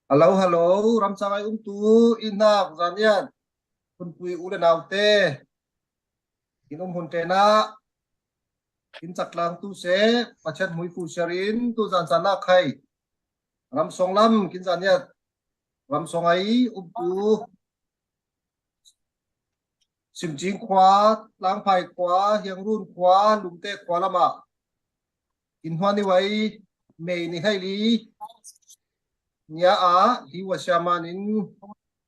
Halo, halo, ramsangai tu ina zanian kun pui ule naute kinum hun tena kin saklang tu se pachat mui fu sharin tu zan sana khai ram song lam kin zaniat ram songai tu sim jing khwa lang phai khwa hiang run khwa lum te khwa lama kin hwani wai mei ni hai li nya a hi wa shamanin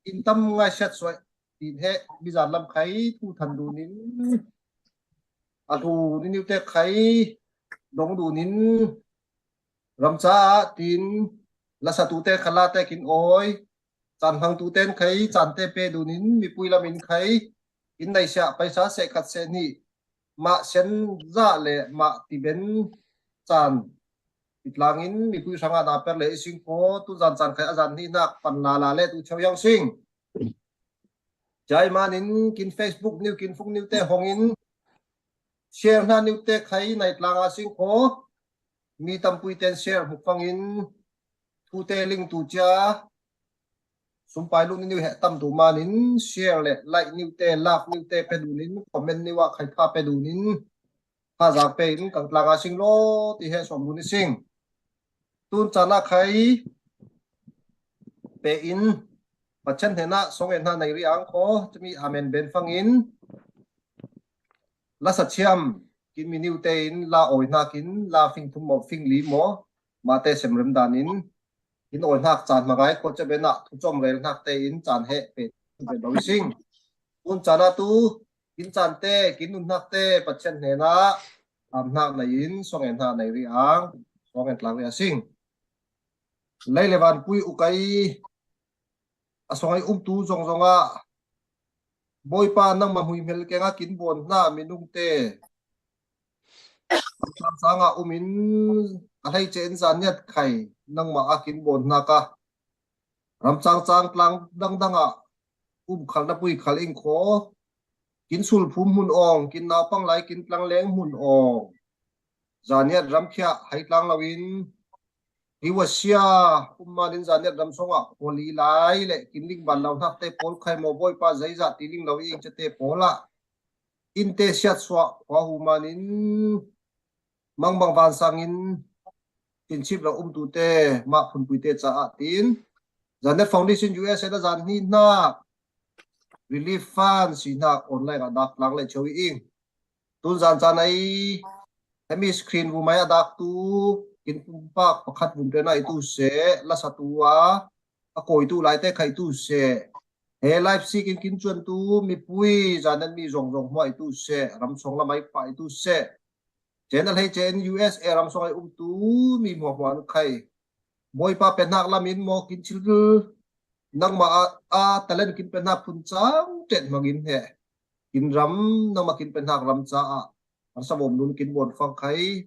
in tam ngai shat soi tin he bizar lam khai tu than du nin a thu ni niu te khai dong du nin ramcha tin la sa tu te khala te kin oi chan hang tu ten khai chan te pe du nin mi pui la min khai in nei sha paisa se khat se ni ma sen za le ma ti ben chan itlangin mi pui sanga na per le sing ko tu zan chan khai azan ni nak pan la la le tu cheu yang sing jai manin kin facebook new kin phúc new te hongin share na new te khai nai tlanga sing ko mi tam pui ten share huk fangin thu te ling tu cha sumpai lu ni he tam tu manin share le like new te love new te pe du nin comment ni wa khai pha pe du nin pha za pe in kang tlanga sing lo ti he som du ni sing tun chana khai pe in pachan hena song en ha nei ri ang ko chmi amen ben fangin la sa chiam kin mi new te in la oi na kin la phing thum mo phing li mo ma te sem rem danin in oi hak chan mangai ko che bena thu chom rel hak te in chan he pe be do sing un chana tu in chan te kin un hak te pachen he na am hak na in song en ha nei ri ang song en tlang ri sing lei lewan pui ukai asongai tu zong zonga boy pa nang mahui mel ke nga kin bon na minung te sanga umin alai chen zan nyat khai nang ma akin bon na ka ram chang chang tlang dang danga khal na pui khal ing kho kin sul phum hun ong kin naw pang lai kin tlang leng hun ong zaniat ram khia hai tlang lawin hiwasia ummanin zaniat ram songa holi lai le kin ling ban law thak te pol khai mo boy pa zai za ti ling law ing chate pola in te siat swa wa humanin mang bang van sangin tin chip la tu te ma phun pui te cha tin zaniat foundation us da zan ni na relief fund si na online adak lang le chawi ing tun zan chan ai hemi screen bu mai adak tu kin pa pakhat bum te na itu se la satua a koi tu lai te khai tu se he life si kin kin chuan tu mi pui zanan mi zong zong mo itu se ram song la mai pa itu se channel he chen us e ram song ai tu mi mo hwan khai boy pa penak lamin mo kin chil nang ma a talent kin penak pun chang tet magin he kin ram nang ma kin penak ram cha a ar sa bom nun kin bon fang khai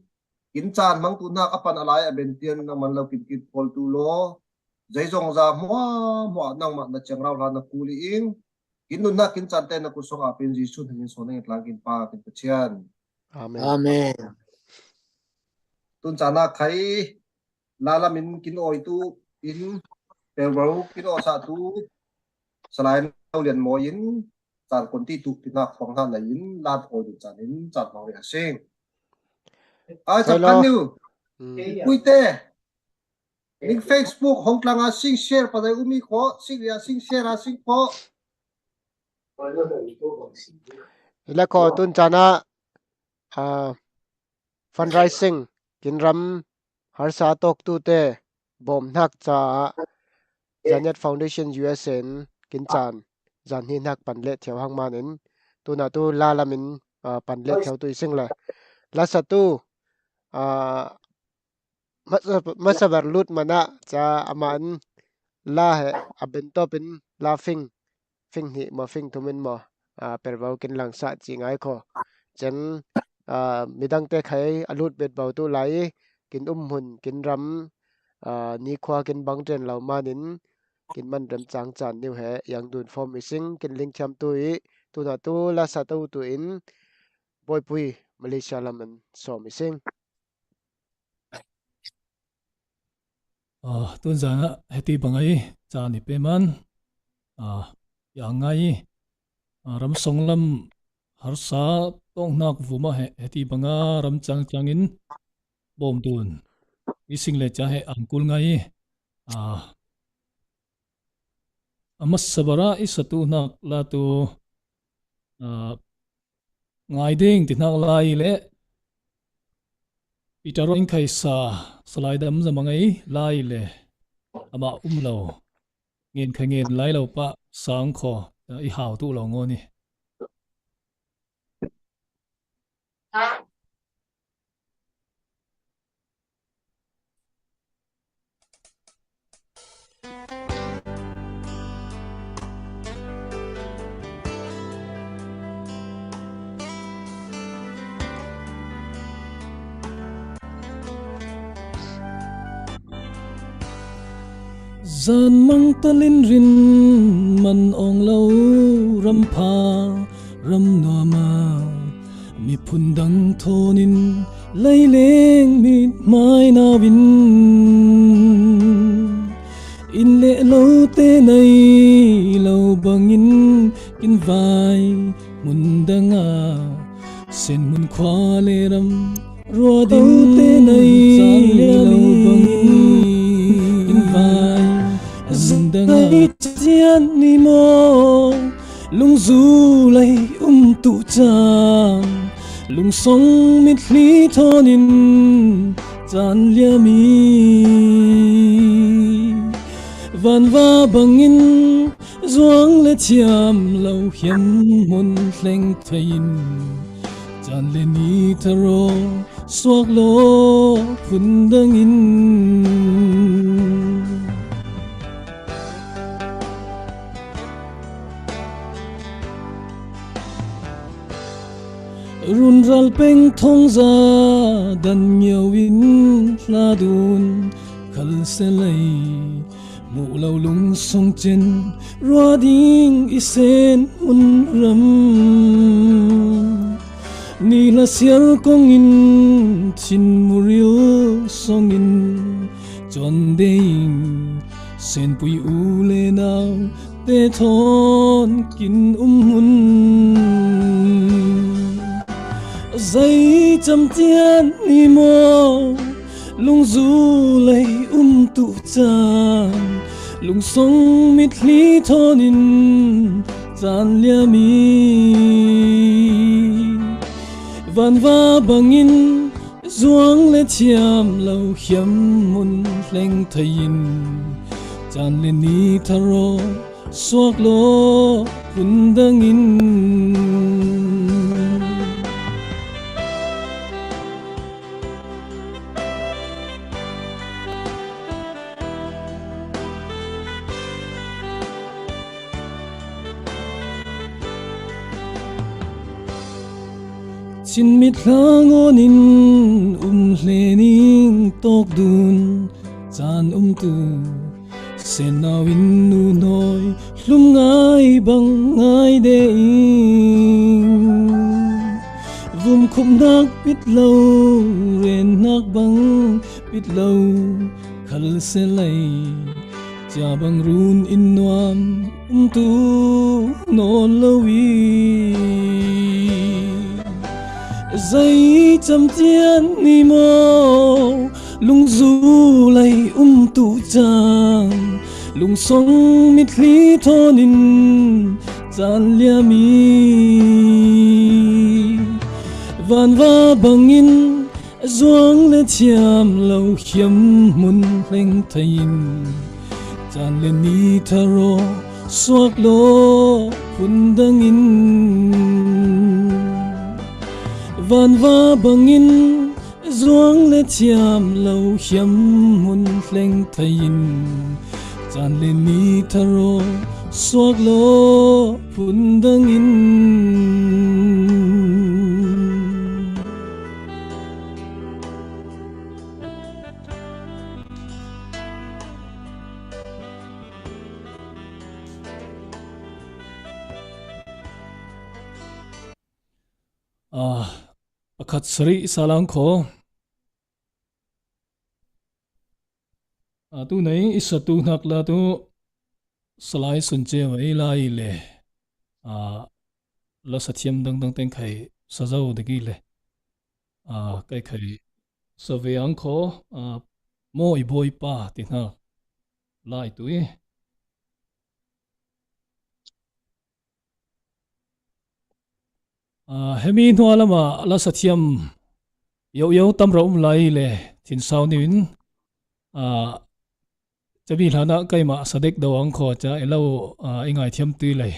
kin chan mang tu na kapan alai a ben tian nang man lo kin kin pol tu lo zai zong za mo mo nang ma na chang rao la na kuli ing kin nun na kin chan te na ku song a pin ji su thingin so nang tlang kin pa kin chian Amen. Amen. tun chana khai la la min kin oi tu in pel bro kin o sa tu salai no lian mo in chan kon ti tu tin na khong han na in lat oi du chan in chan ma ri a sing ai Sai thap lo. kan niu pui te Ừ. link Facebook hong tlang a sing share pa dai umi ko sing ya sing share a sing ko Ila ko tun chana fundraising kin ram har sa tok tu te bom nak cha Zanet Foundation USN kin chan zan hi nak pan le thiaw hang manin tu na tu la lamin pan le thiaw tu ising la la sa tu masabar lut mana cha aman la he aben to pin laughing phing hi ma phing thumin mo pervau kin lang sa chi ngai kho chen midang te khai alut bet bau tu lai kin hun kin ram ni khwa kin bang ten lau manin kin man rem chang chan niu he yang dun form missing kin link cham tu i tu na tu la sa tu tu in boy pui Malaysia laman so missing tuan zana heti bangai cha ni peman ya ngai ram songlam har sa tong nak vuma heti banga ram chang changin bom tun ising le cha he angkul ngai amas sabara isatu nak la tu ngai ding ti nak lai le Peter in kai sa slide dam zamangai lai le ama umlo ngin khangin lai lo pa sang kho I hau tu lo ngoni Zan mang talin rin man ong lo ram pha ram no ma mi phundang thonin lei leng mit mai na win in le lo te nei lo bangin kin vai mun danga sen mun khwa le ram ro din te nei lo bangin kin vai Dangay tiyan ni mo lung zulay tu chang lung song mit li thonin chan liami van va bangin zuang le chiam lau hiam mun hleng thain chan le ni tharo swak lo phun dangin run ral peng thong za dan nyawin la dun khal se lai mu lo lung song chen ro ding isen mun ram ni la sial kong in chin muril song in chon deing sen pui u le naw te thon kin hun Zay cham tian ni mo lung zu lay tu chan lung song mit li thonin chan liami van va bangin zuang le chiam lau hiam mun hleng thain chan le ni tharo swak lo hun dangin Chin mit langonin hlening tok dun chan tu senawin nu noi hlum ngai bang ngai deing vum khum nak pit lo ren nak bang pit lo khal se lai cha bang run in nuam tu non lowi Zay cham tian ni mo lung zu lay tu chang lung song mit li thonin chan liami van va bangin zuang le chiam lau hiam mun hleng thain chan le ni tharo swak lo phun dangin van va bangin zuang le chiam lau hiam mun hleng thain chan le ni tharo swak lo phun dangin Pakhat sari salang ko tu nei isa tu nak la tu salai sun che mai lai le a la sathiam dang dang teng khai sajau de gi le a kai khai save ang kho a mo i boy pa ti na lai tu e hemi no lama la sathiam yo yo tam ro lai le thin sau ni in a chabi lana kai ma sadek do ang kho cha elo ingai thiam tu lai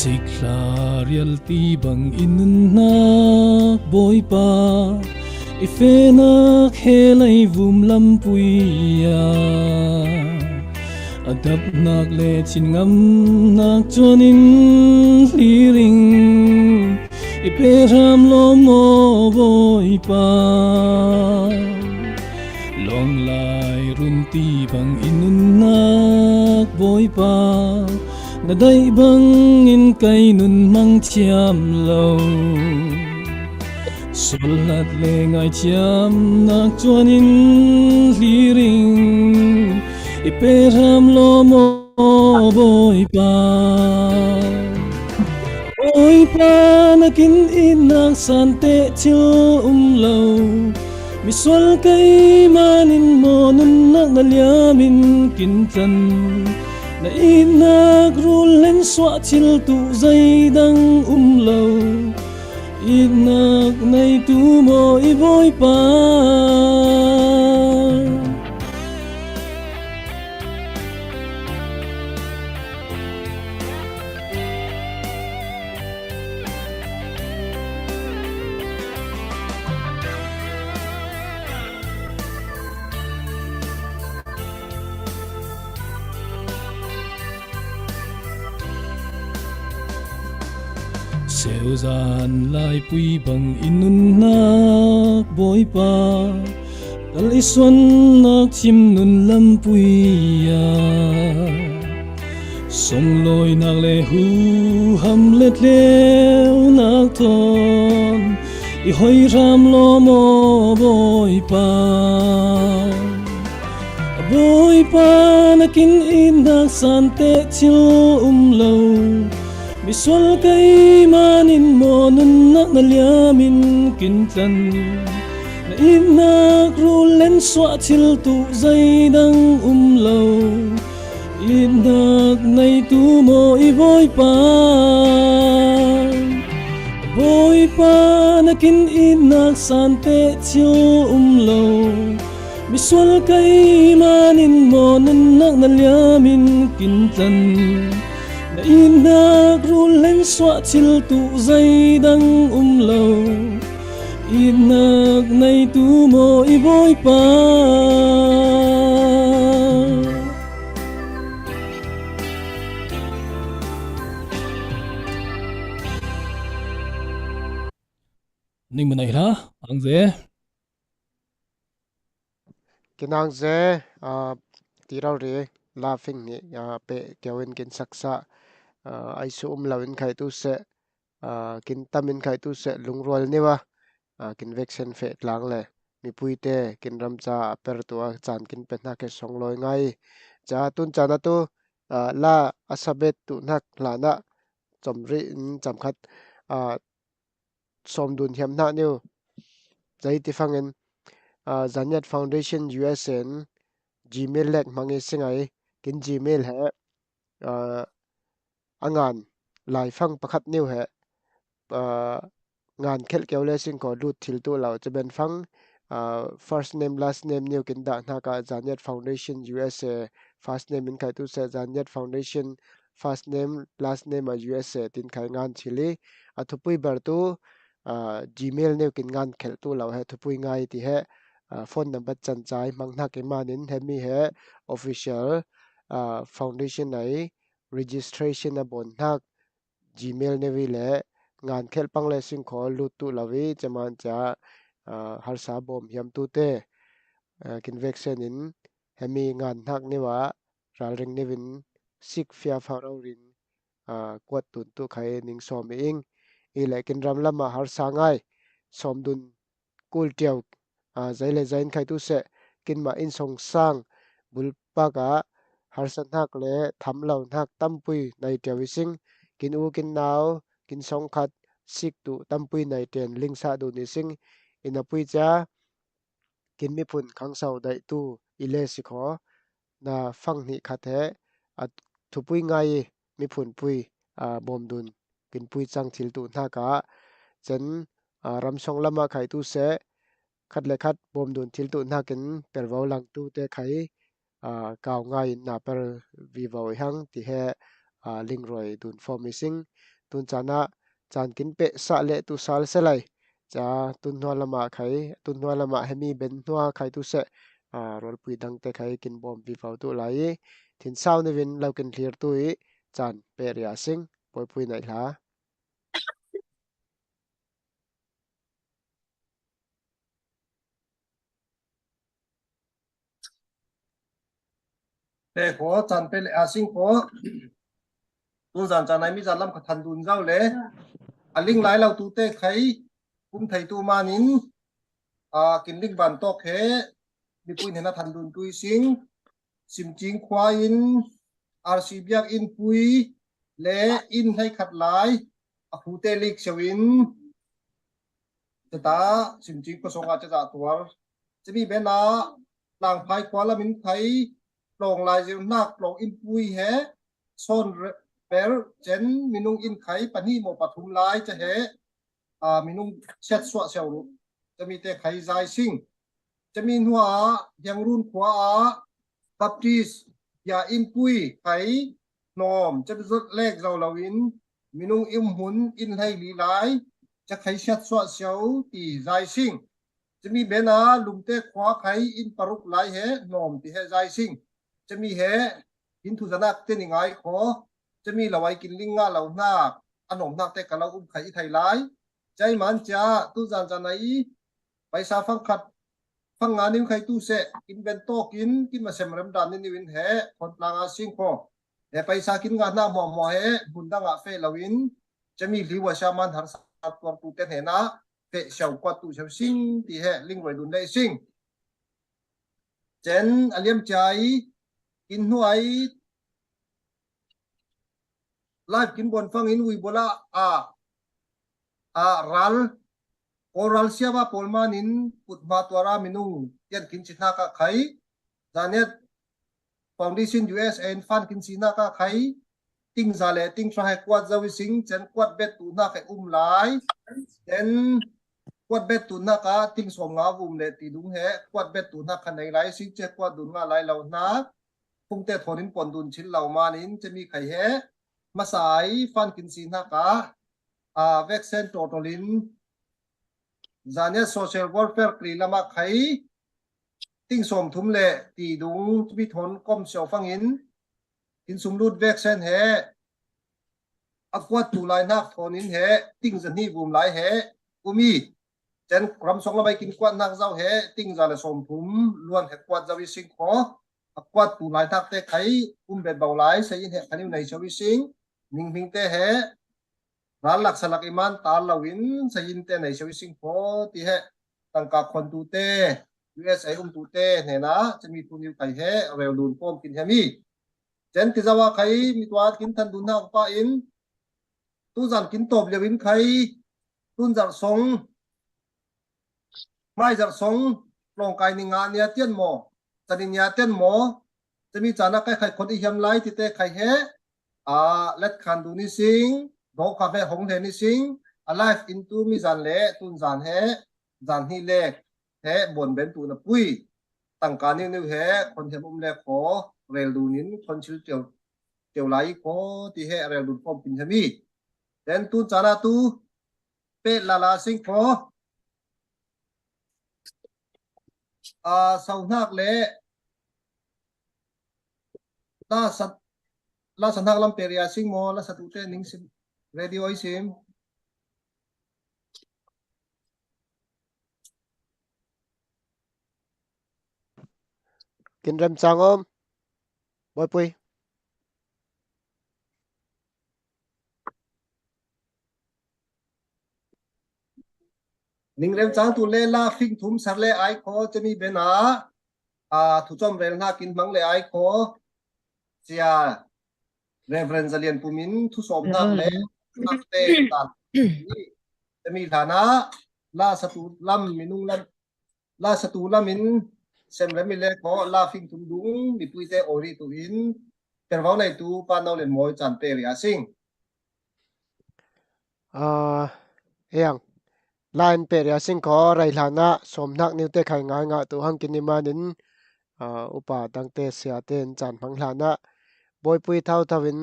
sikla realty bang inun nak boy pa ifenak helay vum lampuya adap nak le chin ngam nak chonin liring iperam lo mo boy pa long lai runti bang inun nak boy pa na day bang in kay nun mang chiam lâu sulat le ngai chiam nak chuan in liring iperam lo mo boy pa nakin inak sante chil lâu mi sual kay manin mo nun nak nalyamin kintan na inak rulen swat chil tu zay dang lâu inak nay tu mo iboy pa Seo zan lai pui bang inun nak boy pa dal iswan nak chim nun lam pui ya song loi nak le hu ham let leo nak ton i hoi ram lo mo boy pa nakin inak sante chil lâu mi sual kay manin mo nun nak nalyamin kintan na inak rulen swat chil tu zay dang lâu inak nay tu mo iboy pa nakin inak sante chil lâu mi sual kay manin mo nun nak nalyamin kintan na inak rulen swat chil tu zay dang lâu inak nay tu mo iboy pa ning manai la ang ze kinang ze tirau re laughing ni pe kewin kin saksa ai su lawin khai tu se kin tamin khai tu se lungrol ni wa kin vaccine fe tlang le mi puite kin ramcha per tua chan kin pe na ke song loi ngai cha tun cha na tu la asabet tu nak la na chomri cham khat som dun hiam na new zai ti fangen Zanyat Foundation USN Gmail lek mangi singai kin Gmail he angan lai phang pakhat new he ngan khel kewle sing ko lut thil tu lau chaben phang first name last name new kin da na ka Zanyat Foundation USA first name in kai tu se Zanyat Foundation first name last name a USA tin kai ngan chili athupui bar tu Gmail new kin ngan khel tu lau he thupui ngai ti he phone number chan chai mangna ke manin hemi he official foundation ไหน registration นะบนนัก Gmail เนี่ยวิเลยงานเทลปังเลยสิ่งขอลุตุลาวิจะมันจะฮัลสาบอมยามตุเตกินเวกเซนินเฮมีงานนักนี่ว่ารัลเริงนี่วินสิกฟิอาฟารารินกวดตุนตุไขนิงสอมเองอีเลยกินรำละมาฮัลสาง่ายสอมดุนกูลเตียวใจเลยใจไขตุเสกินมาอินสงสร้างบุลปากะฮัลสันนักเลยทำเหล่านักตั้มปุยในเตียววิสิงกินอูกินนาวกินสองขัดสิกตุตั้มปุยในเตียนลิงซาดูนิสิงอินาปุยจ้ากินมีพุ่นขังเสาได้ตูอิเลสิขอนาฟังนิขัดแท้ทุปุยไงมีพุ่นปุยบอมดุนกินปุยจังทิลตุนากะเจนรำสองละมาไขตูเสคัดเลยคัดบอมดุนทิลตุนากินเปรวาวลังตูเตไขกาวไงนาเปรวีวาวหังที่เฮลิงรอยดุนฟอร์มิซิงตุนจานะจานกินเปะสะเลตุสาลเสไลจะตุนหัวละมาไขตุนหัวละมาเฮมีเบนหัวไขตุเสรอลปุยดังเตไขกินบอมวีวาวตุไหลทินเศร้าในวินเรากินเคลียร์ตุยจานเปรียสิงปอยปุยไหนล่ะแต่ขอจันเป็นอาซิงขอตุนจันจันไหนมีจันลำขัดทันดุนเจ้าเลยอลิงไหลเราตูเต้ไขคุ้มไทยตูมานินกินลิงบันโตเคมีปุยเห็นทันดุนตุยสิงสิมจิงควายินอาร์ซีบียกอินปุยเลอินให้ขัดไหลหูเตลิกเชวินจะตาสิมจิงประสงค์อาจจะตัวจะมีเบนาหลังภายควาละมินไทยปลงลายเจียวนักปลงอินปุยแฮโซนเปรเจนมินุงอินไขปนีโมปทุมลายจะแฮมินุงเช็ดสวะเซลจะมีแต่ไขใจซิงจะมีหัวยังรุ่นขวาบัพติสอย่าอินปุยไขนอมจะเป็นรถแรกเราวินมินุงอิมหุนอินให้ลีลายจะไขเช็ดสวะเซลตีใจซิงจะมีเบนาลุมเตะขวาไขอินปรุกหลายแฮนอมที่แฮใจซิงจะมีแฮอินทุจนักเต้นยังไงขอจะมีเหล่าไว้กินลิงง่าเหล่านาคขนมนักแต่กับเราอุ้มไข่ไทยไลใจมันจ้าตู้จานจานไหนไปซาฟังขัดฟังงานนิ้วไข่ตู้เสกินเบนโตกินมาเสมรำดานนี่วินแห่คนลางอาซิงพอแต่ไปซากินงานหน้าหมอแห่บุญดังอาเฟลวินจะมีหลิวชามันหันสัตว์ตัวเต้นเห็นนะเฟเฉากว่าตู้เฉาซิงที่แห่ลิงไว้ดุนได้ซิงเจนอเลียมใจกินหน่วยไลฟ์กินบนฟังอินวิบลารัลโอรัลเซียบาปอลมานินปุตมาตัวรามินุงยันกินชินาkaไขจานเนตฟาวเดชั่น USA ฟันกินชินาkaไขติ้งซาเลติ้งทรายกวาดจาวิสิงเจนกวาดเบ็ดตุนาไขหลายเจนกวาดเบ็ดตุนาkaติ้งสมงาวุมเลตีดุงเฮกวาดเบ็ดตุนาคันในไรสิเจกวาดดุนงาไรเหล่านาพุ่งเตะทอนินปนดุนชิ้นเหล่ามานินจะมีไขเฮมาสายฟันกินสีนักเวกเซนโตโตลินจานเนี่ยโซเชียลวอลเฟอร์กรีละมาไขติ้งสมทุมเละตีดุงวิทนก้มเสียวฟังอินกินสมรูดเวกเซนเฮอักวัดตูไลนักทอนินเฮติ้งจะนี่บุมหลายเฮอุมีเจนกรำสองละไปกินกวดนักเจ้าเฮติ้งจะเลยสมทุมล้วนเฮกวดจะวิสิงขออักวัดตูไลนักเตะไขเบ็ดเบาหลายใส่ยินเฮคันนี้ในชวิสิงนิ่งพิงเตะเฮรัลลักสลักอิมันตาลวินสยินเตในชวิสิงโพที่เฮตั้งกับคนตูเต USA ตูเตเนี่ยนะจะมีทุนอยู่ไข่เฮเร็วดูนป้อมกินเฮมีเจนที่จะว่าใครมีตัวกินทันดุนห้างป้าอินตู้จันกินตบเลวินใครตุนจักสงไม่จักสงลงกายในงานเนี่ยเตี้ยนหมอจะนิยาเตี้ยนหมอจะมีจานักใครคนที่เฮียมไลที่เตะไข่เฮเล็ดคันดูนิสิงดอกคาเฟ่หงเทนิสิงalive into มีจานเล่ตุนจานเฮจานที่เล็กเฮบนเบนตูนปุยตั้งการนิ้วเฮคนเทมุมเล็กขอเรลดูนินคนชื่อเจียวไหลขอที่เฮเรลดูนฟอมปินเฮมีเดนตุนจานาตูเป็ดลาลาสิงขอสาวนักเล่ la sat la sanak lam peria sing mo la satute ning sim radio isim kin rem chang om boy pui ning rem chang tu le la phing thum sar le ai kho chemi bena thu chom rel na kin mang le ai kho chia reverend zalian pumin thu som nak le nak te tan ni chemi thana la satu lam minung lam la satu lamin sem remi le kho la phing thum dung mi puite ori tu in perwau nei tu pa nau len moi chan pe ria sing yang line peria sing kho rai lana somnak niu te khai ngai nga tu hang kin manin upa dangte sia ten chan phang lana boy pui thau thawin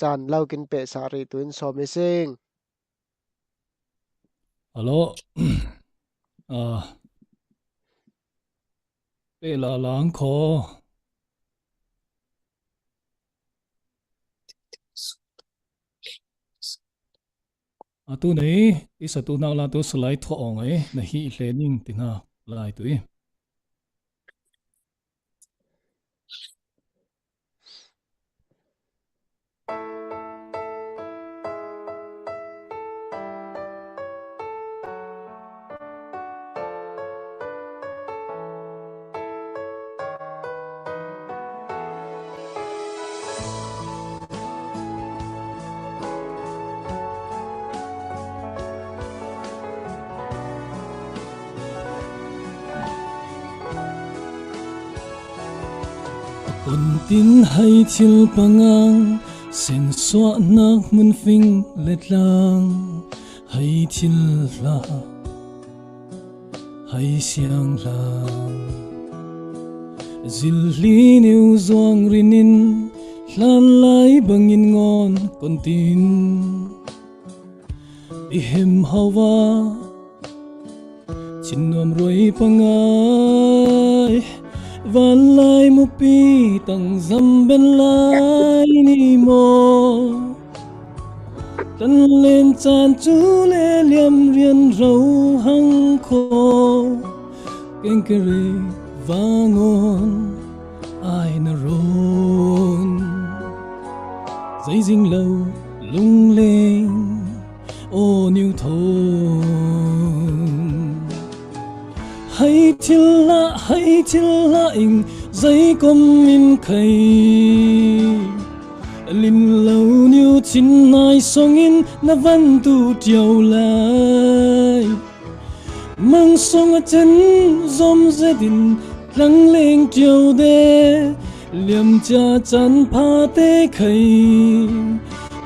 chan lau kin pe sari tuin somi sing alo pe la lang kho tu nei isa tu nak la tu slide tho ong ai na hi learning tina lai tu con tin hay thil pangang sen xóa nak mun phing let lang hay thil la hay siang lang zil li niu zuang rinin lan lai bangin ngon con tin ihem hawa chin nom roi pangai van lai mu pi tang zam ben lai ni mo tan lên chan chu le liam rian rau hang kho keng kere vangon ai na ron dây dinh lâu lung lên ô niu thôn hay thil la in dây com in khay lin lâu niu chin nai song in na văn tu chiao lai mang song a chân zom gia đình lăng lên chiao de liam cha chan pha te khay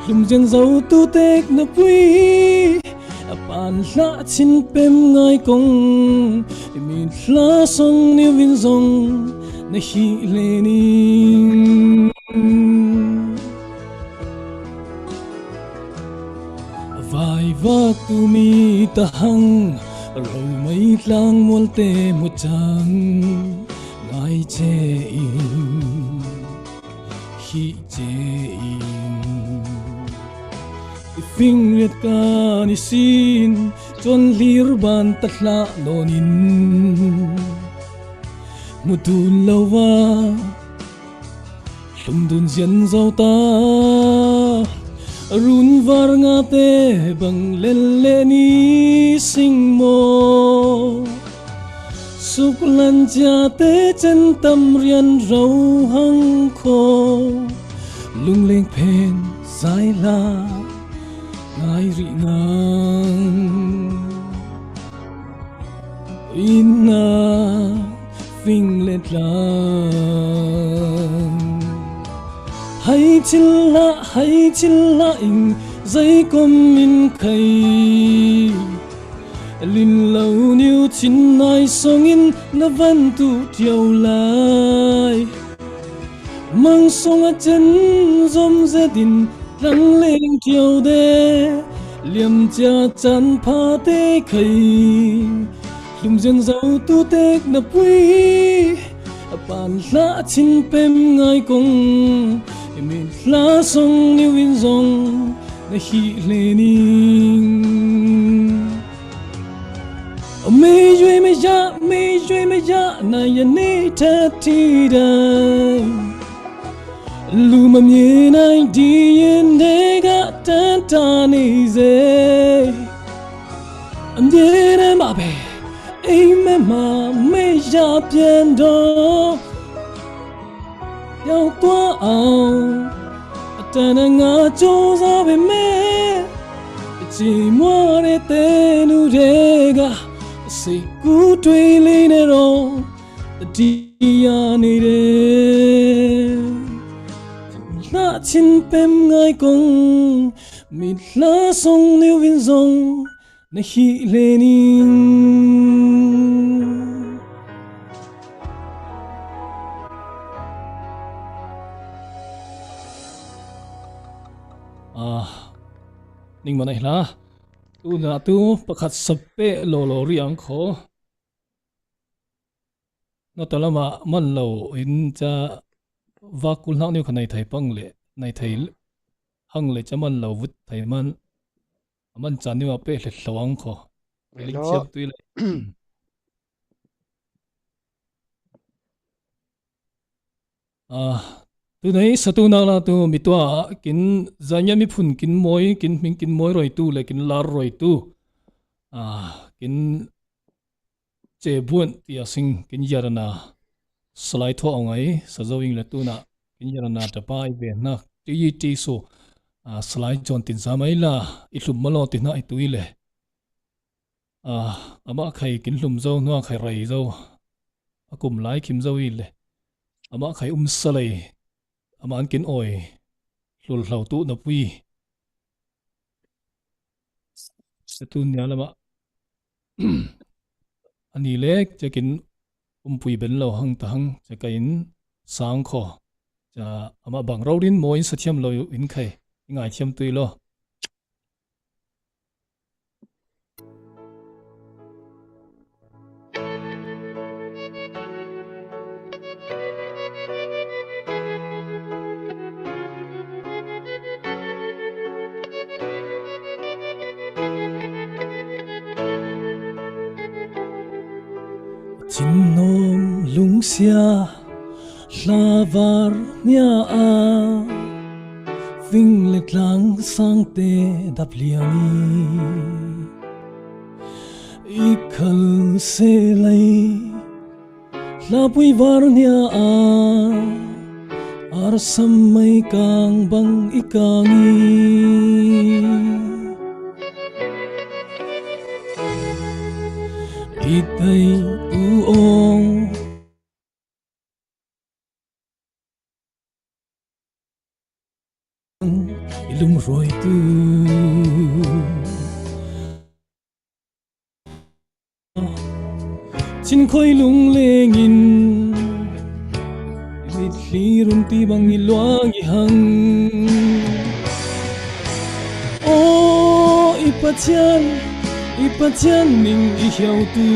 lum jen dâu tu tek na pui pan la chin pem ngai kong mi la song ni vin zong na hi le ni vai va tu mi ta hang rau mai tlang mol te mu chang ngai che in hi che in phing liet ka ni sin chon lir ban tatla lonin mutun lawa lum dun zian zau ta run var nga te bang len le ni sing mo suk lan cha te chen tam rian rau hang kho lung leng pen sai la ngai ri ngang inna phing let lang hay thil la in dây com in khay lin lâu niu chin nai song in na van tu chiao lai mang song a chân zom gia đình lăng lên chiều de liam cha chan pha te khay lum jen dâu tu tek na pui pan la chin pem ngai kong mi la song ni win zong na hi lening me jwe me ja na ya ni ta ti dai lu ma mye nai di yin de ga tan ta ni ze am de ma be ai me ma me ja pian do yao tua ao ta na nga cho sa be me chỉ mua để tên u de ga say cú tui lên rồi đi anh đi na chin pem ngai kong mi la song liu vin zong na hi lening ning manai la tu na tu pakhat sape lo riang kho no talama man lo in cha vakul na ni khanai thai pang le nai thai hang le chaman lo vut thai man aman chani wa pe hle hlawang kho ling Hello. chiap tui le tu nei satu na la tu mi to kin zanya mi phun kin moi roi tu le kin lar roi tu kin che buan ti asing kin yarana slai tho angai sajowing le tu na kin yarana ta pai ve na ti so slai chon tin samai la i hlum malo ti na i tuile ama khai kin hlum zo no khai rai zo akum lai kim zo i le ama khai salai ama an kin oi hlul hlau tu na pui se tu nya lama ani lek chekin pui ben lo hang ta hang chekain sang kho cha ama bang rawrin moi sathiam lo in khai ngai thiam tui lo Chinom lungsia lavar nya a ving le tlang sang te dapliani ikhal se lai la pui var nya a ar samai kang bang ikangi itai tu ong ilung roi tu chin khoi lung lengin mit hlirun ti bang i luang i hang o ipatian ning i hiau tu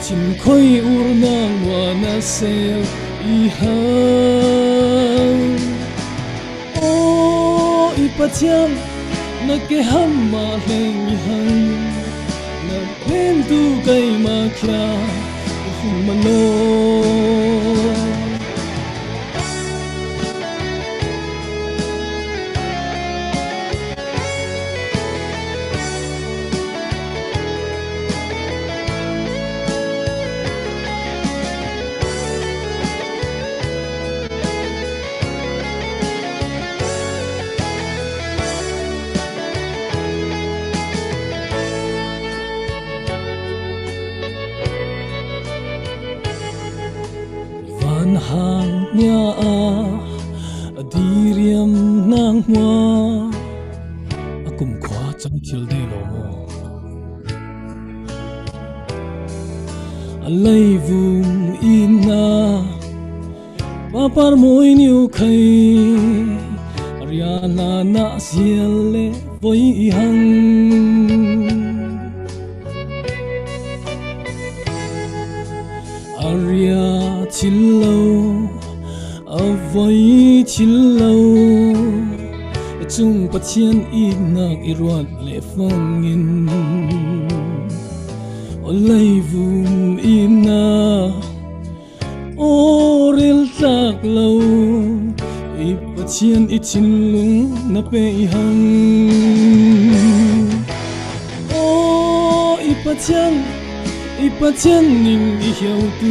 chin khoi ur nang wa na sel i hang o ipatian na ke ham ma leng i hang na len tu kai ma kya hum ma lo hang nya a diriam nang hua akum khwa chang thil de lo mo alai vum ina papar moi niu khai ariana na siele voi hang chín lâu voi chín lâu chung bắt chen ít nạc ít ruột lệ phong in olay vum ina orel tak lâu ít bắt chen ít chín lung na pe hang o ít bắt chen ning I hiu tu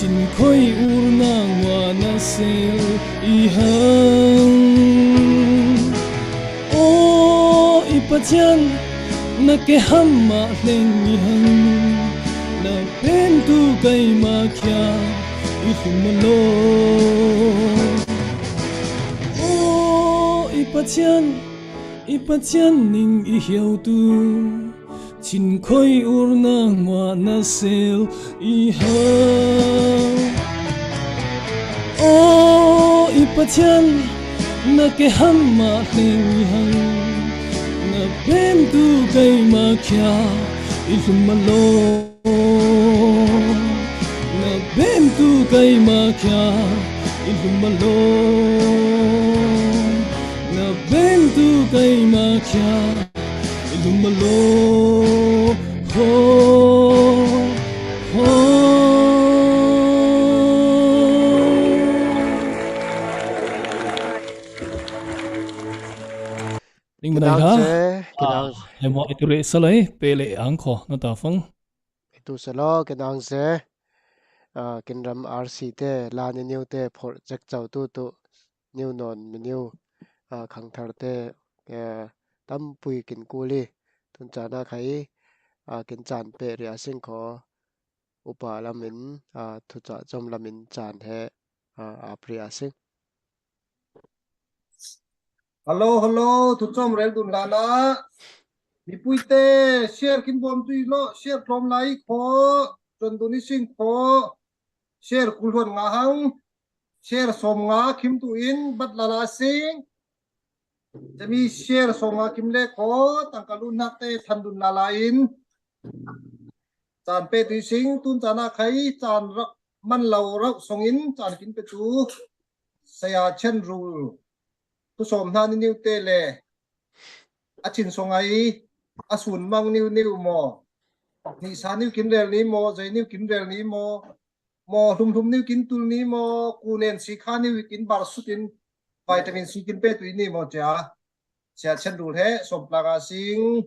chín khoi ur na ngwa na sel I hang o ipachan na ke hamma leng I hang na pen tu kai ma kya I humalo o ipachan ning I hiu tu chín khoi ur na ngwa na sel I hang o ipachan na ke hamma leng I hang na pen tu kai ma kya I humalo na pen tu kai ma kya I humalo na pen tu kai ma kya I humalo ho ho Ning Kenang menai se, ha kenang hemo itu le salai pele angko na ta fang itu selo kenang se, kinram RC te lani new te project chau tu new non mi new khang thar te tam pui kin kuli tun chana khai kin chan pe ria sing kho upa lamin thu cha chom lamin chan he apria sing hello thu chom rel dun lana mi puite share kin bom tui lo share from lai kho chon duni sing kho share kulhon nga hang share som nga kim tu in bat lala sing chami share som nga kim le kho tangkalun nak te thandun lala in chan pe tu sing tun chana khai chan rak man lo rak song in chan kin pe tu saya chen rule tu som na ni niu te le achin song ai asun mang niu mo ni sa niu kin rel ni mo zai niu kin rel ni mo thum niu kin tul ni mo kunen si kha niu kin bar sutin vitamin C kin pe tu ni mo cha sia chen rule he som plaga sing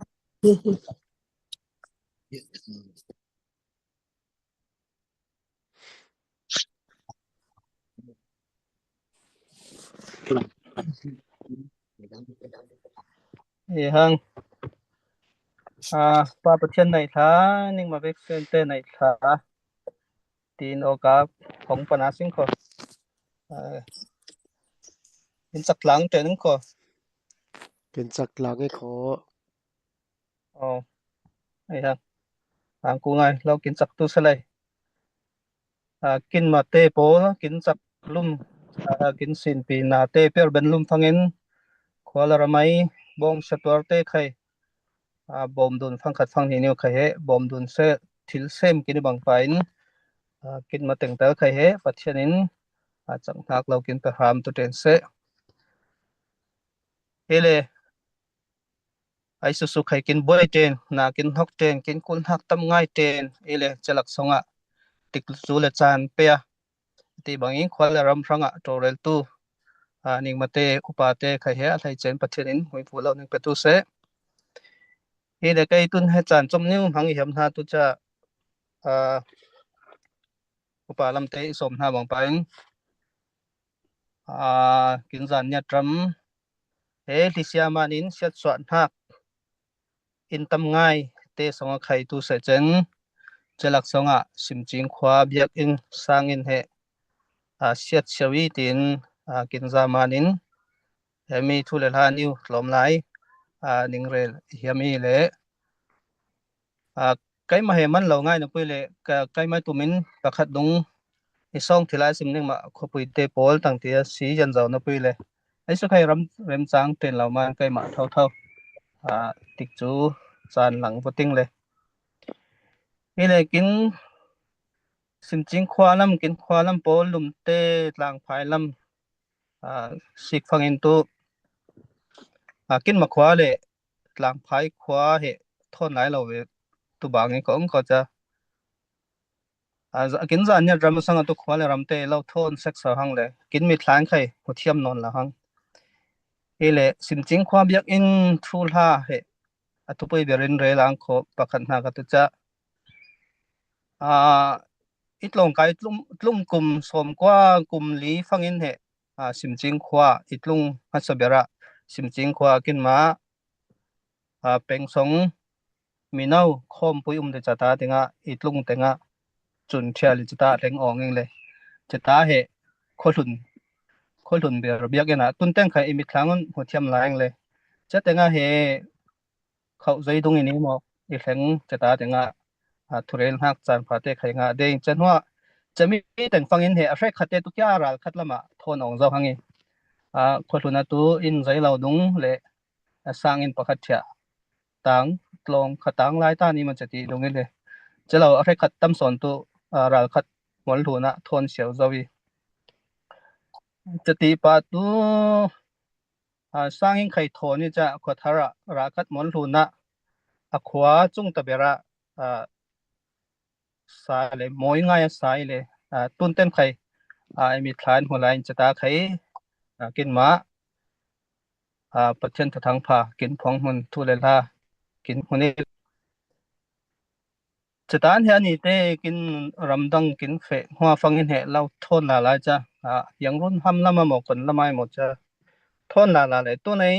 hang pa pathian này thá nhưng mà vaccine tên này thá tin ô cả không phải là sinh kho in sắc láng trên kho kin chak lang e kho này hang cu ngay lâu kín sắc tu sale kín mà tê bố kín sắc lum kín xin pi na tê per ben lum thangin khóa là ramai bom satwar tê khai bom dun phang khat phang ni khai he bom dun se thil sem kín bang pain kín mà teng tar khai he pathianin chẳng thak lâu kín per ham tu ten se hele ai su su khai kín boy ten na kín hok ten kín kun hak tam ngai ten hele chalak songa tik zu le chan pe ti bangin khwal ram ranga torel tu ning mate upate khai he thai chen pathianin hoi phulo ning petu se hele kai tun he chan chom new hangi ham na tu cha upa lam te som na bang pain kin zan nya tram he lisia manin siat swan hak in tam ngai te songa khai tu se chen chalak songa simching khwa biak in sangin he siat shawi tin kin zamanin hemi thule la new lom lai ningrel hiami le cái mà hệ man lâu ngay nó le cái mà tụi mình pakhat dung isong thilai sim ning ma khopui te pol tang tia si jan zaw na le ai su khai rem chang ten law man cái ma thau thau tik chu chan lang poting le ile kin sim ching khwa lam kin khwa lam pol lum te tlang phai lam sik phangin tu kin ma khwa le tlang phai khwa he thon lai lo ve tu bang ko ko cha kin za nya ram sang tu khwa le ram te lo thon sek sa hang le kin mi thlang khai hu thiam non la hang ele sim ching khwa biak in thul ha he tu pui berin re lang kho pakhat na ka tu cha itlong kai tlum kum som kwa kum li phangin he sim ching khwa itlung hasabera sim ching khwa kin ma peng song minau khom pui de chata tinga itlung tenga chun thiali chata teng ong eng le chata he kholun ber biak ena tun teng khai imi thlangun hu thiam laeng le chatenga he khau zai dung ini mo i thleng chata tinga thurel hak chan phate khai nga de chanwa chami teng phangin he a hre khate tu kya ral khatlama thon ong zo hangi kholuna tu in zai lo dung le sang in pakhat thia tang tlong khatang lai ta ni man chati dung le chalo a hre khat tam son tu ral khat mol thuna thon siau zawi chati pa tu sang in khai thoni cha khothara ra khat mol thuna a khwa chung ta bera sa le moi ngai sai le tun ten khai mi thlan hulai chata khai kin ma pathian thang pha kin phong hun thu le la kin huni chatan he ani te kin ramdang kin fe hwa fangin he lau thon la la cha yang run ham lama mo kon lamai mo cha thon la la le tu nei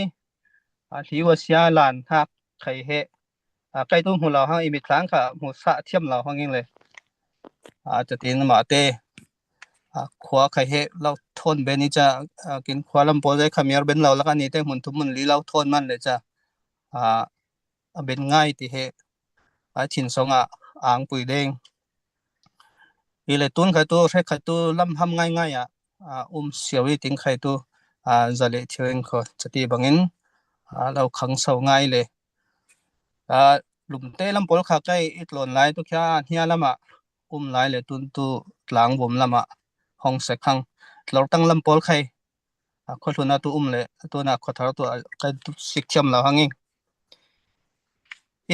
hi wa sia lan hak khai he kai tu hu la hang imi thlang kha mu sa thiam la hangin le chatin ma te khwa khai he lau thon be ni cha kin khwa lam po dai khamiar ben lau la ka ni te mun thu mun li lau thon man le cha ben ngai ti he chin songa ang pui deng ile tun khai tu re khai tu lam ham ngai ngai siawi ting khai tu zale thioin kho chati bangin lau khang sau ngai le lum te lam pol kha kai itlon lai tu kya hnia lama lai le tun tu tlang bom lama hong se khang lor tang lam pol khai kho thuna tu le tu na kho thar tu kai tu sik cham la hangi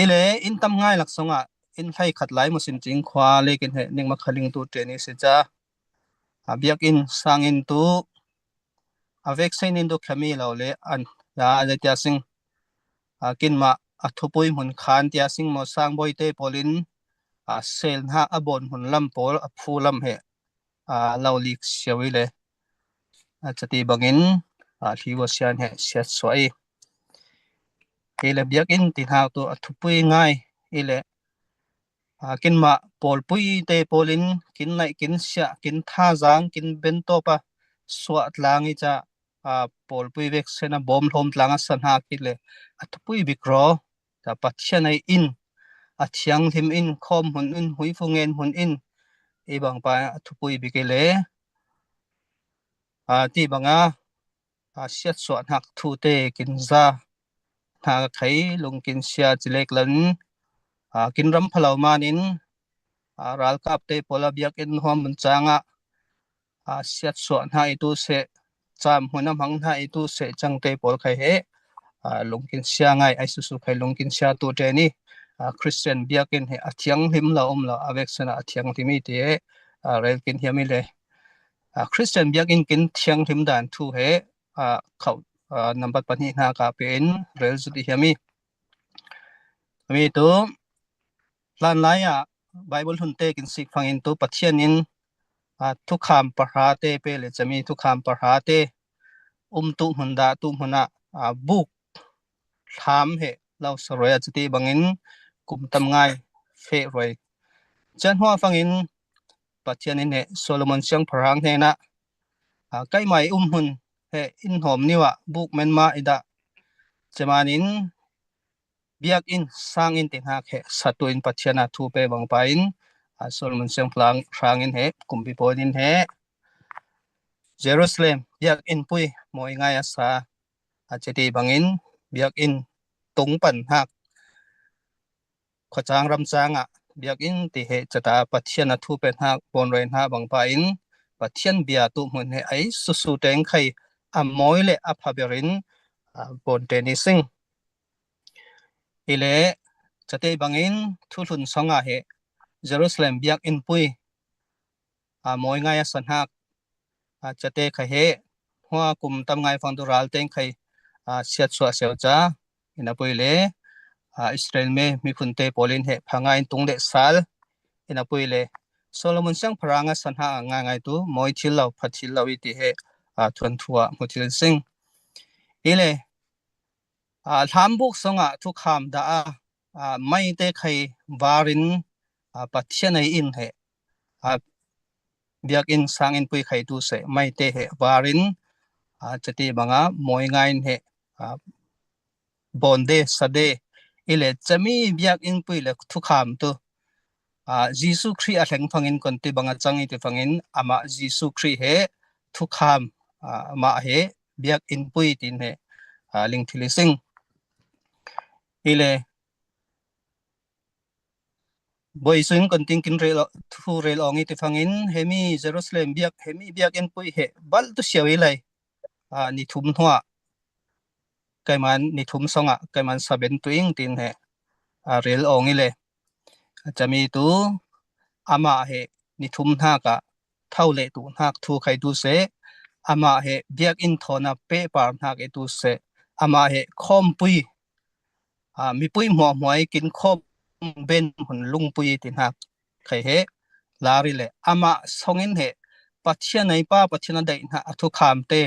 ile in tam ngai lak songa in hai khat lai mo sim ching khwa lekin he ning ma khaling tu treni se cha biak in sang in tu avek sein in do khami lo le an ya le tia sing kin ma thupui mun khan tia sing mo sang boi te polin sel ha abon hun lam pol phu lam he law lik siawi le chati bangin hi wa sian he siat soi ile biak in ti ha tu thupui ngai ile kin ma pol pui te polin kin nai kin sia kin tha jang kin bento pa swat langi cha pol pui vek sena bom thom tlanga san ha kile thupui bikro ta pathianai in thiang thim in khom hun in hui phungen hun in e bang pa thupui bikele ti banga siat swat hak thu te kin za tha khai lung kin sia chilek lan kin ram phalau manin ral kap te pola biak in hom changa siat swat hai tu se cham hunam hang hai tu se chang te pol khai he lung kin sia ngai ai su su khai lung kin sia tu te ni Christian biakin he athiang him la la avek sana athiang timi te rel kin hiami le Christian biakin kin thiang him dan thu he khau number pani na ka pen rel su ti hiami mi tu lan lai bible hun te kin sik phangin tu pathian in thu kham parha te pe le chami thu kham parha te tu hunda tu huna book tham he lau saroya chati bangin kum tam ngai fe roi chan hwa phangin pathian in he Solomon siang pharang he na kai mai hun he in hom niwa book men ma ida chamanin biak in sang in tin ha khe satu in pathiana thu pe bang pa in Solomon siang pharang in he kumpi podin he Jerusalem biak in pui moi ngai asa chati bangin biak in tung pan hak khochang ram changa biak in ti he chata pathian a thu pen hak bon rein ha bang pa in pathian bia tu mun he ai su su teng khai a moi le a phaberin bon te ni sing ile chate bangin thu thun songa he Jerusalem biak in pui moi ngai a san hak chate khai he hoa kum tam ngai phang tu ral teng khai siat chua sel cha ina pui le Israel me mi phun te polin he phanga in tung de sal ina pui le Solomon sang pharanga san ha nga ngai tu moi thil lau phathil lau ti he thun thua muthil sing ile thambuk songa thu kham da mai te khai warin pathian ai in he biak in sang in pui khai tu se mai te he warin chati banga moi ngai he bonde sade ile chami biak in pui le thu kham tu Jisu Christ a thleng phangin kon ti banga changi ti phangin ama Jisu Christ he thu kham ma he biak in pui tin he ling thili sing ile boy swing kon ting kin rel thu rel ongi ti phangin hemi Jerusalem biak hemi biak in pui he bal tu siawi lai ni thum hwa kaiman ni thum songa kaiman saben tuing tin he rel ongi le chami tu ama he ni thum na ka thaule tu nak thu khai tu se ama he biak in thona pe par nak e tu se ama he khom pui mi pui mo moi kin khom ben hun lung pui tin hak khai he lari le ama songin he pathian nei pa pathian dai na thu kham te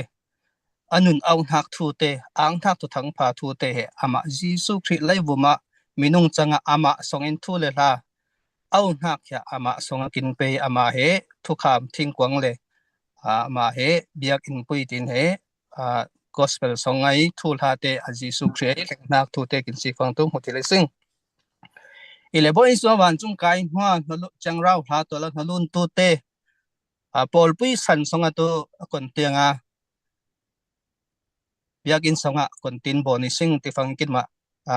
anun au nak thu te ang thak tu thang pha thu te he ama Jisu Christ lai buma minung changa ama songin thu le la au nak ya ama songa kin pe ama he thu kham thing kwang le ama he biak in pui tin he gospel songai thu la te Jisu Christ nak thu te kin si phang tu muthil sing ile boy so wan chung kai hwa no chang rau ha to la nalun tu te pol pui san songa tu kon tianga biak in songa kon tin boni sing ti phang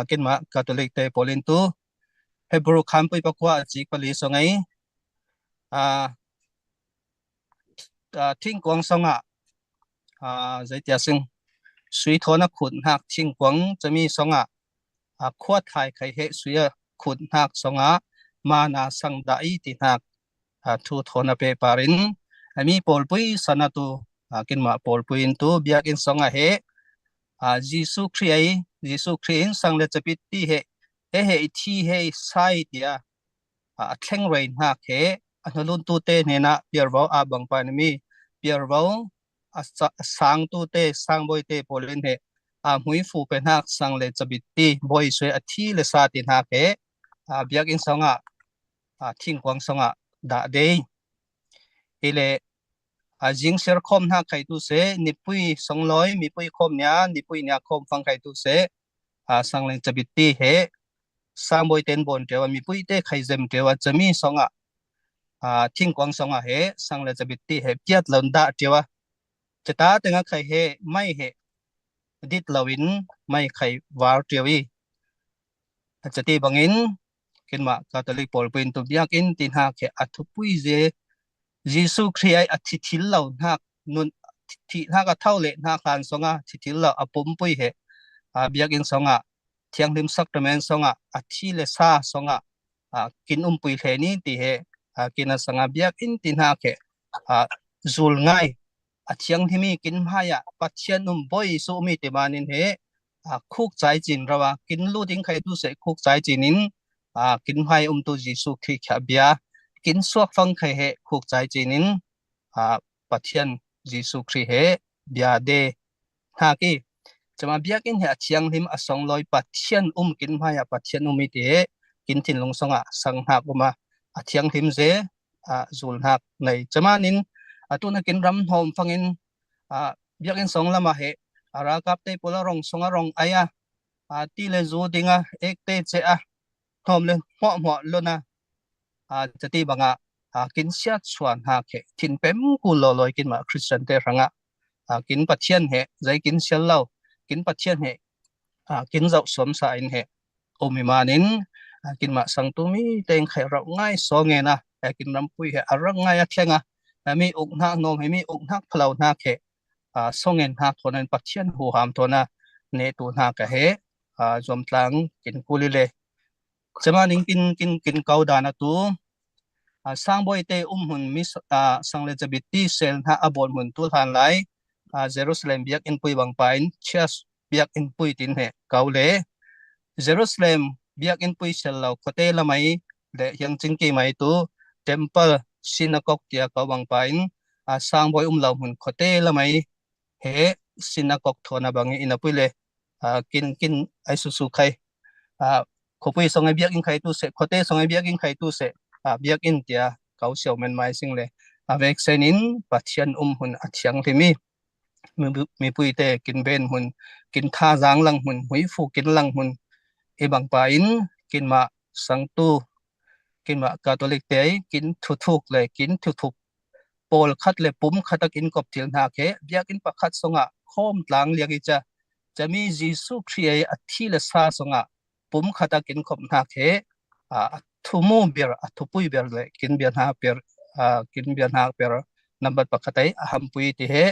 kin ma catholic te polin tu Hebrew kham pui pakwa chi pali songai thing kwang songa zai tia sing sui thona khun hak thing kwang chami songa khwa thai khai he suya khun hak songa mana sang dai ti hak thu thona pe parin ami pol pui sanatu kin ma pol pui in tu biak in songa he Jisu Christ sang le chapit ti he thi he sai dia thleng rein hak he anulun tu te nena pierbo abang panami pierbo sang tu te sang boy te polin he hui fu pen hak sang le chapit ti boy swe athi le sa tin hak he biak in songa thing kwang songa da de ile jing ser khom na khai tu se nipui songloi mi pui khom nya nipui nya khom phang khai tu se sang leng chabit ti he sang boy ten bon tewa mi pui te khai jem tewa chami songa thing kwang songa he sang le chabit ti he piat lon da tewa chata tenga khai he mai he dit lawin mai khai war tewi chati bangin kinma catholic pol pin tu biak in tin ha ke athu pui je Jisu Christ ai athi thil lau nak nun thi na ka thaule na khan songa thi thil lau apum pui he biak in songa thiang lim sacrament songa athi le sa songa kin pui the ni ti he kina sanga biak in tin ha ke zul ngai athiang himi kin haya pathian boy so mi te manin he khuk chai chin rawa kin lu ding khai tu se khuk chai chinin kin hai tu Jisu Christ kha bia kin suak phang khai he khuk chai chinin pathian Jisu Christ he bia de ha ki chama biak in he athiang lim asong loi pathian kin haya pathian mi te kin thin long songa sang ha kuma athiang lim je zul hak nei chama nin atuna kin ram hom phangin biak in song lama he ara kap te pola rong songa rong aya ti le zu dinga ek te che thom le mo lona chati banga kin sia chuan ha ke thin pem ku lo loi kin ma Christian te ranga kin pathian he zai kin sel lau kin pathian he kin zau som sa in he omi manin kin ma sang tu mi teng khai rau ngai so nge na kin ram pui he arang ngai a thlenga mi uk na nom he mi uk na phlau na khe songen ha thonan pathian hu ham thona ne tu na ka he zom tlang kin kuli le chama ning kin kau dana tu sang boy te hun mi sang le jabiti sel na abon mun tu han lai Jerusalem biak in pui bang pain chias biak in pui tin he kau le Jerusalem biak in pui sel lau khote la mai le yang ching ki mai tu temple synagogue tia kau bang pain sang boy lau hun khote la mai he synagogue thona bangi ina pui le kin ai su su khai khopui songai biak in khai tu se khote songai biak in khai tu se biak in tia kau siau men mai sing le vek senin pathian hun athiang thimi mi pui te kin ben hun kin tha jang lang hun hui fu kin lang hun e bang pa in kin ma sang tu kin ma catholic te kin thu thuk le kin thu thuk pol khat le pum khatak in kop thil na ke biak in pakhat songa khom tlang liagi cha chami jisu khriai athi le sa songa pum khatak in kop na ke thumu ber athupui ber le kin ber na ber kin ber na ber number pakhatai aham pui ti he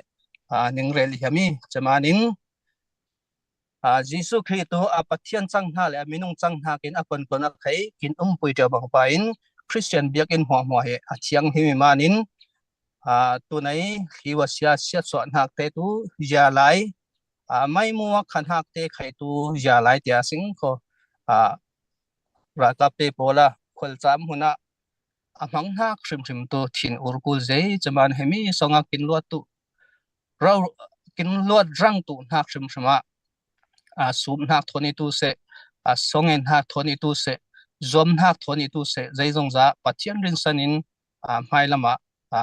ning rel hiami chamanin Jisu Kristo pathian chang na le minung chang na kin akon kon a khai kin pui te bang pa in Christian biak in hwa he athiang hi manin tu nai hiwa sia sia so nak te tu ya lai mai mu khan hak te khai tu ya lai tia sing ko ra ta pe pola khol cham huna amang hak shrim tu thin urkul zai chaman hemi songa kin lo tu rau kin lo rang tu nak shrim shma sum nak thoni tu se songen hak thoni tu se zom hak thoni tu se zai zong za pathian rin sanin mai lama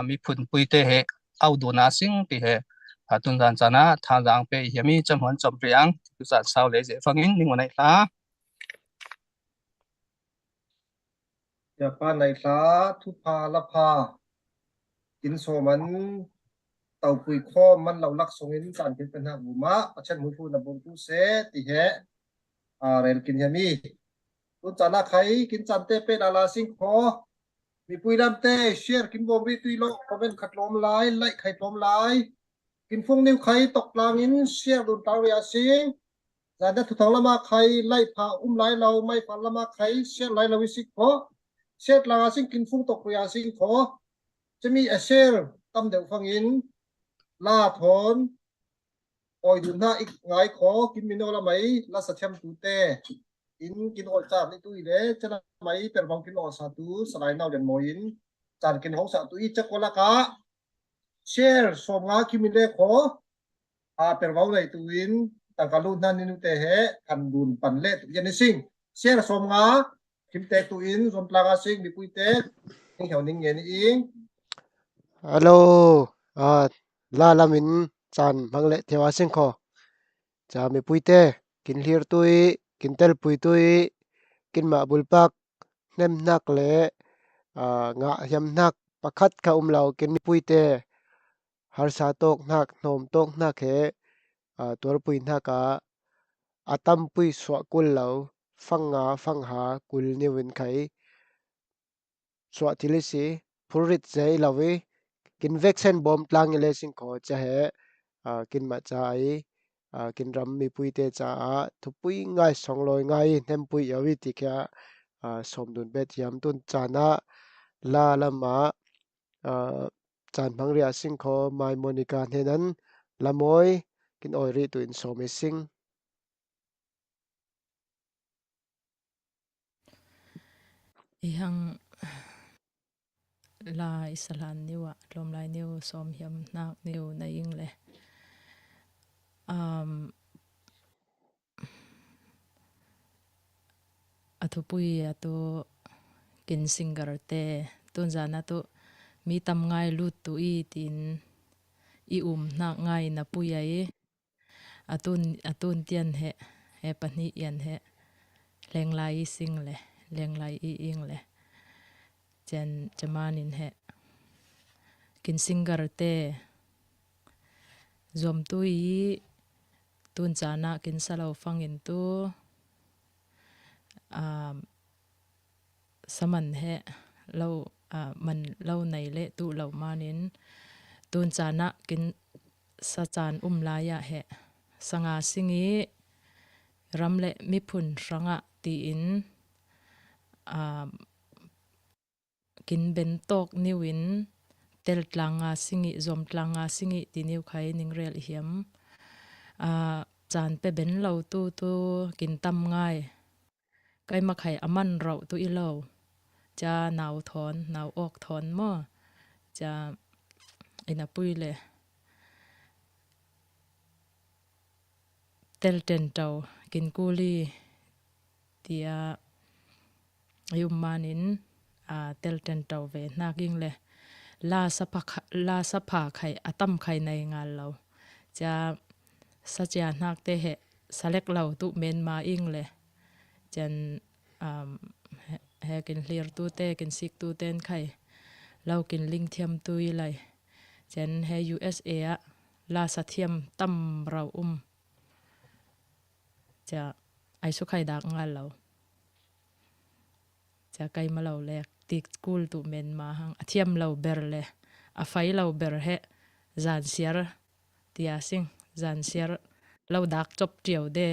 mi phun pui te he au do na sing ti he tun dan chana tha jang pe yami chamhon chom priang tu sa sau le je fangin ning wanai ta ya pa nai sa thu pa la pa kin so man tàu pui kho man lau lak songin chan kin pen ha buma achen mu fu na bun tu se ti he rel kin yami tu chana khai kin chan te pe ala sing kho mi pui lam te share kin bom bi tui lo comment khat lom lai like khai lom lai kin phung new khai tok lang in share dun taw ya sing zada thu thong lama khai like pha lai lau mai pha lama khai share lai lau sik kho share la sing kin phung tok ya sing kho chemi a share tam deu phang in la thon oi du na ik ngai kho kin mino la mai la sa them tu te in kin ol cha ni tu ile chana mai per bang kin o sa tu salai nau den moin chan kin hong sa tu i chakola ka share som nga ki min le kho per bang nei tu in tang kalu na ni nu te he kan dun pan le tu yan sing share som nga kim te tu in som tlaga sing mi pui te ning hiao ning yen ing Hello, la lamin chan mangle thewa sing kho. Cha mi puite kin hlir tui kin tel pui tui kin ma bulpak nem nak le nga yam nak pakhat ka umlau kin mi puite har sa tok nak nom tok nak he tor pui naka atam pui swa kul lau fanga fangha kul ni win khai swa tilisi phurit zai lawi kin vaccine bom tlang ile sing kho cha he kin ma cha ai kin ram mi pui te cha thupui ngai songloi ngai nem pui yawi ti kya som dun bet yam tun chana la lama chan bangria sing kho mai monica henan lamoi kin oi ri tu in som sing ihang la isalan niwa lom lai niu som hiam nak niu na ing le atupui atu kin singar te tun jana tu mi tam ngai lut tu i tin i na ngai na pui ai atun tian he pani yan he leng lai sing le leng lai i ing le chen chamanin he kin singar te zom tu i tun chana kin salo fangin tu saman he lo man lo nei le tu lo manin tun chana kin sa chan laya he sanga singi ramle mi phun ranga ti in kin ben tok niwin tel tlanga singi zom tlanga singi ti niu khai ning rel hiam chan pe ben lo tu kin tam ngai kai ma khai aman ro tu i lo cha naw thon naw ok thon mo cha ina puile tel ten tau kin kuli tia yum manin tel ten tau ve na ging le la sapa khai atam khai nei ngal lo cha sa cha nak te he salek lo tu men ma ing le chen he kin clear tu te kin sik tu ten khai lo kin ling thiam tu i lai chen he USA a la sa thiam tam rau cha ai su khai dak ngal lo cha kai ma lo lek tik school tu men ma hang athiam lo ber le a fai lo ber he zan siar tia sing zan siar lo dak chop tiau de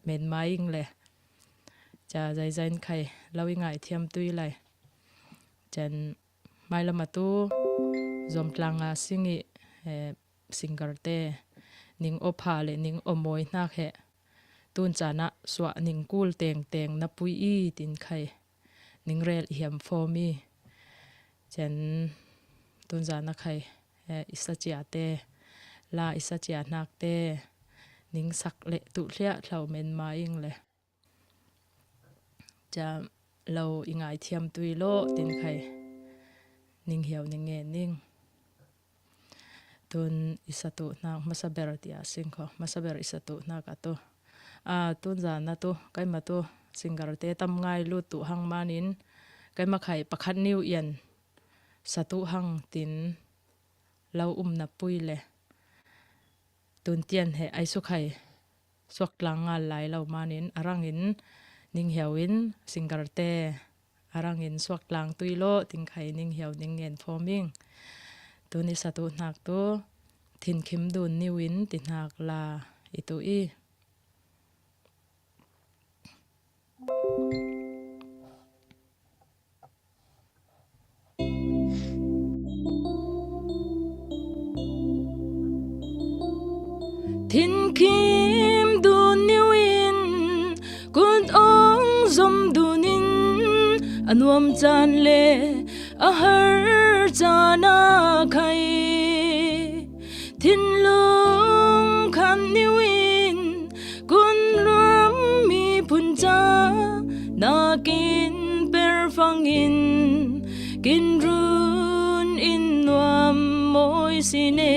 men ma ing le cha zai zain khai lo i ngai thiam tui lai chen mai lama tu zom tlanga singi singer te ning opha le ning omoi na khe tun chana swa ning kul teng na pui i tin khai ning rel hiam for mi chen tun jana khai isa chia te la isa chia nak te ning sak le tu hlia thlau men ma ing le cha lo ingai thiam tui lo tin khai ning hiaw ning nge ning tun isatu na masaber tia singkho masaber isatu na ka to tun jana to kai ma to singar te tam ngai lu tu hang manin kai ma khai pakhat niu yan satu hang tin lo na pui le tun tian he ai su khai swak langa lai lo manin arangin ning hiawin singar te arangin swak lang tui lo ting khai ning hiaw ning ngen forming tuni satu nak to thin khim dun niwin tin hak la itu i thin kim dun niwin kun ong zom dunin anuam chan le a har chana khai thin lung khan niwin kun ram mi phun cha na kin per fangin kin run in nuam moi sine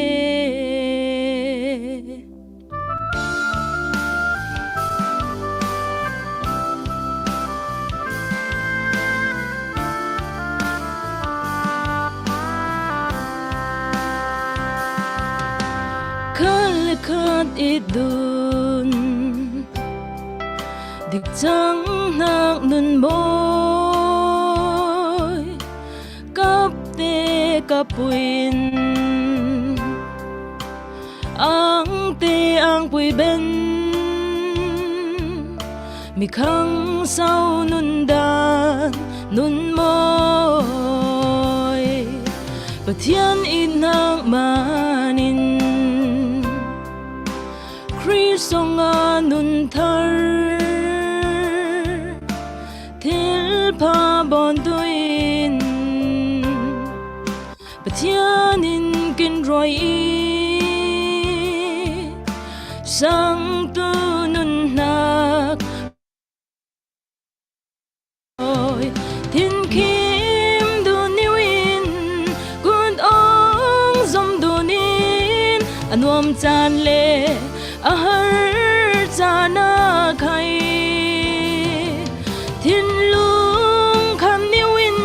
khat idun dik chang nak nun boy kap te kapuin ang te ang pui ben mi khang sau nun dan nun moi pathian inang manin songa nun thar thil pha bon tuin pathianin kin roi sang tu nun nak oi thin kim du niwin kun ong zom dunin anuam chan le a har chana khai thin lung kham niwin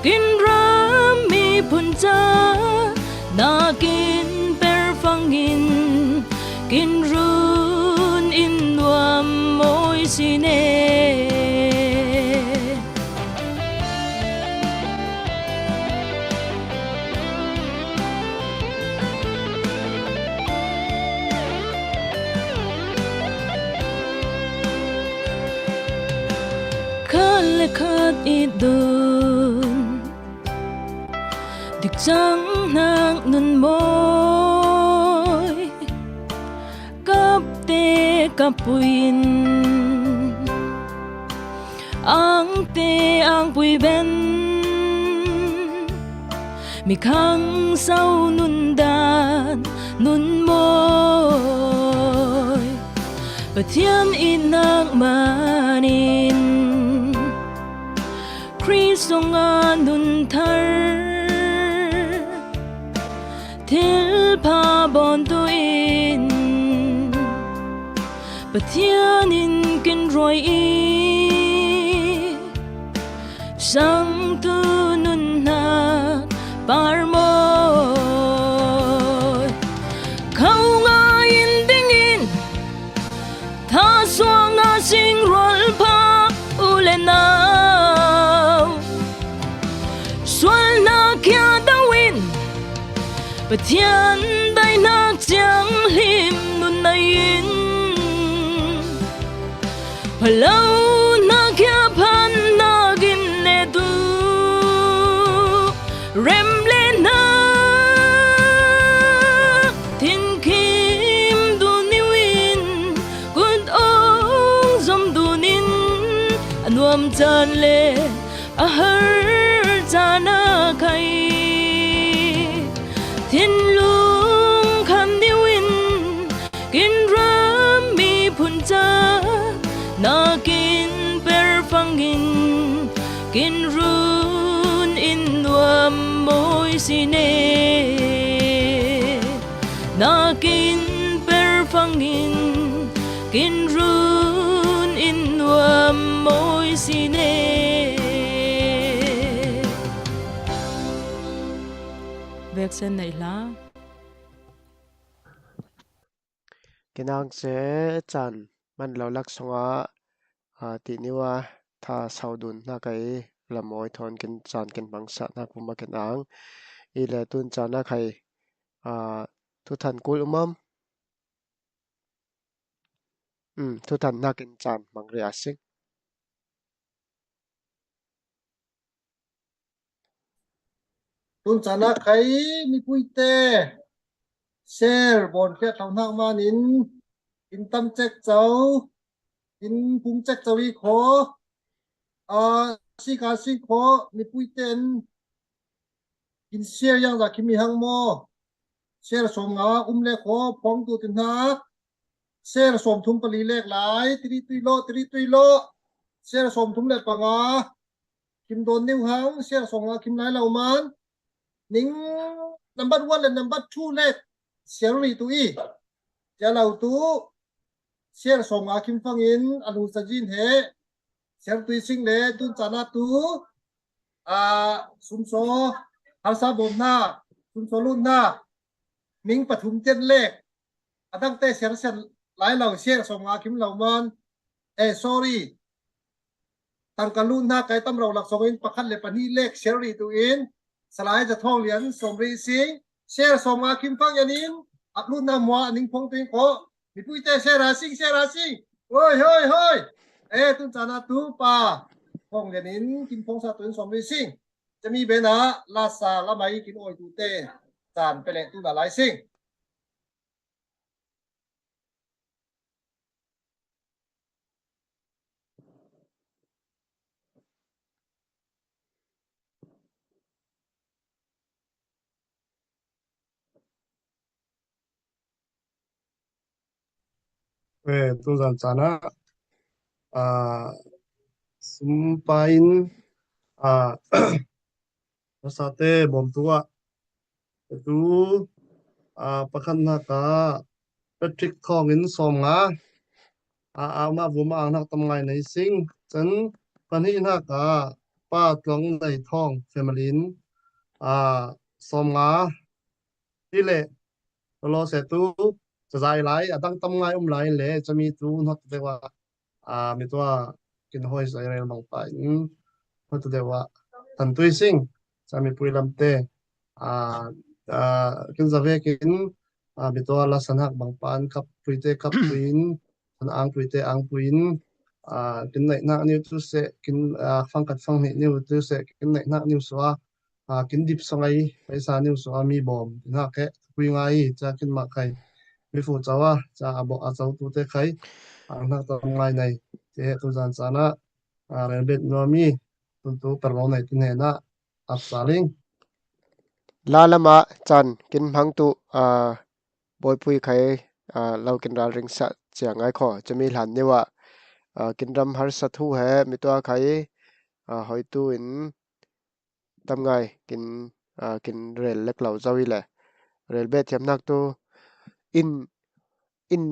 kin ram mi phun cha na kin per fangin kin run in nuam moi sine idun dik chang nang nun moy kap te kapuin ang te ang pui ben mi khang sau nun dan nun moy Pathian inang manin Kristonga nun thar Til pa bon tuin Pathian in kin roi i Sang tu nun na par moy Khâu nga in dingin Tha xua nga sing rol pa ule nào Xuân na kia dawin Pathian dai na chiang lim nun na in Palau na kia pan na gin le du Rem le na Tin kim du ni win Good ong zom du nin Anuam chan le A har chana kai Tin lung kham ni win Kin ram mi phun cha Na kin per fangin Kin run in nuam môi sine Na kin per fangin Kin run in nuam môi sine Vek sen này la kinang se chan man lo lak songa ti niwa tha saudun na kai lamoi thon kin chan kin bangsa na kuma kinang ile tun chana khai thu than kul umam thu than na kin chan mangre asik tun chana khai mi pui te share bon ke thong na manin in tam check chau in pung check chawi kho si ka si kho mi pui ten in share yang za kimi hang mo share som nga le kho phong tu tin na share som thum pali lek lai tri tui lo share som thum le panga kim don new hang share som nga kim lai lau man ning number 1 and number 2 lek share ri tu i ya lau tu share som nga kim phang in anu sa jin he share tui sing le tun chana tu sum so har sa bom na sum so lun na ning pathum chen lek adang te share sen lai lau share som nga kim lau man sorry tang kalun na kai tam ro lak song in pakhat le pani lek share ri tu in salaiจะท่องเหรียญสมรีสิงเชื่อสมอาคิมฟังยันินอักลุนนำมัวนิ่งพงติงโคมีผู้เตะเชื่อราสิงเฮ้ยตุนจานาตูปาพงยันินกินพงสะตุนสมรีสิงจะมีเบนะลาซาละไมกินโอยตูเตจานเปเลตุนหลายสิงtu zan chana sumpain sate bom tua tu pakhan na ka Patrick Thong in som nga ma vuma ang nak tam ngai nei sing chan pani na ka pa tlong nei thong family in som nga ile lo se tu zai lai adang tam ngai lai le chami tu not dewa mi to kin hoi sai rel mang pa in not dewa tan tui sing chami pui lam te kin zave kin mi to la sanak bang pan kap pui te kap puin an ang pui te ang puin kin nei na new tu se kin phang kat phang ni new tu se kin nei na new so kin dip sangai paisa new so mi bom na ke pui ngai cha kin ma khai mi fu chawa cha abo a chau tu te khai ang na tam ngai nei te tu jan chana ren bet no mi tu per lo nei tu ne na ap saling la lama chan kin hang tu boy pui khai lau kin ral ring sa chiang ai kho chami hlan newa kin ram har sa thu he mi to khai hoi tu in tam ngai kin rel lek lau zawi le rel bet thiam nak tu in in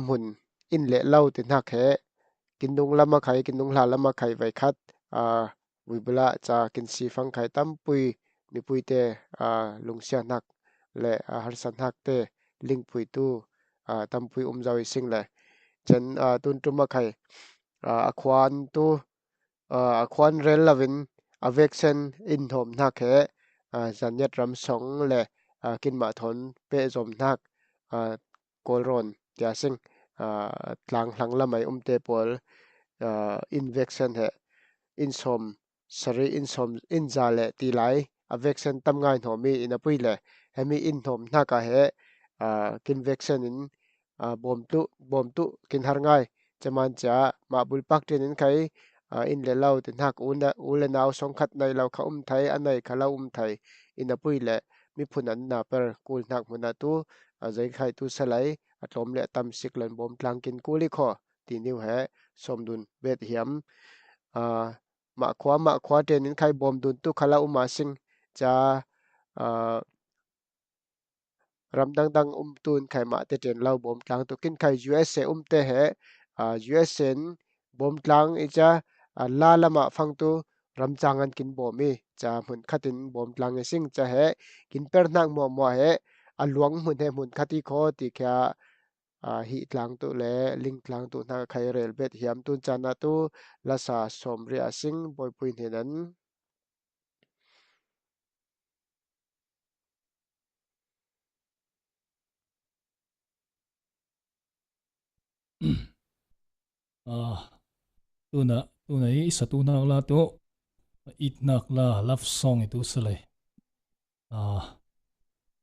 hun in le lau ti nak he kin dung lama khai kin dung hla lama khai vai khat wi bula cha kin si phang khai tam pui mi pui te lungsia nak le har san hak te ling pui tu tam pui zawi sing le chen tun tuma khai a khwan tu a khwan rel lavin avexen in thom nak he zanyat ram song le kin ma thon pe zom nak kolron tia sing tlang hlang lamai te pol invection he in som sari in som in zale ti lai avection tam ngai no mi in apui le hemi in thom na ka he convection in bom tu kin har ngai chaman cha ma bul pak tin in kai in le lau tin hak ule naw song khat nai lau kha thai anai khala thai in apui le mi phun an na per kul nak muna tu zai khai tu salai atom le tam sik lan bom tlang kin kuli kho ti niu he somdun bet hiam ma khwa ten in khai bom dun tu khala uma sing cha ram dang dang tun khai ma te ten lau bom tlang tu kin khai USA te he USA bom tlang icha la lama phang tu ram changan kin bomi cha mun khatin bom tlang e sing cha he kin per nak mo he aluang mun he mun khati kho ti kha hi tlang tu le ling tlang tu na khai rel bet hiam tun chana tu la sa som ri asing boy puin henan tuna i satu nak la tu it nak la love song itu selai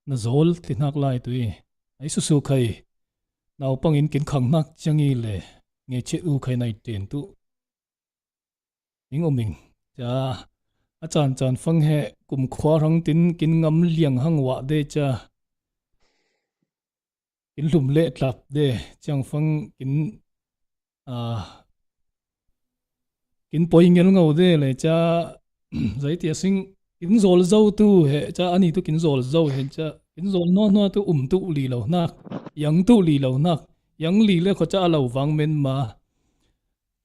na zol ti nak lai tu ai su khai naw pangin kin khang nak changi le nge che u khai nai ten tu ing oming cha chan phang he kum khwa rang tin kin ngam liang hang wa de cha kin lum le tlap de chang phang kin poi ngel ngau de le cha zai ti sing kin zol zau tu he cha ani tu kin zol zau he cha kin zol no tu tu li lo nak yang tu li lo nak yang li le kho cha lo wang men ma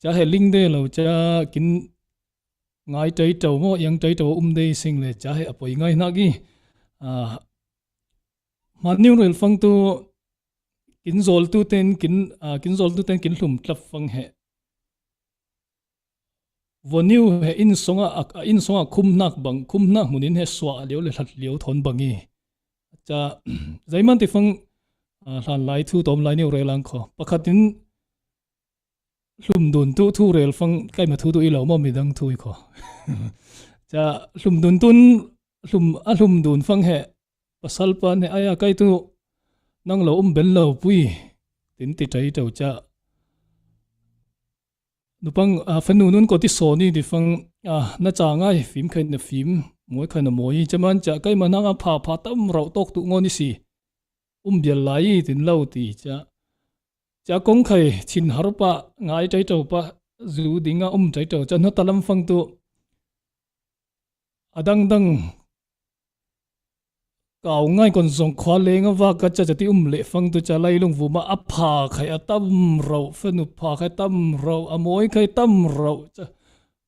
cha he ling de lo cha kin ngai tai tau mo yang tai tau de sing le cha he apoi ngai na gi ma new rel phang tu kin zol tu ten kin hlum tlap phang he voniu he in songa khum nak munin he swa leo le hlat leo thon bangi cha zaiman ti phang hlan lai thu tom lai new relang kho pakhatin hlum dun tu thu rel phang kai ma thu tu i lo mo mi dang thui kho cha hlum dun tun hlum dun phang he pasal pan he aya kai tu nang lo ben lo pui tin ti tai tau cha nupang fanu nun ko ti soni di phang na cha ngai phim khain na phim moi khain na moi chaman cha kai mananga pha tam ro tok tu ngoni si bial lai tin lo ti cha kong khai chin harpa ngai tai tau pa zu dinga tai tau cha na talam phang tu adang dang cào ngay còn dòng khóa lê ngã va cả cha chati le phang tu cha lai long vu ma apha khai atam ro phenu pha khai tam ro amoi khai tam ro cha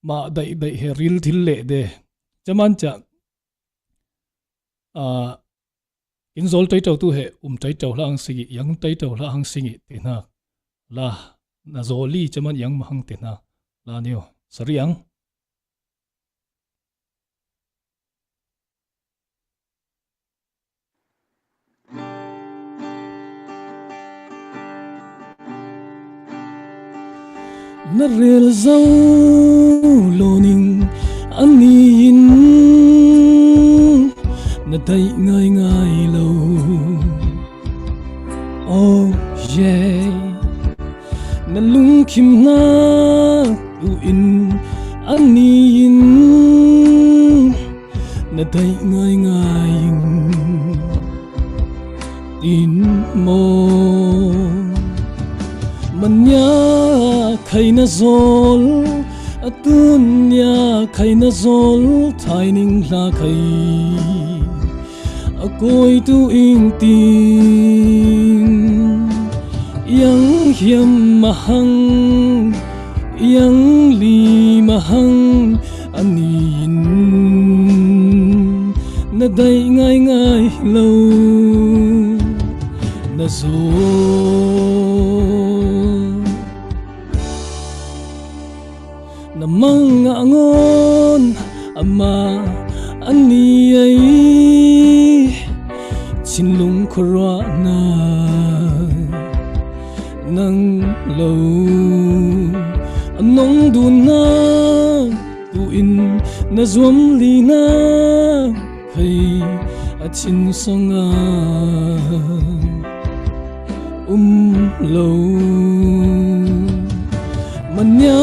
ma dai he ril thil le de chaman cha in zol tai tau tu he tai tau la ang singi yang tai tau la ang singi te na zoli chaman yang ma hang te na la niu sariang na rel zau loning anin na tay ngai ngai lo oh yeah na lung kim na u in anin na tay ngai ngai tin mo manya khay na zol atun nya khay na zol thai ning la khay akoi tu ing tin yang hiam mahang yang li mahang anin na day ngai ngai lo na zol na mga angon ama ani ay sinlung korwa na nang lo anong dun na tuin na zuam li na kay at sinsanga lo manya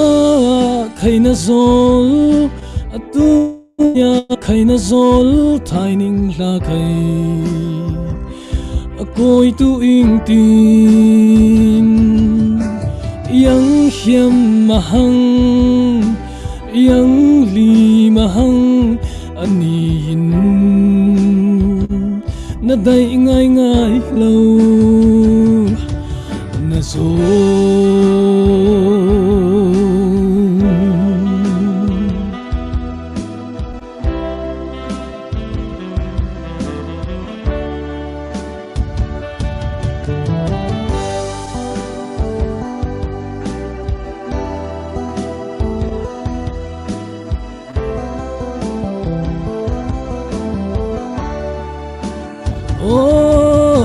khay na zol atunya khay na zol thai ning la kay akoi tu ing tin yang hiam mahang yang li mahang anin na day ngai ngai lo na zol oh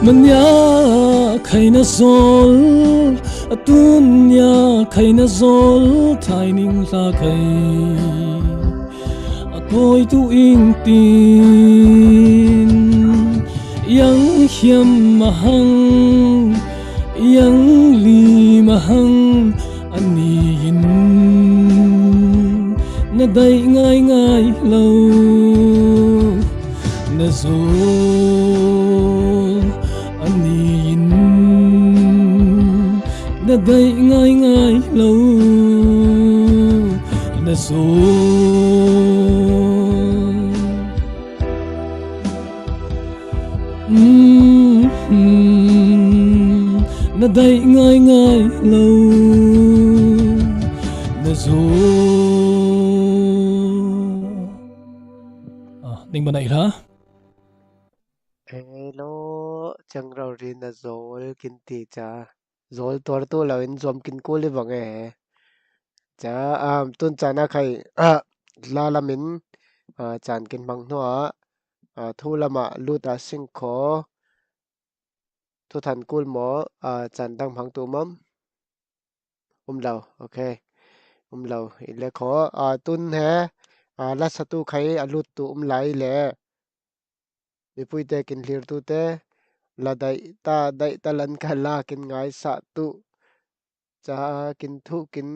manya khay na zol atunya khay na zol thai ning la kay akoi tu ing tin yang hiam mahang yang li mahang anin na day ngai ngai lo na zol anin na day ngai ngai lo na zol na day ngai ngai lo na zol ning banai ra hello chẳng rau rin na zol kin ti cha zol tor tu lo in zom kin ko le bang e cha tun cha na khai la la min chan kin bang no thu lama lu ta sing kho thu than kul mo chan dang bang tu mom lo okay lo ile kho tun he la sa tu khai alut tu lai le mi pui te kin hlir tu te la dai ta lan ka la kin ngai sa tu cha kin thu kin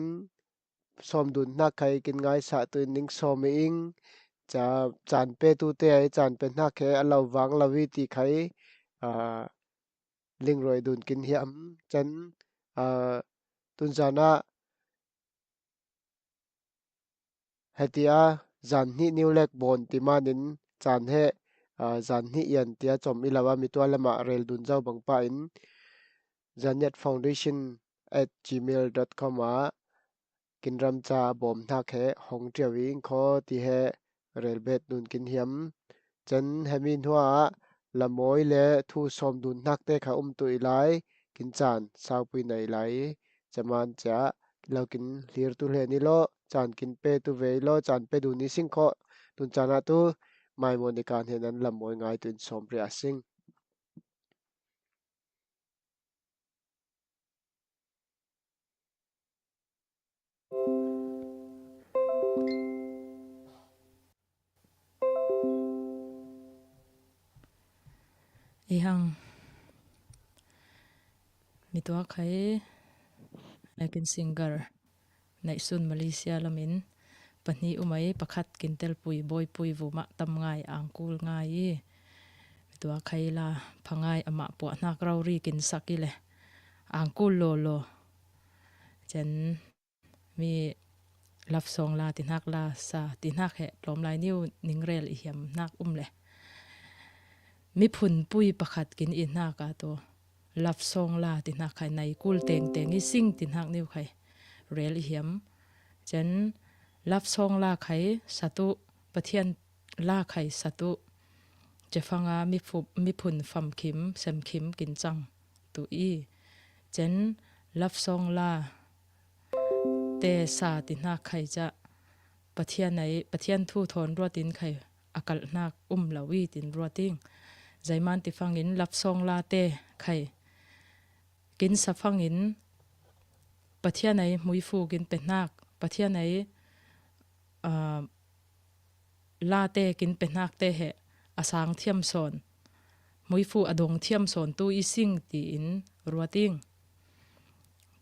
som dun na khai kin ngai sa tu ning som ing cha chan pe tu te ai chan pe na khe alo wang lawi ti khai ling roi dun kin hiam chan tun jana hetia zan ni new lek bon ti manin chan he zan ni yan tia chom ilawa mi to lama rel dun jaw bang pa in zanyatfoundation@gmail.com kinram cha bom na khe hong tiawing kho ti he rel bet dun kin hiam chan hemin hua lamoi le thu som dun nak te kha tu ilai kin chan sau pui nei lai chaman cha lo kin hlir tu le ni lo chan kin pe tu ve lo chan pe du ni sing kho tun chana tu mai monikan henan lamoi ngai tun som ria sing ihang mi tua khai lekin singer nai sun Malaysia lamin pahni umai pakhat kintel pui boy pui vuma tam ngai angkul ngai mi tua khai la phangai ama po nak rauri kin sakile angkul lo chen mi love song la tin hak la sa tin hak he lom lai niu ningrel i hiam nak le mi phun pui pakhat kin i na ka to love song la tin hak khai nai kul teng teng i sing tin hak niu khai rel i hiam chen love song la khai satu pathian la khai satu chefanga mi phun fam khim sem khim kin chang tu i chen love song la te sa tin hak khai cha pathian thu thon ruatin khai akal nak lawi tin ruating zaiman ti fangin lap song la te khai kin sa fangin pathian ai muifu kin penak pathian ai la te kin penak te he asang thiam son muifu adong thiam son tu i sing ti in ruating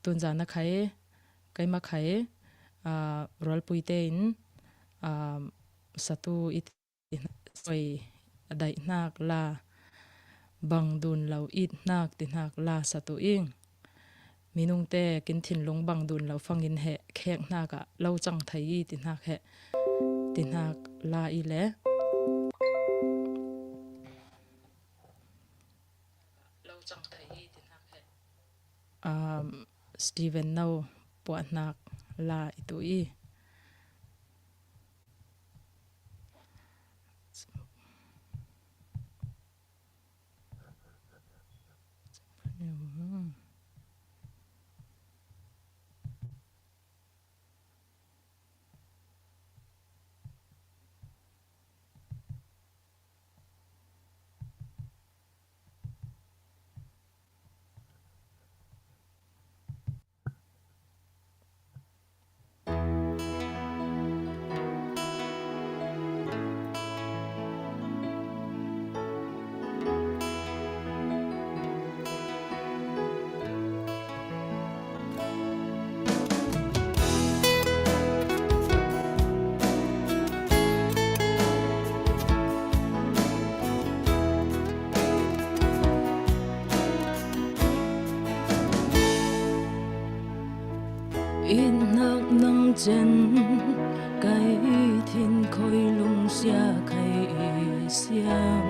tun jana khai kaima khai rol puite in satu it soi dai nak la bang dun lau it nak tin hak la satu ing minung te kin thin lung bang dun lau fangin he khek naka lau chang thai tin hak he tin hak la i le lau chang thai tin hak he Steven nau po nak la itu i in nak nang chen kai thin khoi lung sia khai siang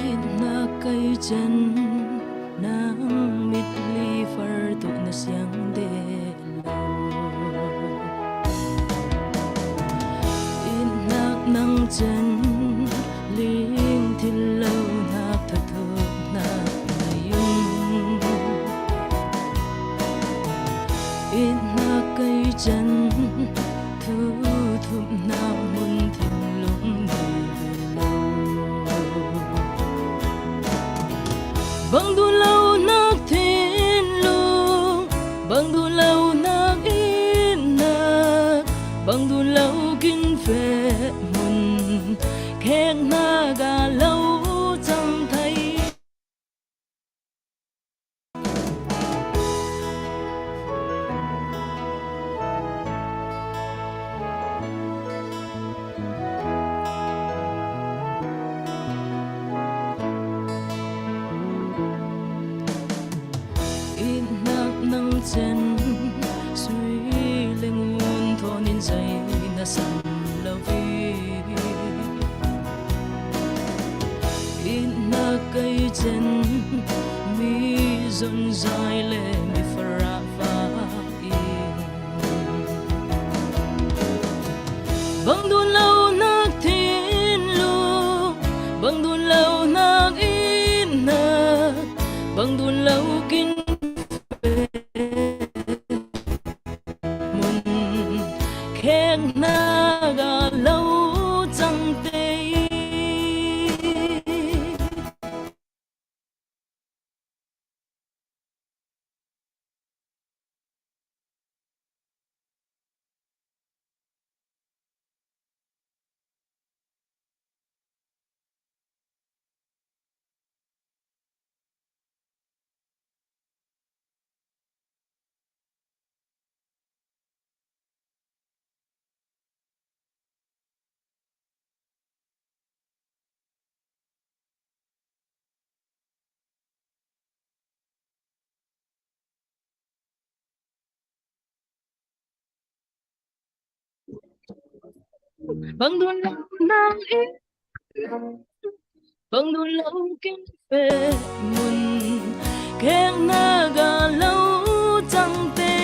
in nak kai chen nang mit li far tu na siang de lo in nak nang chen ling thil lo nak tha thu nak na yung in na cây chân thu thụm nào muốn thình lũng người về lâu bằng đu lâu nắc thiên lu bằng đu lâu nắc in nắc bằng đu lâu kinh phê mùn khen na gà lâu chẳng thấy chân suy lên nguồn thôn in dây na sầm lâu vi in na cây chân mi dọn dài lệ mi phara pha in bằng đun lâu nắc thiên lu bằng đun lâu nắc in na bằng đun lâu kinh khen na ga lâu chẳng tê bằng đùn lâu nàng ít bằng đùn lâu kinh phê mùn khen na gà lâu chẳng tê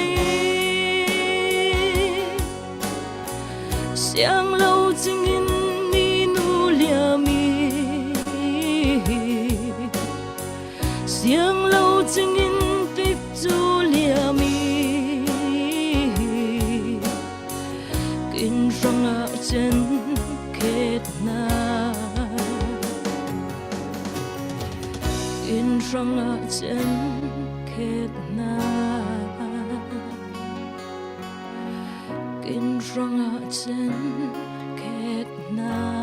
xiang lâu chinh in mi nu lia mi xiang lâu chinh in tiếp chu lia mi kinh rong ở chân kết na kinh rong ở chân kết na kinh rong ở chân kết na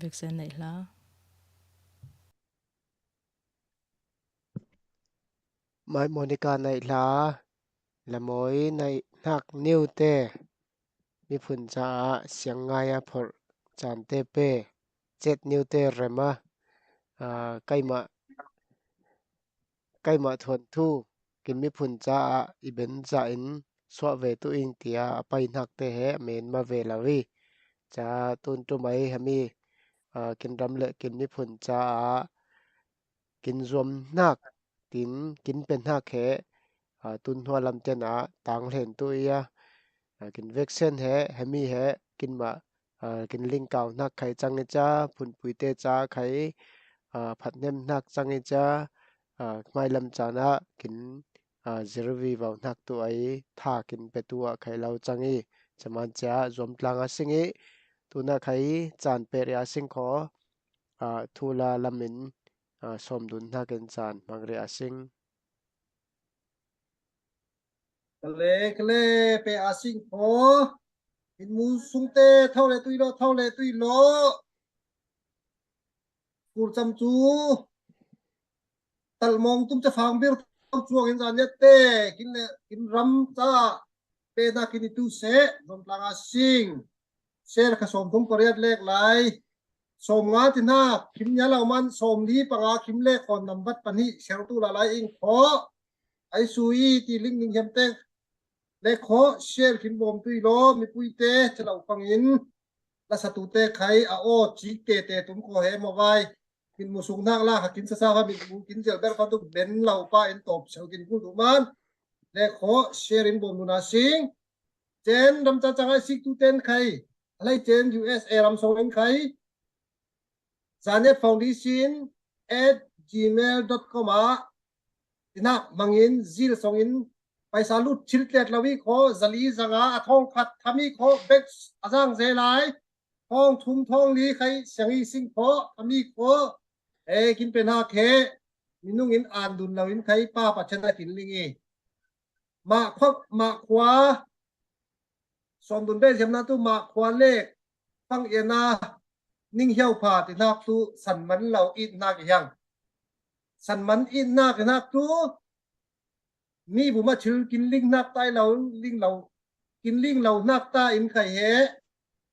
việc sen này là mai Monica này là mối này nạc niu tê mi phun cha siang ngay à phor chan tê pe chết niu tê rema cây mà thuần thu kim mi phun cha iben cha in so về tu in tia pai nak te he men ma về lawi cha tun tu mai hami kin ram le kin mi phun cha kin zoom nak tin kin pen nak he tun hoa lam ten tang len tu ya kin vaccine he hami he kin ma kin ling kaw nak khai chang e cha phun pui te cha khai phat nem nak chang e cha mai lam cha na kin zervi vào nak tu ai tha kin pe tu khai lau chang e chaman cha zom tlang a sing e tu na khai chan pe ria sing kho thula lamin som dun na ken chan mang ria sing kale pe asing ko in mu sung te thau le tui lo kur cham chu tal mong tum cha phang bir thau chuang in zan net te kin ram cha pe na kin tu se dom tlang asing share ka som thum pariat lek lai som nga tin na kim nya lau man som li panga kim le kon number pani share tu la lai ing kho ai sui ti ling ning hem te le kho share kin bom tui lo mi pui te chalau pangin la satu te khai a o chi te tum ko he mo vai kin musung nak la kin sa ha mi kin jel ber pa tu ben lau pa en top chau kin ku du man le kho share in bom na sing chen ram cha chang ai sik tu ten khai lai chen USA ram song en khai Zanet Foundation @gmail.com ina mangin zil songin paisa lut chiltlet lawi kho zali zanga athong khat thami kho bek azang zelai thong thum thong li khai sangi sing kho ami kho kin pena khe minung in an dun lawin khai pa pa chana kin lingi ma khok ma khwa som dun be jamna tu ma khwa lek pang ena ning hiao pha ti nak tu san man lau it nak yang san man it nak tu mi bu ma chil kin ling nak tai lau ling lau kin ling lau nak ta in khai he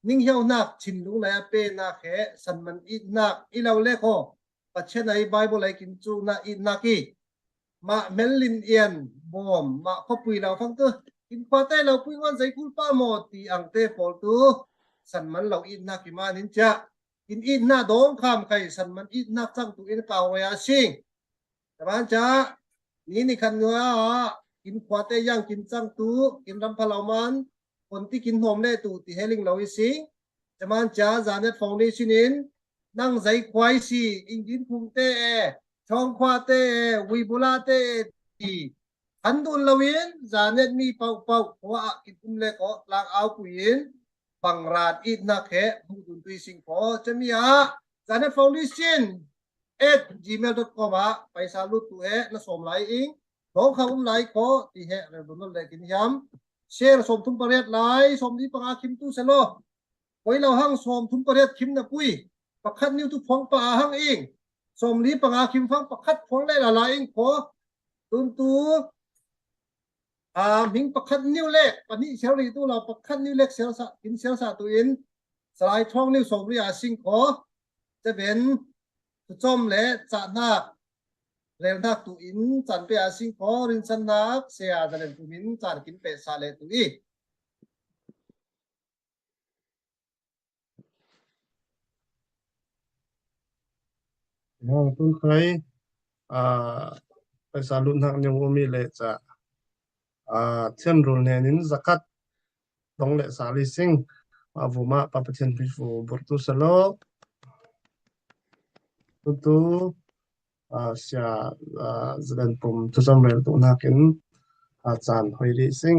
ning hiao nak chin lu la pe na khe san man it nak I lau le kho pa chen ai bible lai kin chu na it naki ma melin ien bom ma kho pui lau phang tu in pa tai lau pui ngon zai kul pa mo ti ang te pol tu san man lau it nak ki ma nin cha in it na dong kham kai san man it nak chang tu in kaw ya sing taban cha ni khan nga in khwate yang kin chang tu in ram phalaman kon ti kin hom le tu ti heling lo sing taban cha Zanet Foundation in nang zai khwai si in din phum te chong khwa te wi bula te ti an dun lawin Zanet mi pau wa kin kum le ko lang au kuin bằng rạt ít na khé hung tun tui sing pho chamia Zanet Foundation @gmail.com paisa lut tu he na som lai ing dong kham lai ko ti he le dun le kin yam share som thum pariat lai som ni panga kim tu selo koi lo hang som thum pariat kim na pui pakhat niu tu phong pa hang ing som li panga kim phang pakhat phong le la ing ko tun tu mình pakhat new lek pani sel ri tu la pakhat new lek sel sa tu in salai thong new som ri a sing kho te ben tu chom le cha na เรลนักตุอินจันเปียสิงขอรินสันนักเสียดันตุมินจันกินเปซาเลตุอีตุ้นเคยไปสารุนหักยังมีเลยจะเทียนรูเนนินสักัดตรงเลสาลิซิงมาฟูมาปะปะเทียนพิฟูบุตรสโลตุเสียจะเป็นปุ่มทุสมเรลตุนักินอาจารย์หอยลิซิง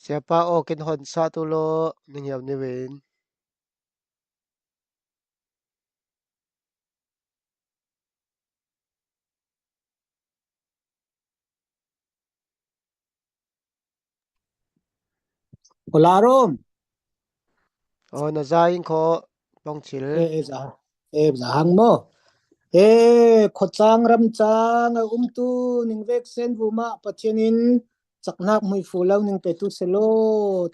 siapa o kin hon sa tu lo ning yaw ni win Kularom, o na zain ko pongchil za hang mo. Khotsang ram chang tu ning vek sen vuma pachenin chaknak mui fulau ning petu selo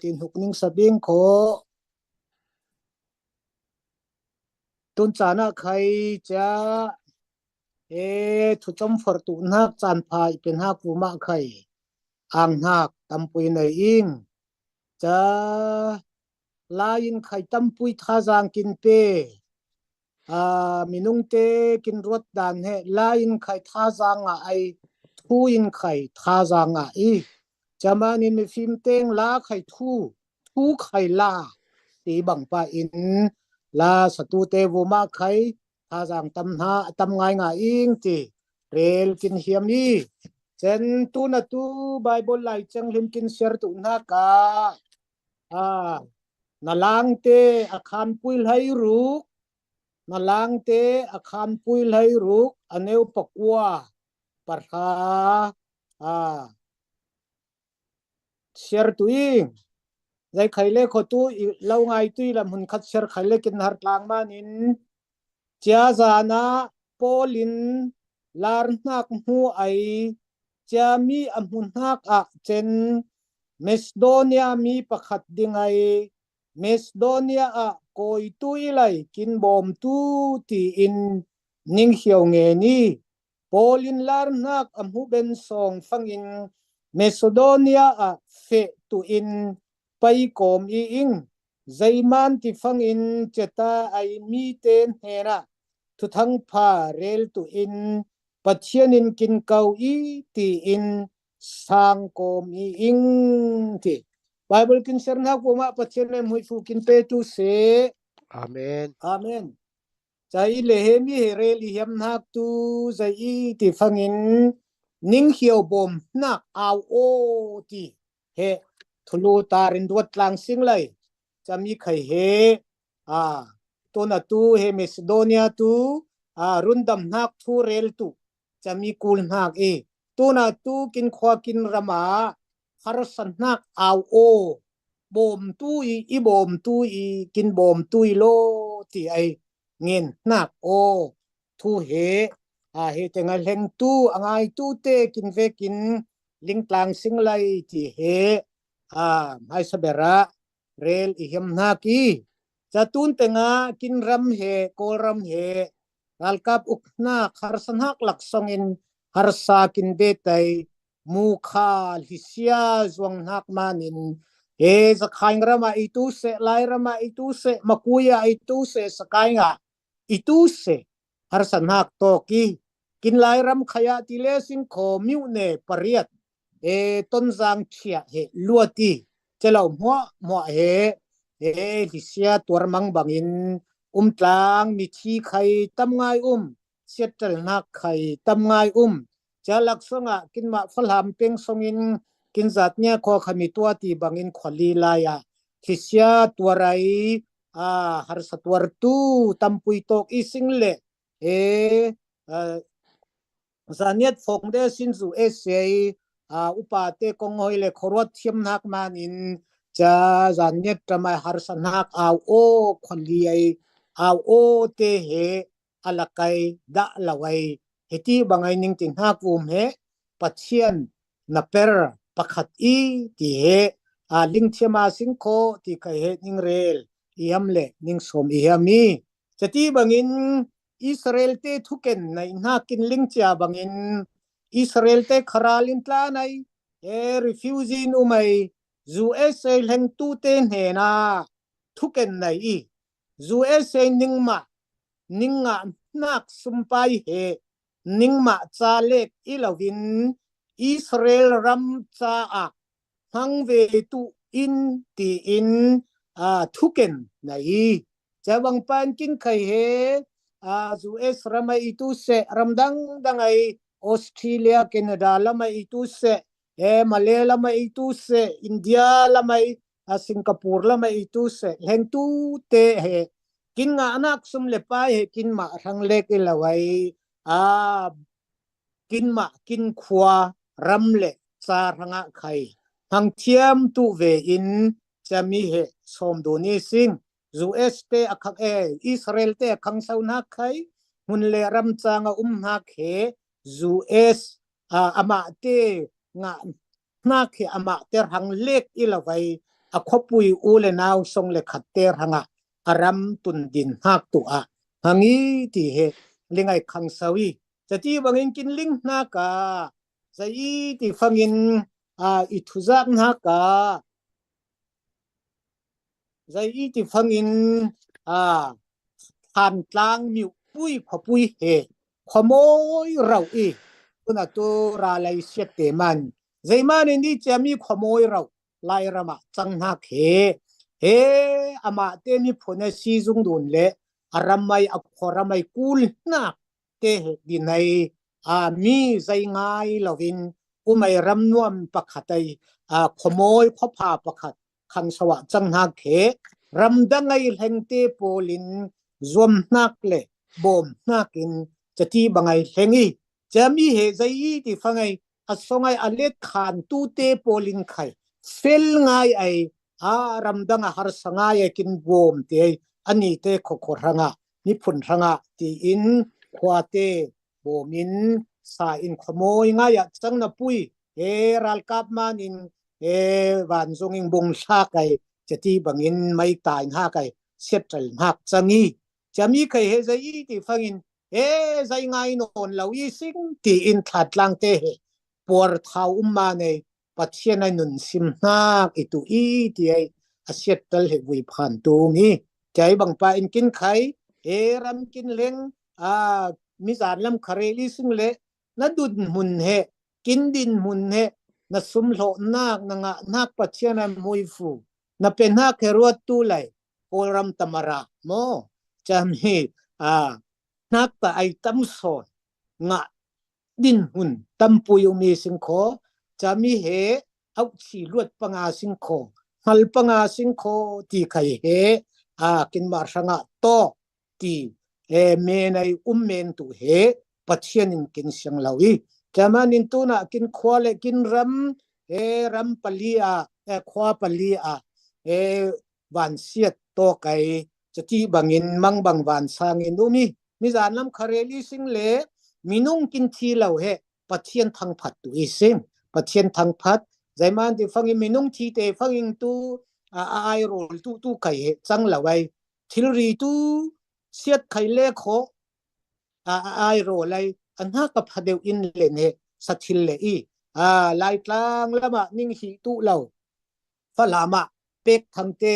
tin huk ning sabing ko tun chana khai cha thu chom for tu nak chan phai pen hak vuma khai ang hak tampui nei ing cha lain khai tampui tha jang kin pe minung te kin ruat dan he lain khai tha janga ai thu in khai tha janga i chaman in phim teng la khai thu khai la ti bang pa in la satu te vuma khai tha jang tam ha tam ngai nga ing ti rel kin hiam ni chen tu na tu bible lai chang lim kin share tu na ka na lang te akhan puil hai ru na lang te akhan puil hai ru aneu pakwa parha share tuing zai khaile kho tu lo ngai tui lam hun khat share khaile kin har tlang manin chia zana polin lar nak hu ai chia mi amun hak a chen Macedonia mi pakhat dingai Macedonia a koi tui lai kin bom tu ti in ning hiao nge ni polin lar nak amhu ben song fangin Macedonia a fe tu in pai kom i ing zaiman ti fangin cheta ai mi ten hera thu thang pha rel tu in pathianin kin kau i ti in sang kom i ing ti Bible kin serna ko ma pathian hui fu kin pe tu se amen amen chai lehemi herel hiam nak tu zai ti fangin ning hiao bom nak aw o ti he thulu tarin duat lang sing lai chami khai he to na tu he Macedonia tu rundam nak thu rel tu chami kul nak tu na tu kin khwa kin rama harsan nak aw o bom tu i bom tu i kin bom tu lo ti ai ngin nak o thu he he tenga leng tu angai tu te kin ve kin ling tlang sing lai ti he hai sabera rel i hem na ki chatun tenga kin ram he kol ram he alkap ukna kharsan hak lak songin harsa kin betai mukha hisia zwang hak manin he zakhain rama itu se lai rama itu se makuya itu se sakai nga itu se harsan hak to ki kin lai ram khaya tile sing kho miu ne pariat ton jang thia he luati chelo mo he hisia tur mang bangin tlang mi thi khai tam ngai settle nak khai tam ngai jalak songa kin ma phalam peng songin kin zatnya kho khami tua ti bangin kholi laya hisia tuarai har satwar tu tampui tok ising le zaniat phong de sin zu essay upate kongoi le khorot thiam nak manin cha zaniat tamai har sanak aw o kholi ai aw o te he alakai da lawai heti bangai ning ting hak he pathian na per pakhat i ti he ling thiama sing kho ti kai he ning rel iam le ning som iami chati bangin Israel te thuken nai nakin ling cha bangin Israel te kharalin tla nai refusing umai USA leng tu te he na thuken nai i USA ningma ninga nak sumpai he ningma cha lek ilawin Israel ram cha a hang ve tu in ti in thuken nai chawang pan kin khai he US ramai itu se ramdang dangai Australia Canada lamai itu se Malaysia lamai itu se India lamai Singapore lamai itu se heng tu te he kin nga anak sum le pai he kin ma rang lek ilawai kin ma kin khwa ram le cha ranga khai hang thiam tu ve in chami he som do ni sing US te akhak Israel te khang sau na khai hun le ram changa na khe US ama te nga na khe ama te hang lek ilawai akhopui ule naw song le khatte hanga aram tun din hak tu hangi ti he lingai khang sawi chati bangin kin ling na ka sai ti fangin ithuzak na ka zai ti fangin than tlang miu pui khopui he khomoi rau i tuna to ra lai siat te man zai man ni chami khomoi rau lai rama chang na khe he ama te mi phone si jung dun le aramai akhoramai kul na te dinai mi zai ngai lovin umai ram nuam pakhatai khomoi khopha pakhat khang sawa chang na khe ramdangai lengte polin zom nak le bom nakin chati bangai hengi chami he zai ti fangai asongai alet khan tu te polin khai fel ngai ai ramdanga har sangai kin bom te ani te khokhoranga ni phun ranga ti in khwate bomin sa in khomoi ngaya changna pui ral kap manin van zonging bung sa kai chati bangin mai tai ha kai settle hak changi chami kai he zai ti fangin zai ngai non lawi sing ti in thatlang te he por thau umma nei pathian ai nun sim nak itu ti ai settle he wi phan tu mi chai bang pa in kin khai ram kin leng mi zan lam khareli sing le na dun mun he kin din mun he na sum lo nak nga nak pathian ai moi fu na pe na ke ruat tu lai ram tamara mo chami nak ta ai tam son nga din hun tampuyu mi sing kho chami he au chi luat panga sing kho hal panga sing kho ti khai he kin mar sanga to ti me nai men tu he pathianin kin siang lawi chamanin tu na kin khwale kin ram ram palia khwa palia van siat to kai chati bangin mang bang van sangin umi mi zanlam khareli sing le minung kin thi lo he pathian thang phat tu ising pathian thang phat zaiman ti fangi minung thi te fanging tu ai rol tu kai he chang lawai thilri tu siat khai le kho ai ro lai anha ka phadeu in le ne sathil le i lai tlang lama ning hi tu lo falama pek thangte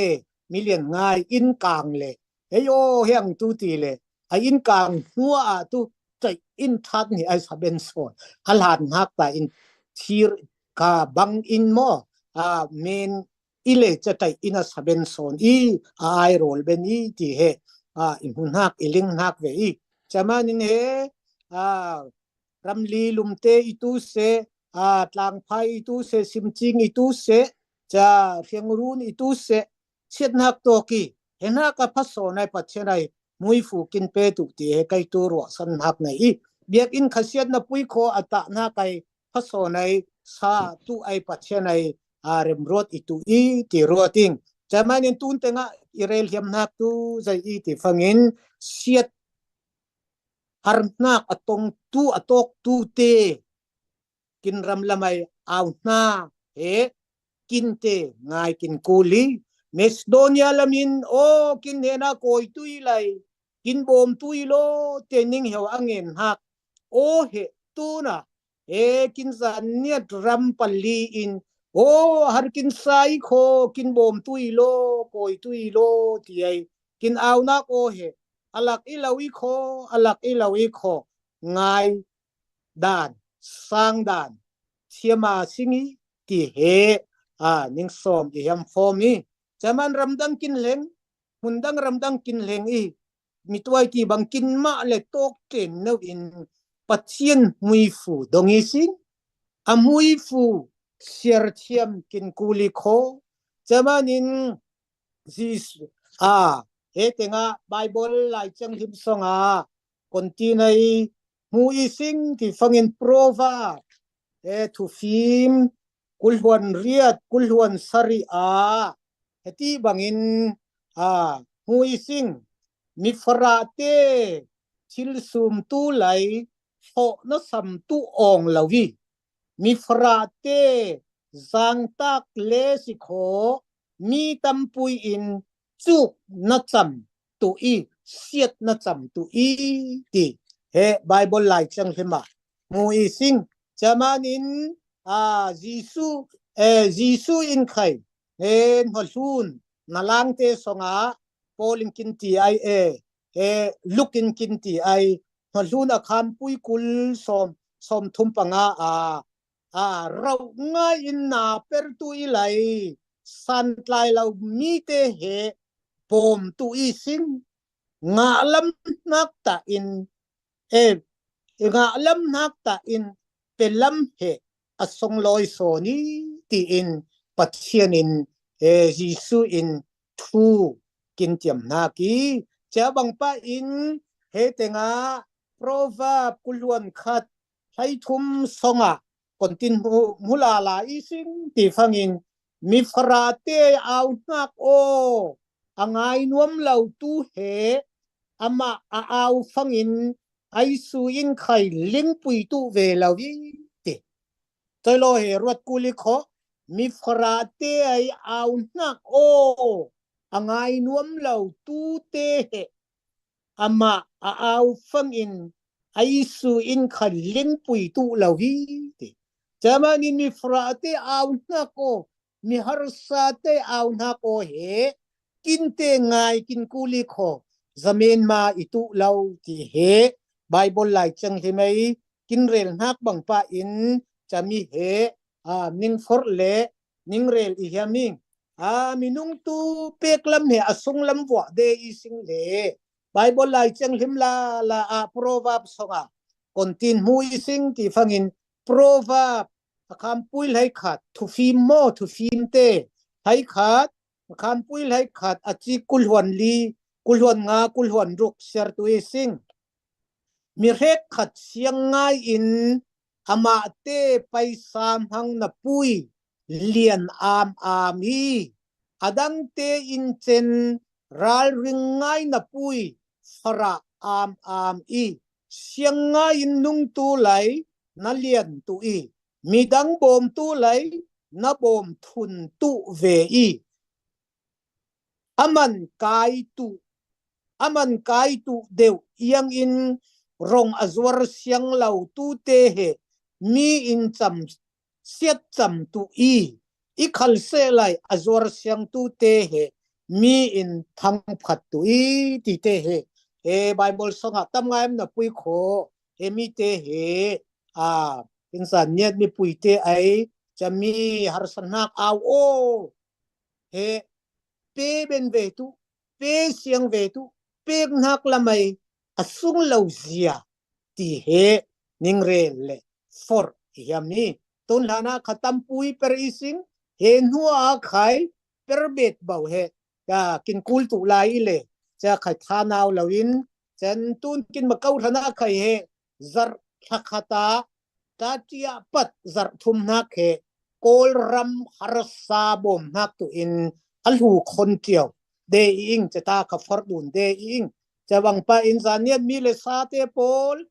million ngai in kang le heyo heng tu ti le in kang huwa tu chai in that ni ai saben so halan hak ta in thir ka bang in mo main ile chatai ina saben son ai rol ben ti he in hun hak iling hak ve chamanin he ramli lumte itu se tlang phai itu se simching itu se cha phengrun itu se chetnak to ki hena ka phaso nai pathenai mui fu kin pe tu ti he kai tu ro san hak nai biak in khasiat na pui kho ata na kai phaso nai sa tu ai pathenai rem rot itu ti roting chamanin tun tenga irel hiam nak tu zai ti fangin siat har nak atong tu atok tu te kin ram lamai aw na he kin te ngai kin kuli Macedonia lamin o kin hena koi tui lai kin bom tui lo tening heu angen hak o he tu na e kin zan niat ram pali in o har kin sai kho kin bom tui lo koi tui lo ti ai kin au nak o he alak ilawi kho ngai dan sang dan thiama singi ti he ning som ti ham fomi chaman ramdang kin leng mundang ramdang kin leng i mitwai ti bang kin ma le tok ten no in pathian mui fu dongi sing a mui fu siar thiam kin kuli kho chamanin jis he tenga bible lai chang him songa kontinai mui sing ti fangin prova thu phim kulhuan riat kulhuan sari heti bangin hui sing mi farate chil sum tu lai ho na sam tu ong lawi mi farate zang tak le si kho mi tampui in chu na cham tu i siat na cham tu i ti he bible lai chang hima hui sing chamanin Jisu in khai en holun nalang te songa polin kin ti ai lukin kin ti ai holun akham pui kul som thum panga rau nga in na per tu i lai san tlai lau mi te he bom tu i sing nga lam nak ta in nga lam nak ta in pelam he asong loi so ni ti in pathian in Jisu in thu kin tiam na ki cha bang pa in he tenga proverb kulwan khat hai thum songa kontin mula la ising ti fangin mi farate au nak o angai nuam lau tu he ama au fangin ai su in khai ling pui tu ve lau wi tôi lo he ruat kuli kho mi farate ai au nak o angai nuam lau tu te he ama au fang in ai su in khan ling pui tu lau hi te chama ni mi farate au nak o mi harsate au nak o he kin te ngai kin kuli kho zamen ma itu lau ti he bible lai chang he mai kin rel nak bang pa in chami he ning for le ning rel i hiaming minung tu peklam he asung lam wa de ising le bible lai chang him la proverb songa kontin mu ising ti fangin proverb akam pui lai khat thu phim mo thu phim te hai khat akam pui lai khat achi kulhwan li kulhwan nga kulhwan ruk ser tu ising mi rek khat siang ngai in ama te pai sam hang na pui lian am hi adang te in chen ral ring ngai na pui fara am i siang ngai in nung tu lai na lian tu i midang bom tu lai na bom thun tu ve i aman kai tu deu yang in rong azwar siang lau tu te he mi in cham siat cham tu i khal se lai azwar siang tu te he mi in thang phat tu i ti te he bible songa tam ngaim na pui kho he mi te he insan net mi pui te ai chami har sanak aw o he pe ben ve tu pe siang ve tu pe nak lamai asung lau zia ti he ning re le for yami ton lana khatam pui per ising he nuwa khai per bet bau he kin kul tu lai le cha khai thanaw lawin chen tun kin makau thana khai he zar thakata ta tia pat zar thum nak he kol ram harsa bom nak tu in alhu khon tiaw de ing chata ka for dun de ing chawang pa insaniat mi le sa te pol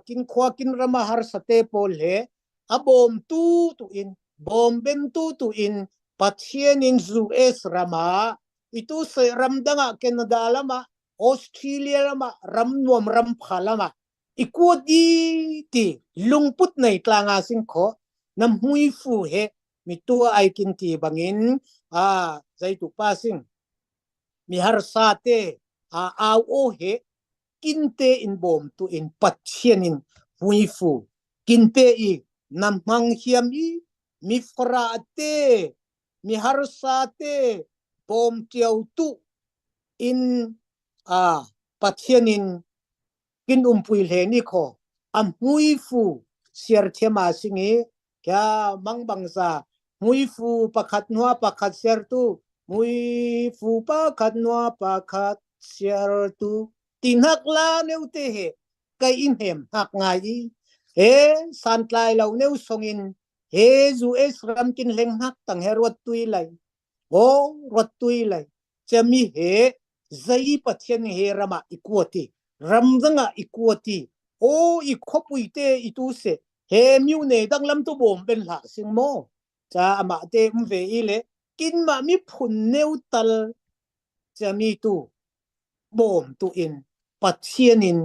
kin khwa kin rama har sa te pol he abom tu in bom bentu tu in pathian in US rama itu se ramdanga Canada lama Australia lama ramnuam ram phalama ikudi ti lungput nei tlanga sing kho nam hui fu he mitua aikin ti bangin zaitu pasing mi har sate au o he kinte in bom tu in pathian in hui fu kinte i nam mang hiam i mi fra te mi har sate bom tiau tu in pathian in kin pui le ni kho am hui fu siar thema singi kya mang bangsa hui fu pakhat nuwa pakhat siar tu hui fu pakhat nuwa pakhat siar tu tinhak la neu te he kai in hem hak ngai he san tlai lo neu songin he zu es ram kin leng hak tang he rot tui lai o rot tui lai chami he zai pathian he rama ikwati ramzanga ikwati o ikhopui te itu se he miu ne dang lam tu bom ben la sing mo cha ama te mve ile kin ma mi phun neu tal chami tu bom tu in pathian in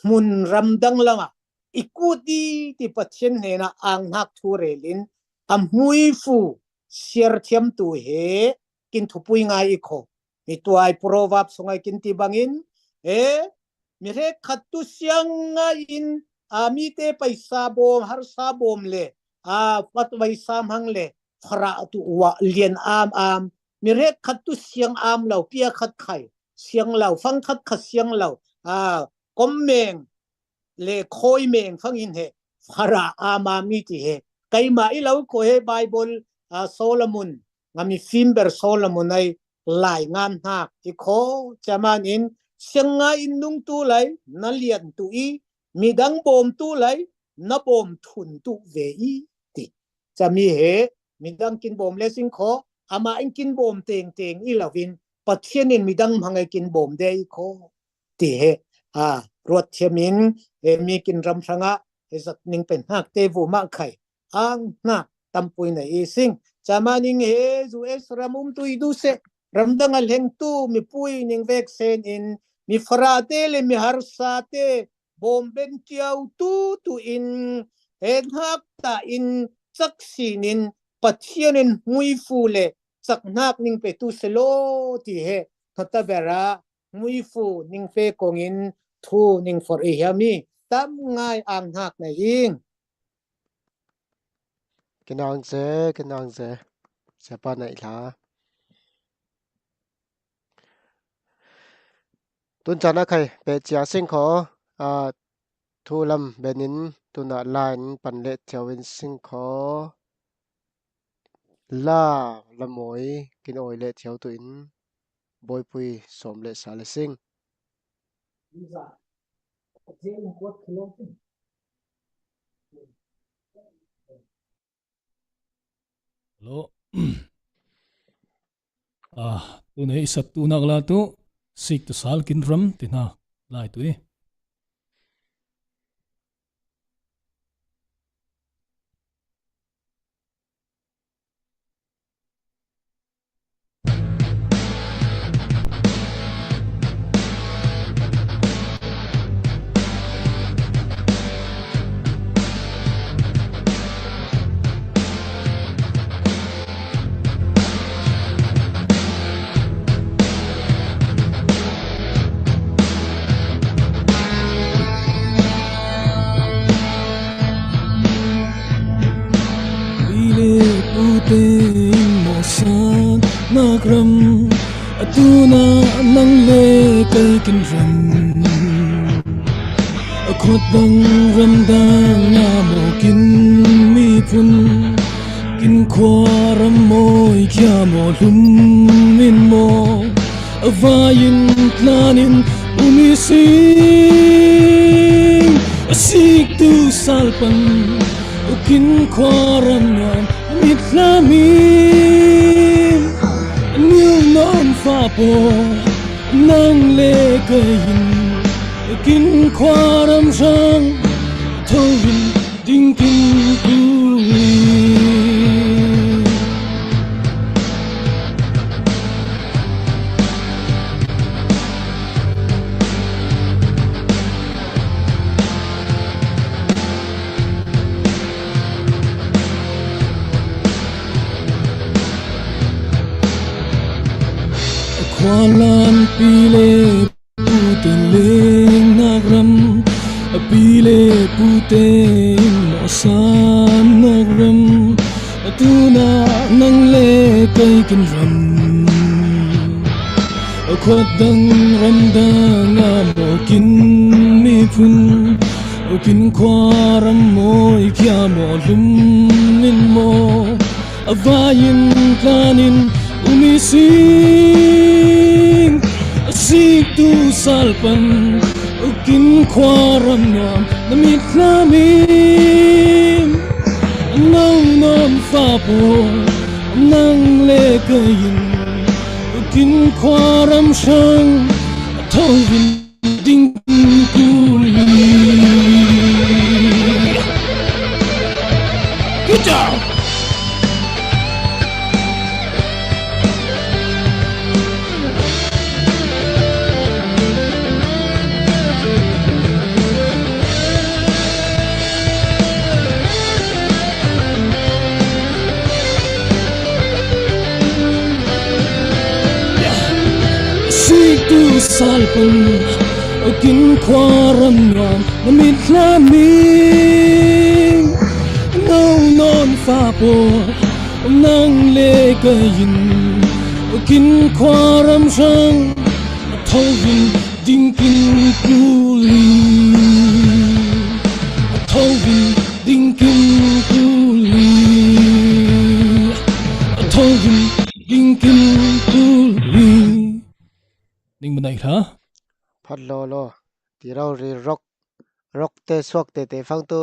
mun ramdang lama ikuti ti pathian he na ang hak thu relin am hui fu siar thiam tu he kin thupui ngai ikho mi tuai proverb songai kin ti bangin mi re khatu siang in mi te paisa bom har sa bom le patwai sam hang le phara tu wa lian am mi re khatu siang am lo pia khat khai siang lo phang khat khat siang lo kom meng le khoi meng phang in he phara ama mi ti he kai ma i lo ko he bible Solomon ngami fimber Solomon ai lai ngam ha ti kho chaman in sianga in nung tu lai na lian tu i midang bom tu lai na bom thun tu ve i ti chami he midang kin bom le sing kho ama in kin bom teng teng i lovin pathian in midang mangai kin bom de i kho ti he rot thiamin mi kin ram thanga ezat ning pen hak te vu ma khai ang na tampui na i sing chamaning he zu esramum tu i du se ramdang al heng tu mi pui ning vek sen in mi frate le mi har sate bom ben tiau tu in en hak ta in saksinin pathianin hui fu le saknak ning pe tu selo ti he thata bera hui fu ning fe kongin thu ning for e hami tam ngai ang hak na ing kinang ze siapa na ila tun chana khai pe chia sing kho thu lam benin tuna line pan le chawin sing kho la lamoi kin oi le chaw tu in boy pui som le sa le sing Hello. Tu nei sat tu nak la tu sik tu sal kin ram tina lai tu Mosan nakram atuna nang le kai kin ram akhot dang ram dang na mo kin mi phun kin khoram moi kya mo lum min mo avayin planin umising asik tu salpan kin khoram nam mitlamin new non fa po nang le kain kin khwaram sang thawin ding kin tu Khwalan pile puteling nagram pile puting osan nagram tuna nang le kay kinram khodang ramdang amokin mipun kin kwaram mo ikya mo lumnin mo avayin kanin umising asik tu salpan kin kwaram nam namit namin nang nam fa po nang le kayin kin kwaram sang thawin ding kuli good job tu salpan kin kwaram nam namit laming nau non fa po nang le kayin kin kwaram sang thawin ding kin kuli thawin ding kin kuli thawin ding kin kuli ning manai ha phát lo thì rau ri rock te swak te phang tu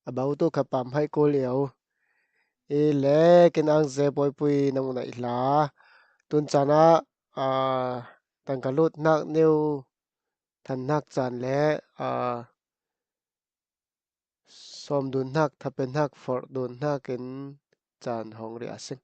abau tu khapam hai ko liao e le ken ang ze poi pui nang nai la tun chana a tang kalut nak neu than nak chan le a som dun nak thapen nak for dun nak ken chan hong ri asing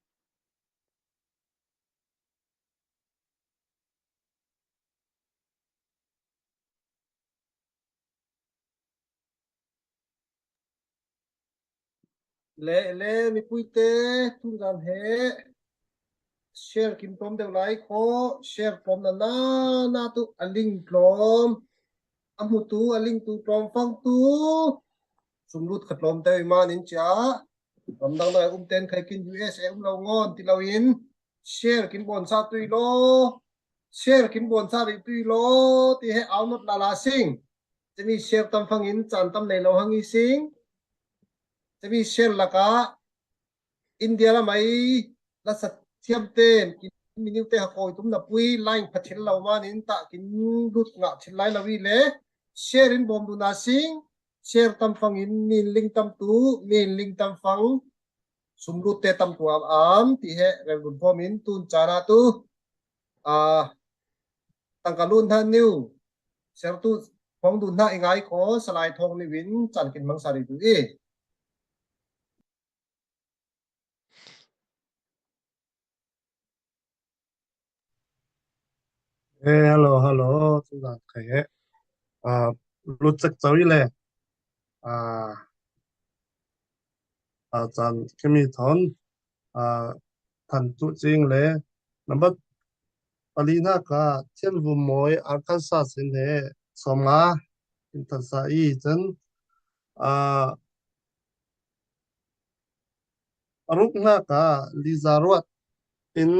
le mi puite tun gan he share kim tom de lai kho share tom na tu aling klom amu tu aling tu klom phang tu sum lut khatlom te ma nin cha ram dang dai ten khai kin USA lo ngon ti lo in share kim bon sa tui lo share kim bon sa ri tui lo ti he au not la singจะมี share ตำฟังอินจันตำในเราหังอีสิงจะมี share ละกะอินเดียละไหมละสัตเทียมเต้นกินมินิวเตะหอยตุ้มนับวิไลน์พัดเชลเรามานินตะกินรุดงะเชลไลเราวิเล่ share อินบอมดูนาสิง share ตำฟังอินมีลิงตำตูมีลิงตำฟังสมรุดเตะตำตัวที่เหเรื่องบอมินตุนจานาตูตั้งกะลุนท่านนิว share ตูของดูน่าเองไงขอสลายทองในวินจันกินมังสารีดูhello ทุกท่านใครรู้จักเจ้าอีเลยอาจารย์เคมีทอนท่านตัวจริงเลยนับปรินาก็เทียนวุมวยอาร์คันซัสเนสมาอินทัสาอีจันรุกนาก็ลิซารวดอิน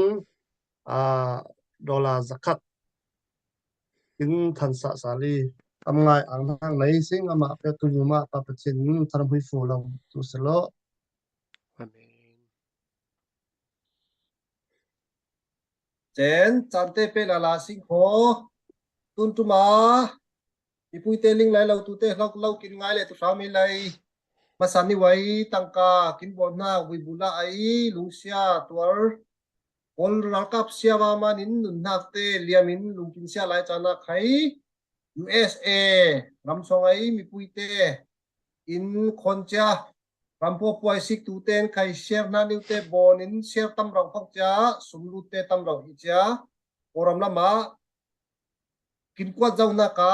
ดอลลาร์สักอินทันสะสาลีทำไงอ่างทางไหนสิ่งอามาเปตุยุมาปะปะชินทำให้ฟูเราตุสโล อาเมน เจนจันเตเปลาลาสิงโคตุนตุมามีปุยเตลิงไหลเราตุเตเรากินไงเลยตุสามีเลยมาสันนิไว้ตังกากินบอนหน้าวิบุลาไอลุงเสียตัวอลรักกับเสียมานินนุนนักเตเลียมินลุงกินเสียหลายจานักไข่ USA รำสองไอมีปุยเตอินคนจ้ารำพวกป่วยสิกตูเตนไข่เชียร์นานิวเตบอนินเชียร์ตำเราพักจ้าสมรุเตตำเราอีจ้าโอรำละมากินกวาดเจ้านักา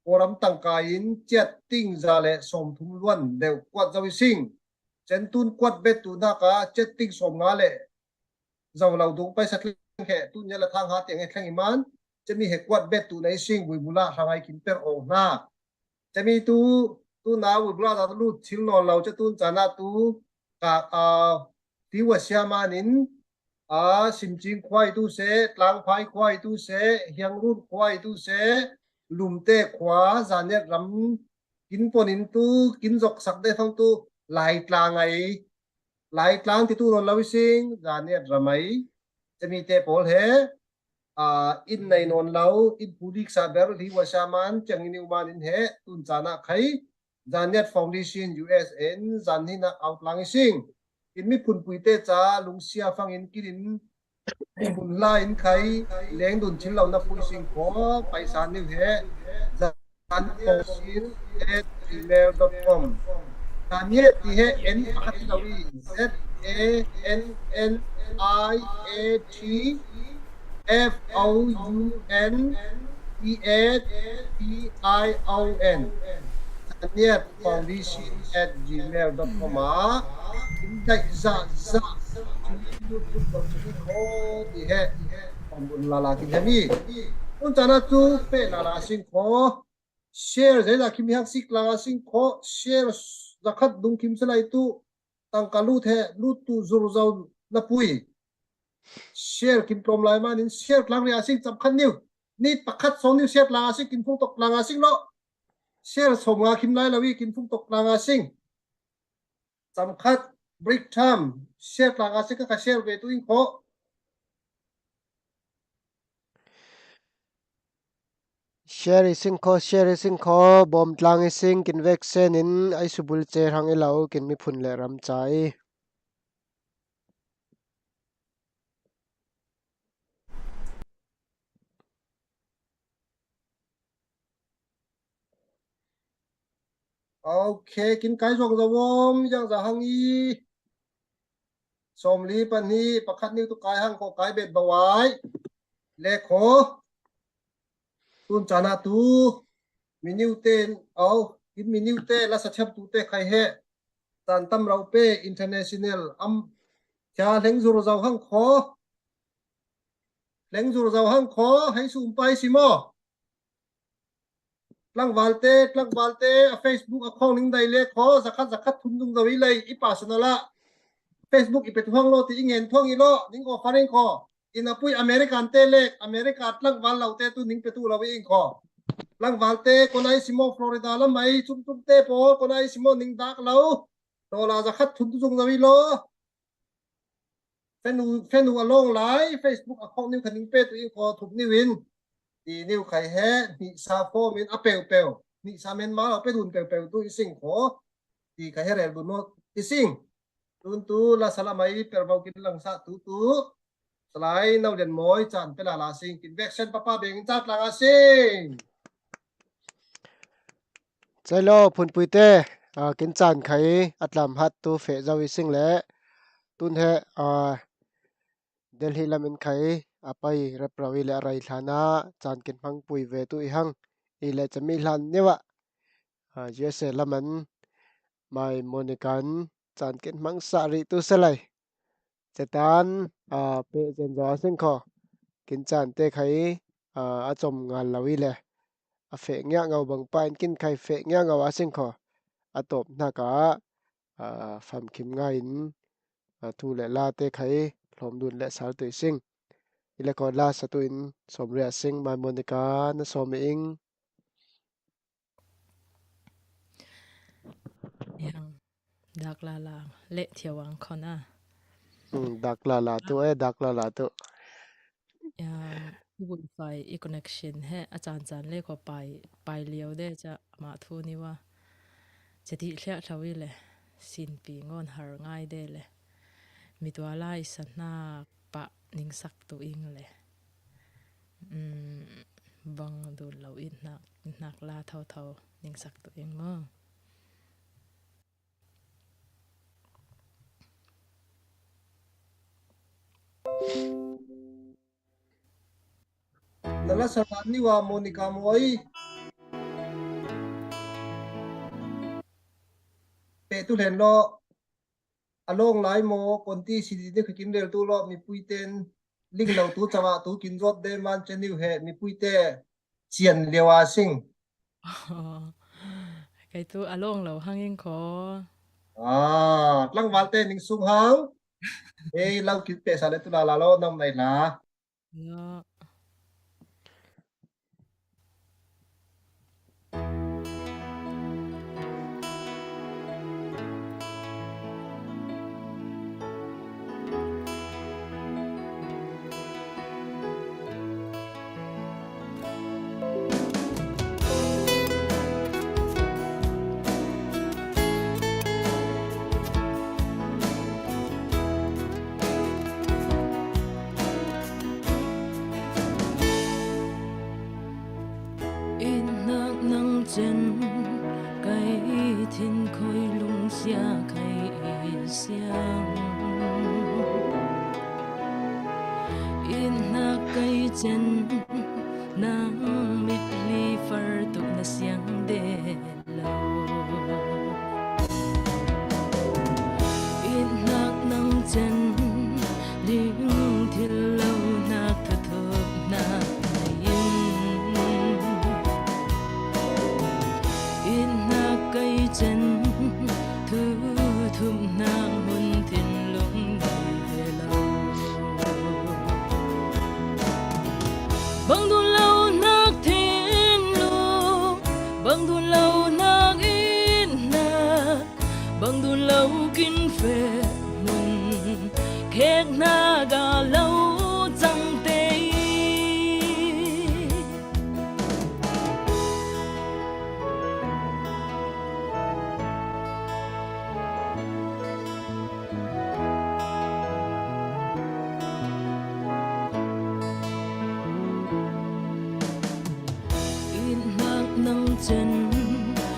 โอรำตังกายินเจ็ดติ้งจาเลสมทุมล้วนเดวกวาดเจ้าสิงเจนตุนกวาดเบตุนักาเจ็ดติ้งสมงาเลเจ้าเราดูไปสัก แค่ตุนยาละทางหาเตียงให้แข่งมันจะมีเหตุกวดเบ็ดตูในซิงบุยบุลาทางไอกินเปอโอหน้าจะมีตูนาบุยบุลาตาลูดชิลนอนเราจะตุนจานาตูกาที่ว่าเชียมานินสิมจิงควายตูเสตลางพายควายตูเสเฮียงรุ่นควายตูเสลุมเตะขวาจานเนี่ยรำกินปนินตูกินจกสักได้ทั้งตูไหลกลางไอไหลกลางที่ตูนอนเราซิงจานเนี่ยรำไอจะมีเตะโพลเฮอินในนนเราอินผู้ดิกซาเบลที่ว่าชามันจังนิวมานินเฮตุนจานะใครจานเนี่ยฟาวเดชั่น USN จานนี้นะเอาพลังซิงอินมีพุนปุยเตจ้าลุงเสียฟังอินกินพุนลาอินใครเลี้ยงดุนชิลเรานับปุยซิงขอไปสานนิวเฮจานโพสิน@gmail.com จานเนี่ยที่เฮ N อัครวี ZANNIAT FOUNDATION เนี่ย foundation@gmail.com ได้จะYouTube บางทีโคดีเฮผมบุญลาลากินเฮมีคุณจานะจูเปลาลาสิงโค share ใจละคิมฮักซิกลาสิงโค share จะขัดดุงคิมสไลตูตั้งกาลูเทลูตูจูรซาวนับปุยshare กินกลมลายมานิน share กลางเรียสิงสำคัญนิวนี่ปักขัดสองนิว share ลาสิงกินฟุ้งตกลางสิงเนาะ share สมงาคิมไลลาวีกินฟุ้งตกลางสิงสำคัญ break time share ลางสิงก็ share เวตุอิงโคshare sing kho bom tlang sing kin vek sen in ai subul che hang elo kin mi phun le ram chaiโอเคกินไก่ส่งสวมยังจะหังอีสมลีปันนี้ประคัดนิ้วตุกไก่หังโคไก่เบ็ดบวายเลขโคตุนจานาตูมีนิ้วเต้นเอากินมีนิ้วเต้และสัจจตูเต้ใครเฮตันตั้มเราเป้อินเตอร์เนชั่นแนลจะเล็งจูรเจ้าหังโคเล็งจูรเจ้าหังโคให้สูงไปสิโมลังวาลเต้เฟซบุ๊กอคองลิงได้เลยขอสักคัดทุนดุงตะวิเลยอีป่าสนาละเฟซบุ๊กอีเป็ดท่องโลติอิงเงินท่องอีโลนิ่งก็ฟาริงคออินาปุยอเมริกันเต้เล็กอเมริกาลังวาลเราเต้ตุนิ่งเป็ดตัวเราไปอิงคอลังวาลเต้คนไอซิโมฟลอริดาละไม่จุ่มเต้โปคนไอซิโมนิ่งดักเราตัวเราจะคัดทุนดุงตะวิโลเฟนูอลงไลฟ์เฟซบุ๊กอคองนิ่งคันนิ่งเป็ดตัวอิงคอถูกนิวินดีนิวไข่แห่นิซาโฟมินอเปลนิซาเมนมาเอาไปดุนเปลตัวอีสิงขอดีไข่แห่เรลบุนโนอีสิงตุนตูลาสลามัยเปลบากินลังสะตูสไลน์นาเดนมอยจันเปลาลาสิงกินแวกเซนป้าเบงจัดลังอาสิงใจโลพุนปุยเต้กินจานไข่อัตลามฮัดตูเฟะเจ้าวิสิงและตุนเฮเดลฮีลามินไข่ไปรับประวิเลอะไรฐานะจานกินพังปุยเวตุอีหังอีเลจะมีหลันเนี่ยวะUSA ละมันไม่โมนิกันจานกินพังสาริตุสไลจะตานเปเจนจอสิงคอกินจานเตไข่อาจมงานลาวิเลเฟะเงี้ยเงาบังปานกินไข่เฟะเงี้ยเงาสิงคอตบหน้ากาฟัมคิมง่ายทูเลลาเตไข่หลอมดุลและสาวตุยสิงอีเลกอลาสตุอินสมเรียสิงมาโมนิกานะสมอิงยังดักลาลาเละเทียวังคอนะดักลาลาตัวดักลาลาตัวยังบุญไฟอีคอนเนคชั่นให้อาจารย์จันเล่ก็ไปเลี้ยวได้จะมาทูนี่ว่าจะที่เลี้ยทวิเลยสินปีงอนหาง่ายได้เลยมีตัวไล่สนาปะนิ่งสักตัวเองเลยบังดูเราอินนักลาเท่านิ่งสักตัวเองมั้งนั่นละสถานีว่าโมนิกามวยเปตุเห็นโลอลงไลโมคนที่สิรินี่คือกินเร็วตัวโลมีปุยเตน linh lâu tu chawa tu kin rot de man cheniu he mi puite chian lewa sing cái tu along lâu hangin khó tlang walte ning sung hang lau kin pe sa le tu la lo nam này là nó in nak nang chen cái thiên khôi lung xia khai xiang in nak cái chen nang mit li far tu na siang de lâu in nak nang chen ling thiên lâu nak thật thơm na in na cây chân thứ thum nang hun thiên lung về lâu bang du lâu nak thiên lu bang du lâu nak in na bang du lâu kinh phê mun khét na ga lâu chẳng tê nang chân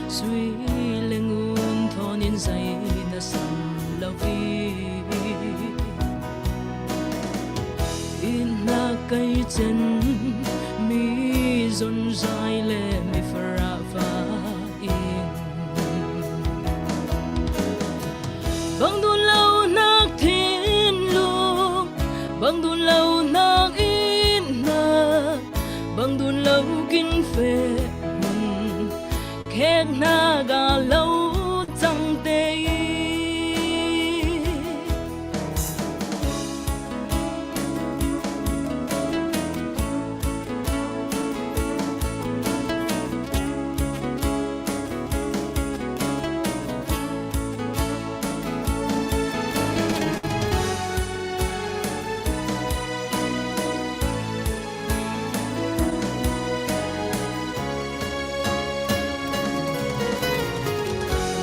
suy lên un thon in dày na sam lao vi in na cây chân mi zon dài le mi phara va in bang du lâu nak thiên lu bang du lâu nak in na bang du lâu kinh phê khét na ga lâu chẳng tê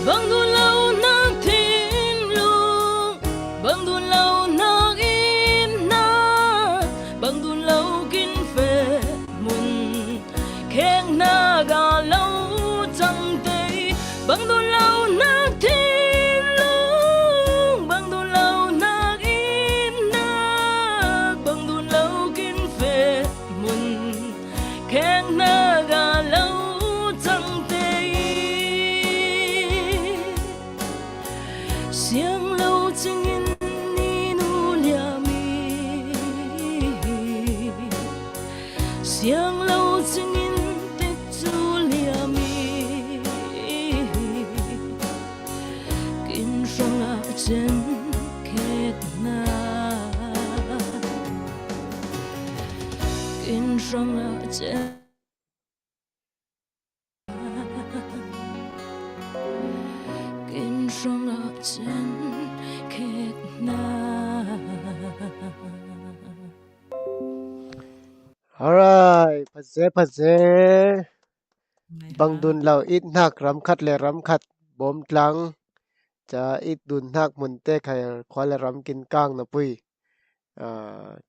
bang du lâu nak thiên lu bang du lâu nak in na bang du lâu kinh phê mun khét na ga lâu chẳng tê bang du lâu nak thiên lu bang du lâu nak in na bang du lâu kinh phê mun khét na ga lâu chẳng tê xiang lâu chừng in ni nu lia mi xiang lâu chừng in te chu lia mi kin song a chen khet na kin song a chen kin song a chen khet na alright phase mày bang ha dun lau it nak ram khat le ram khat bom tlang cha it dun nak mun te khai khwal le ram kin kang na pui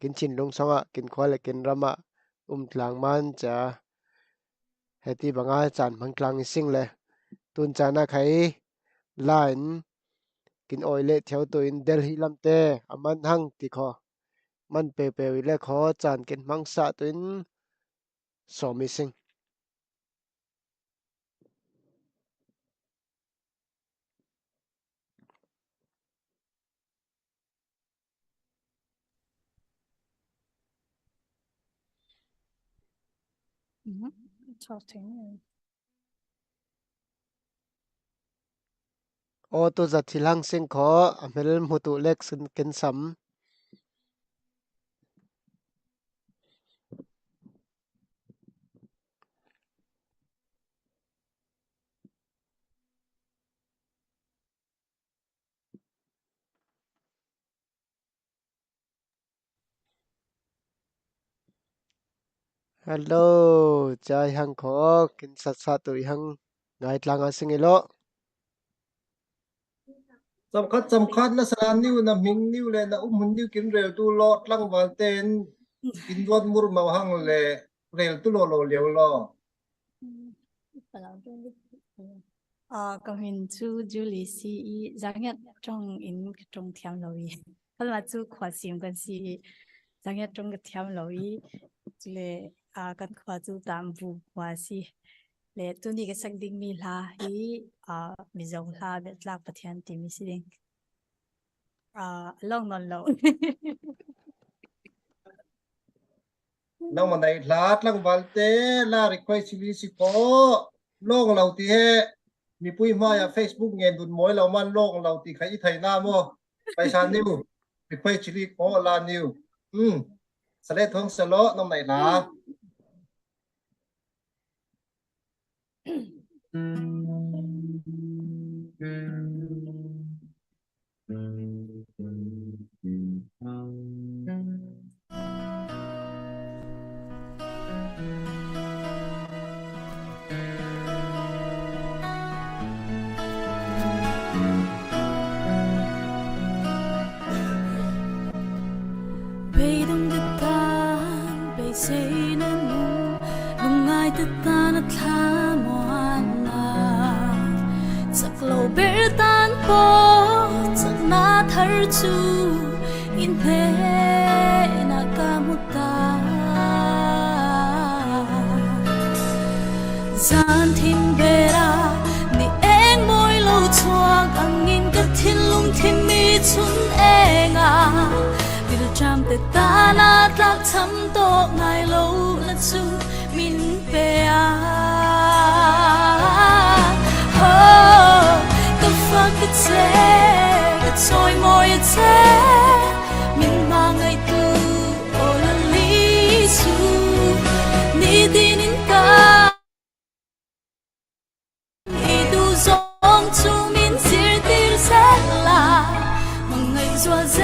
kin chin lung songa kin khwal le kin rama tlang man cha heti banga chan mang tlang sing le tun cha na khai line kin oi le theo tu in delhi lam te aman hang ti kho man pe pe wi le kho chan kin mang sa tu in so mi sing โอตัวจัดที่ลังเสียงขออเมริมุตุเล็กสินเกินซ้ำฮัลโหลใจหังขอกินสัตว์สัตว์ตัวหังไงตลางอาสิงเอโลสำคัญนะสารนิ้วนะมิงนิ้วเลยนะหุ่นนิ้วกินเร็วตู้โลดลังวันเต้นกินวันมุรมาหังเลยเร็วตู้โลเร็วล้อ ก็เห็นจูจูลิซีจังเงี้ยจงอินจงเทียมเราอีเพราะว่าจูขวดซิมกันซีจังเงี้ยจงกับเทียมเราอีจูเลยกันขวดจูตามบูขวดซีเลยตัวนี้ก็สักดิ่งมีลาอีมีจงลาเบ็ดลากปะเทียนติมิสิเดงลองนอนเรา น้องมันได้ลาดลังวันเต้ลาริควายชีวิตสิโก้โลกเราที่มีปุ้ยมาอย่าง Facebook เงินดุนมวยเรามันโลกเราที่ใครไทยหน้าโมไปชานิวริควายชีวิตโก้ลานิวสเลทท้องสโลน้องไหนลา被动的蛋，被谁能弄？弄爱的蛋那他莫那，จากเราเบรตันโปจากนาทาร์จูอินเพนากามุตาจานทิมเบรานี่เองมวยเราชวกอังอินกับทินลุงที่มีชุนเองดิลจำแต่ตาหน้าตักทำโตไงเราละจูมินเปียก็ฟังก็เจ็บก็ซอยมอยเจ็บมินมาไงตูโอละลิซูนี่ดินินกาอีดูซองจูมินซิร์ติลเซลามังไงซัวเซ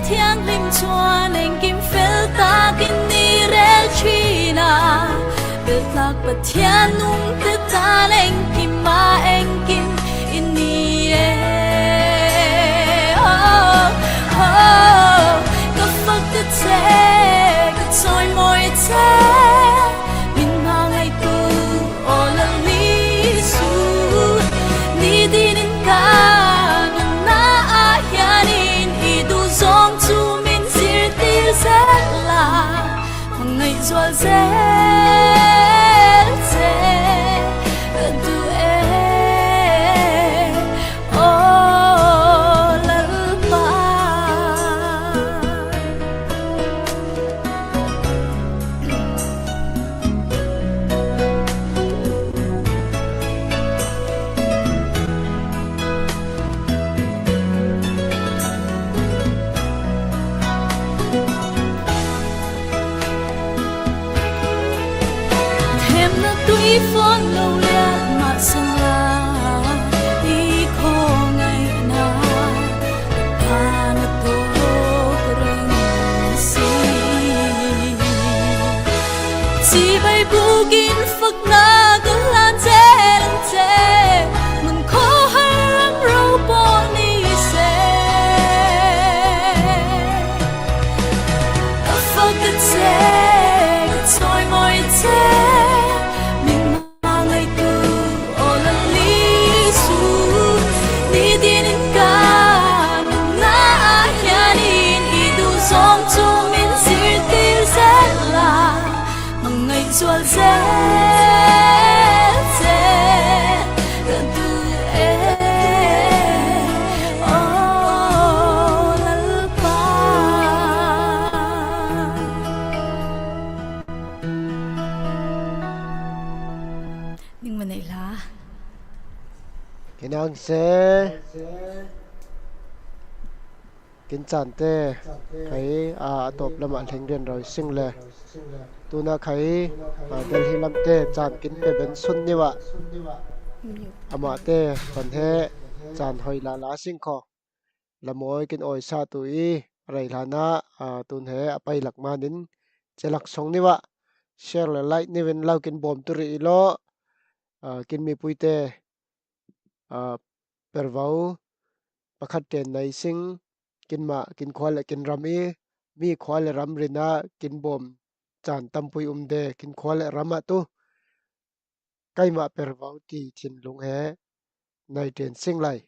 Thiang lim chuan en kim fel ta kin ni rel china bel tak pathian nung te ta leng kim ma en kim in ni e ka fak te che ka choi moi che min ma ngai tu all a li su ni din in ka na a hianin i du zong chu min zir til zet la ngày gió rét rét du e o lal pa tuy phong lâu liệt mà sương la đi khô ngày nào ta nó tô rừng xì chỉ bay bugin phật na cứ lan dê mình khó harang râu bò inang se kin chan te khai top lama thleng ren roi sing le tuna khai delhi lam te chan kin pe ben sun niwa ama te kon he chan hoi la la sing kho lamoi kin oi sa tu i rai lana tun he apai lak manin chelak song niwa share le like ni wen lau kin bom tu ri lo kin mi puite pervau pakhat ten nai sing kin ma kin khwal kin rami mi khwal ram rina kin bom chan tampui umde kin khwal rama tu kaima pervau ti thin lung he nai ten sing lai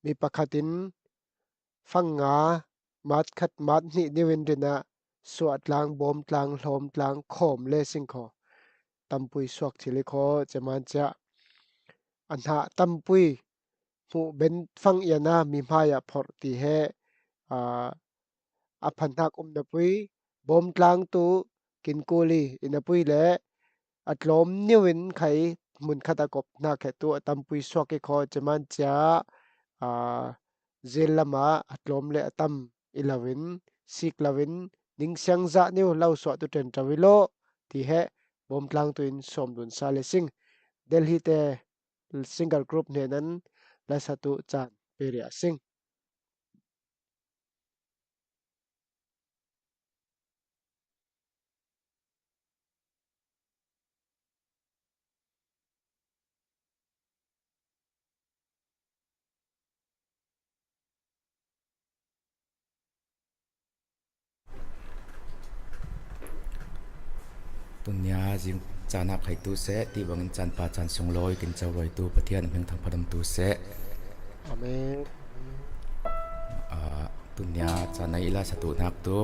mi pakhatin fanga mat khat mat ni niwen rina suat lang bom tlang hlom tlang khom le sing kho tampui suak thili kho chaman cha anha tampui mu ben fang yana mi maya phor ti he a phanak na pui bom tlang tu kin kuli ina pui le atlom niwin khai mun khata kop na khe tu tampui suak ke kho chaman cha zel lama atlom le atam 11 sik lawin ning syang za niu lau so tu ten trawilo ti he bom tlang tu in som dun sa le sing delhi te single group ne nan la satu chan peria sing tunya jing chana khai tu se ti bangin chan pa chan sung loi kin chaw roi tu pathian meng thang phadam tu se amen tunya chana ila satu nak tu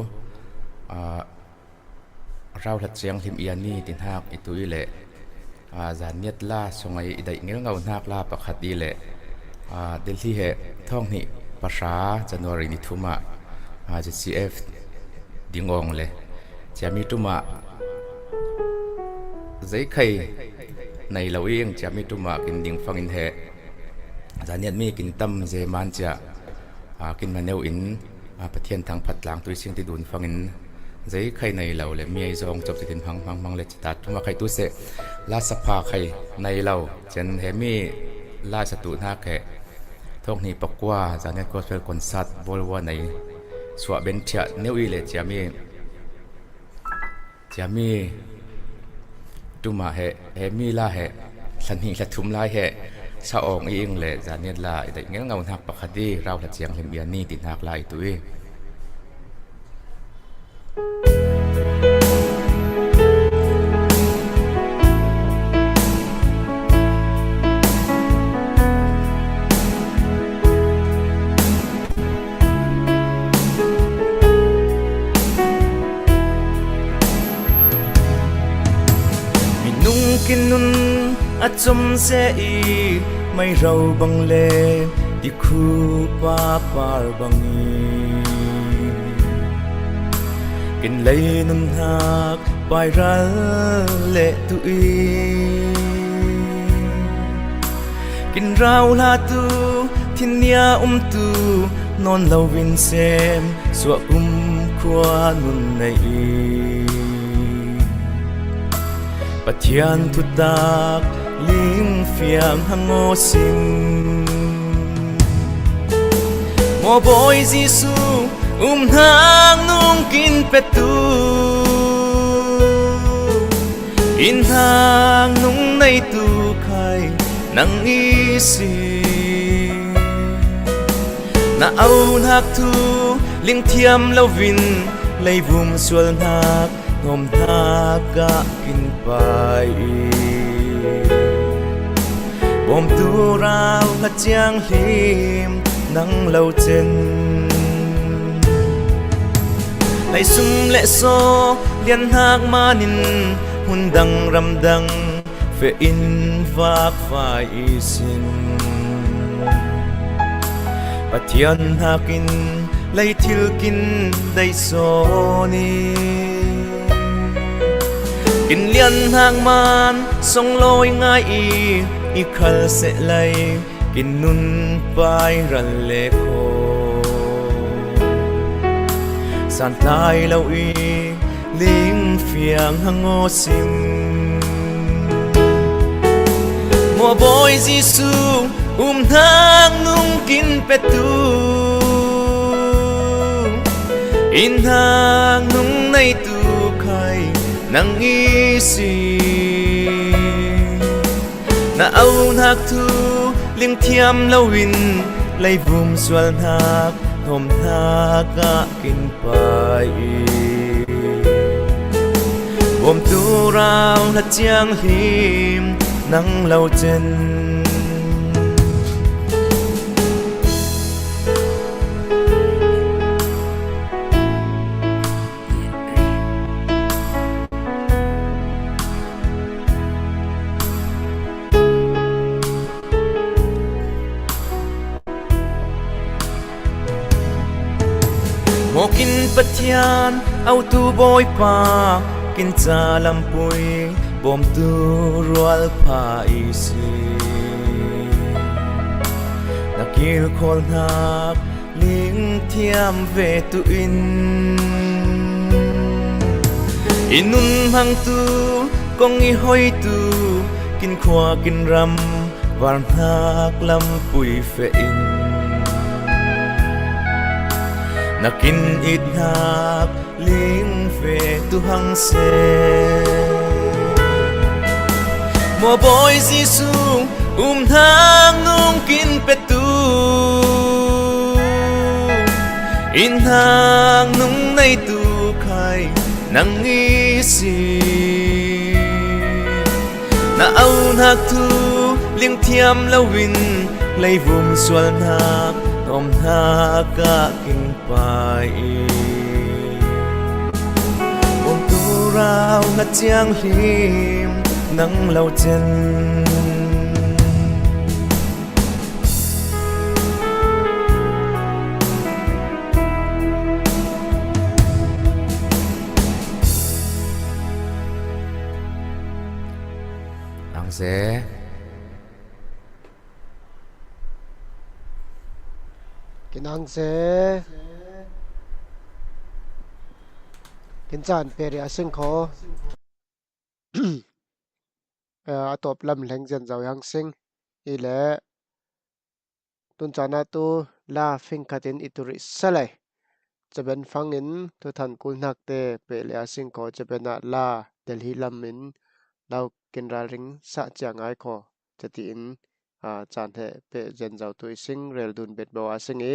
rau hlat chiang him iani tin hak itu ile zaniat la songai idai ngel ngau nak la pakhat ile delhi he thong ni pasha january ni thuma GCF dingong le chami tuma giấy khay này lâu yên chả mi tu mà kinh điển phong in hệ giá nhận mi kinh tâm dễ man chả kinh mà nêu in bắt thiên thang phát lang tôi xin ti đun phong in giấy khay này lâu lệ mi dòng chụp thì tin hăng lệ tát mà khay tu sẽ la sắp phá khay này lâu chân hệ mi la sát tu na kệ thông ni bọc qua giá nhận gospel concert volvo này xóa bên chợ nêu y lệ chả mi tu mà hệ mi la hệ sanh hi là thum lai hệ sao ong yên lệ giả nên là để nghe ngầu hạc bạc đi rau là chiang hiểm biên ni tin hạc lại tuổi kinun achom se i mai rau bang le ti khu pa par bangi kin lei nun hak pai ral le tu i kin rau la tu thin nia tu non lau vin sem suwa kwa nun nei pathian thu tak ling fiam hango sim mo boy jisu hang nung kin petu in hang nung nei tu khai nang isi na au hak thu ling thiam lovin lei vum sual hak nom thaka kin pai bom tu rau la chiang him nang lâu chen lai sum le so lian hak manin hun dang ram dang fe in vak phai sin pathian hakin lai thil kin dai so ni in lian hang man song loi ngai i khal se lai กินนุนไปรันเลโคสันตายเราอีลิงเฟียงหังโอซิมมัวบอยจิสูทางนุ่งกินเป็ดตูอินทางนุ่งในตูไข่นังอีสีน่าเอาหักทูเลี้ยงเทียมละวินไล่บุมสวนหักหอมหักกะกินไปบ่มตูราวละเจียงหิมนังเล่าเจนโมกินปัทยานเอาตูบอยปากินจาลำปุยบ่มตูรัวลพาอีสีนักกิลคนหักลิงเทียมเวตุอินอินุนหังตูกงอีหอยตูกินขวากินรำวานหักลำปุยเฟอินนักกินอิดหักลิงเฟตุหังเซมัวบอยจิสูทางนุ่งกินเป็ดตูอินทางนุ่งในตูไข่นังอีสีน่าเอาหักทูเลี้ยงเทียมละวินไล่บุมสวนหักหอมหักกะกินไปบ่มตูราวละเจียงหิมนังเล่าเจนอังเสกินอังเซกินจานเปรียซึ่งขอตบลำแหลงจันเจ้ายังซิงอีเล่ตุนจานาตูลาฟิงคัตินอิตุริสเลจะเป็นฟังอินทุทันกุลนักเตเปรียซึ่งขอจะเป็นลาเดลฮีลำมินเรากินราริงสะจางไอขอจะตีอินจานเทเปจันเจ้าตุยซิงเรลดุนเบ็ดบัวซิงเอ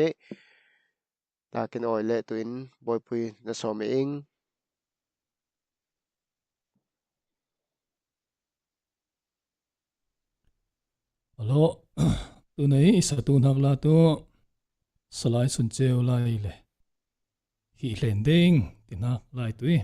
ลากินออยเล่ตุอินบอยปุยนสอมเอง Alo, tu này isa tu nak la tu salai sun cheo lai le. Hi len ding tinak lai tui.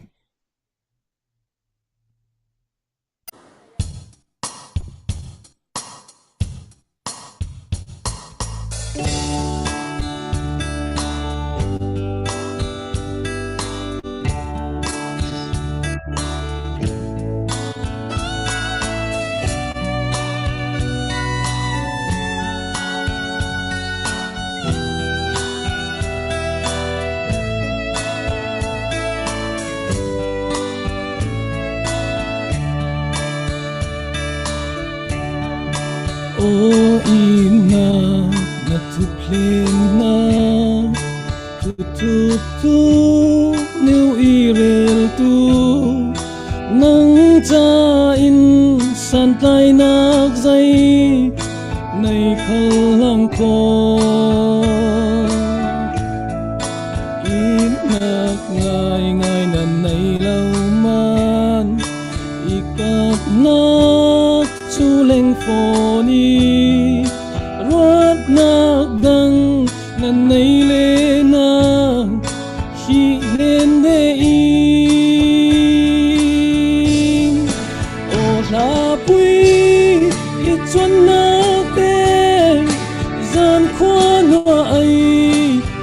O ina na tuplina tu new irel tu nang cha in san tai nak zai nei khalang ko in nak ngai ngai nan nei lau man ikat nak chu leng phô ni ruat nak dang nan nei le na hi len de in o la pui i chuan na te zan khoan wa ai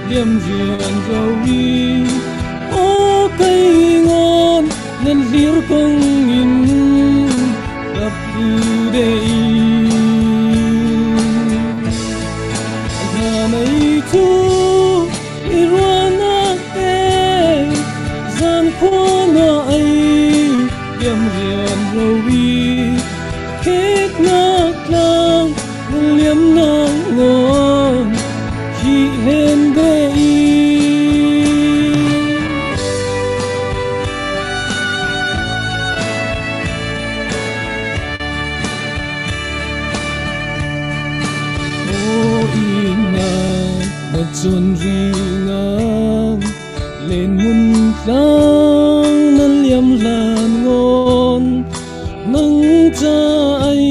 liam rian zo wi o kai ngon nan lir kong in gap tu de chuan ri ngang lên mun tlang nan liam lan ngon nang cha ai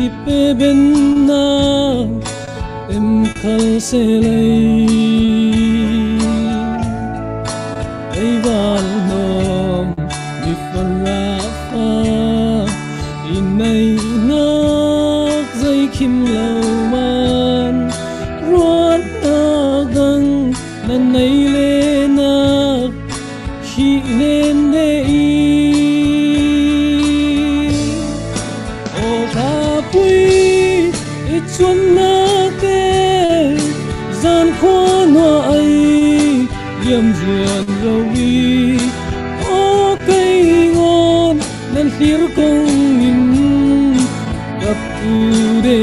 ipe ben na em khal se lei ei wal nom mi fara fa in nei nak zai kim lau man ruat na gang nan nei le na hi nen nei o ta pui i chuan na te zan kho no ai liam rian ro wi o kai ngon nan hlir kong in gap tu de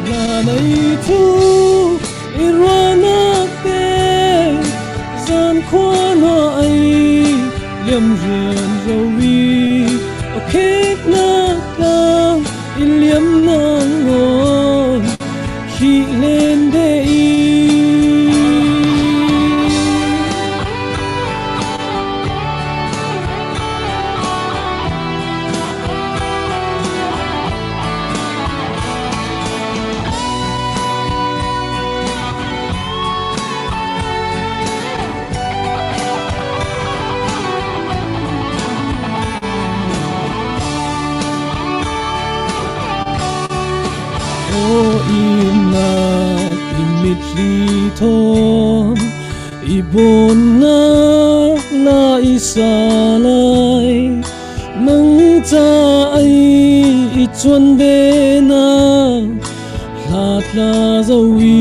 na nei thu i rana te zan kho no ai liam rian ro wi o kek na tlang i liam na ngon hi len de o ina imitli thon ibon na la isalai nang cha ai i chuan de na hlat la zawi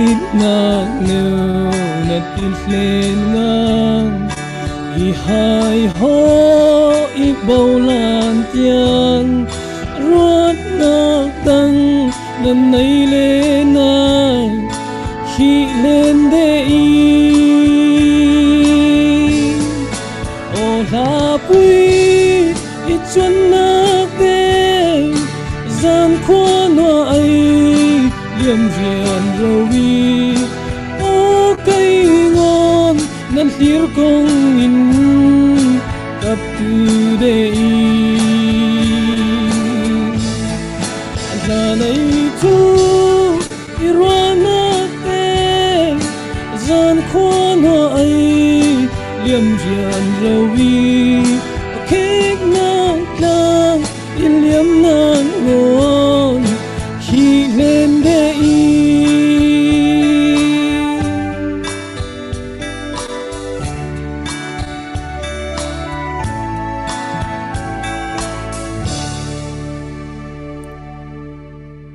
it na ne na tin hlen ngang i hai ho i baulan tian ruat na tang nan nei le na hi len de o la pui i chuan na te zan kho no ai liam rian ro wi o kai ngon nan hlir kong in gap tu de la nei thu i rana te zan kho no ai liam rian ro wi o kek na tlang i liam na ngon hi len de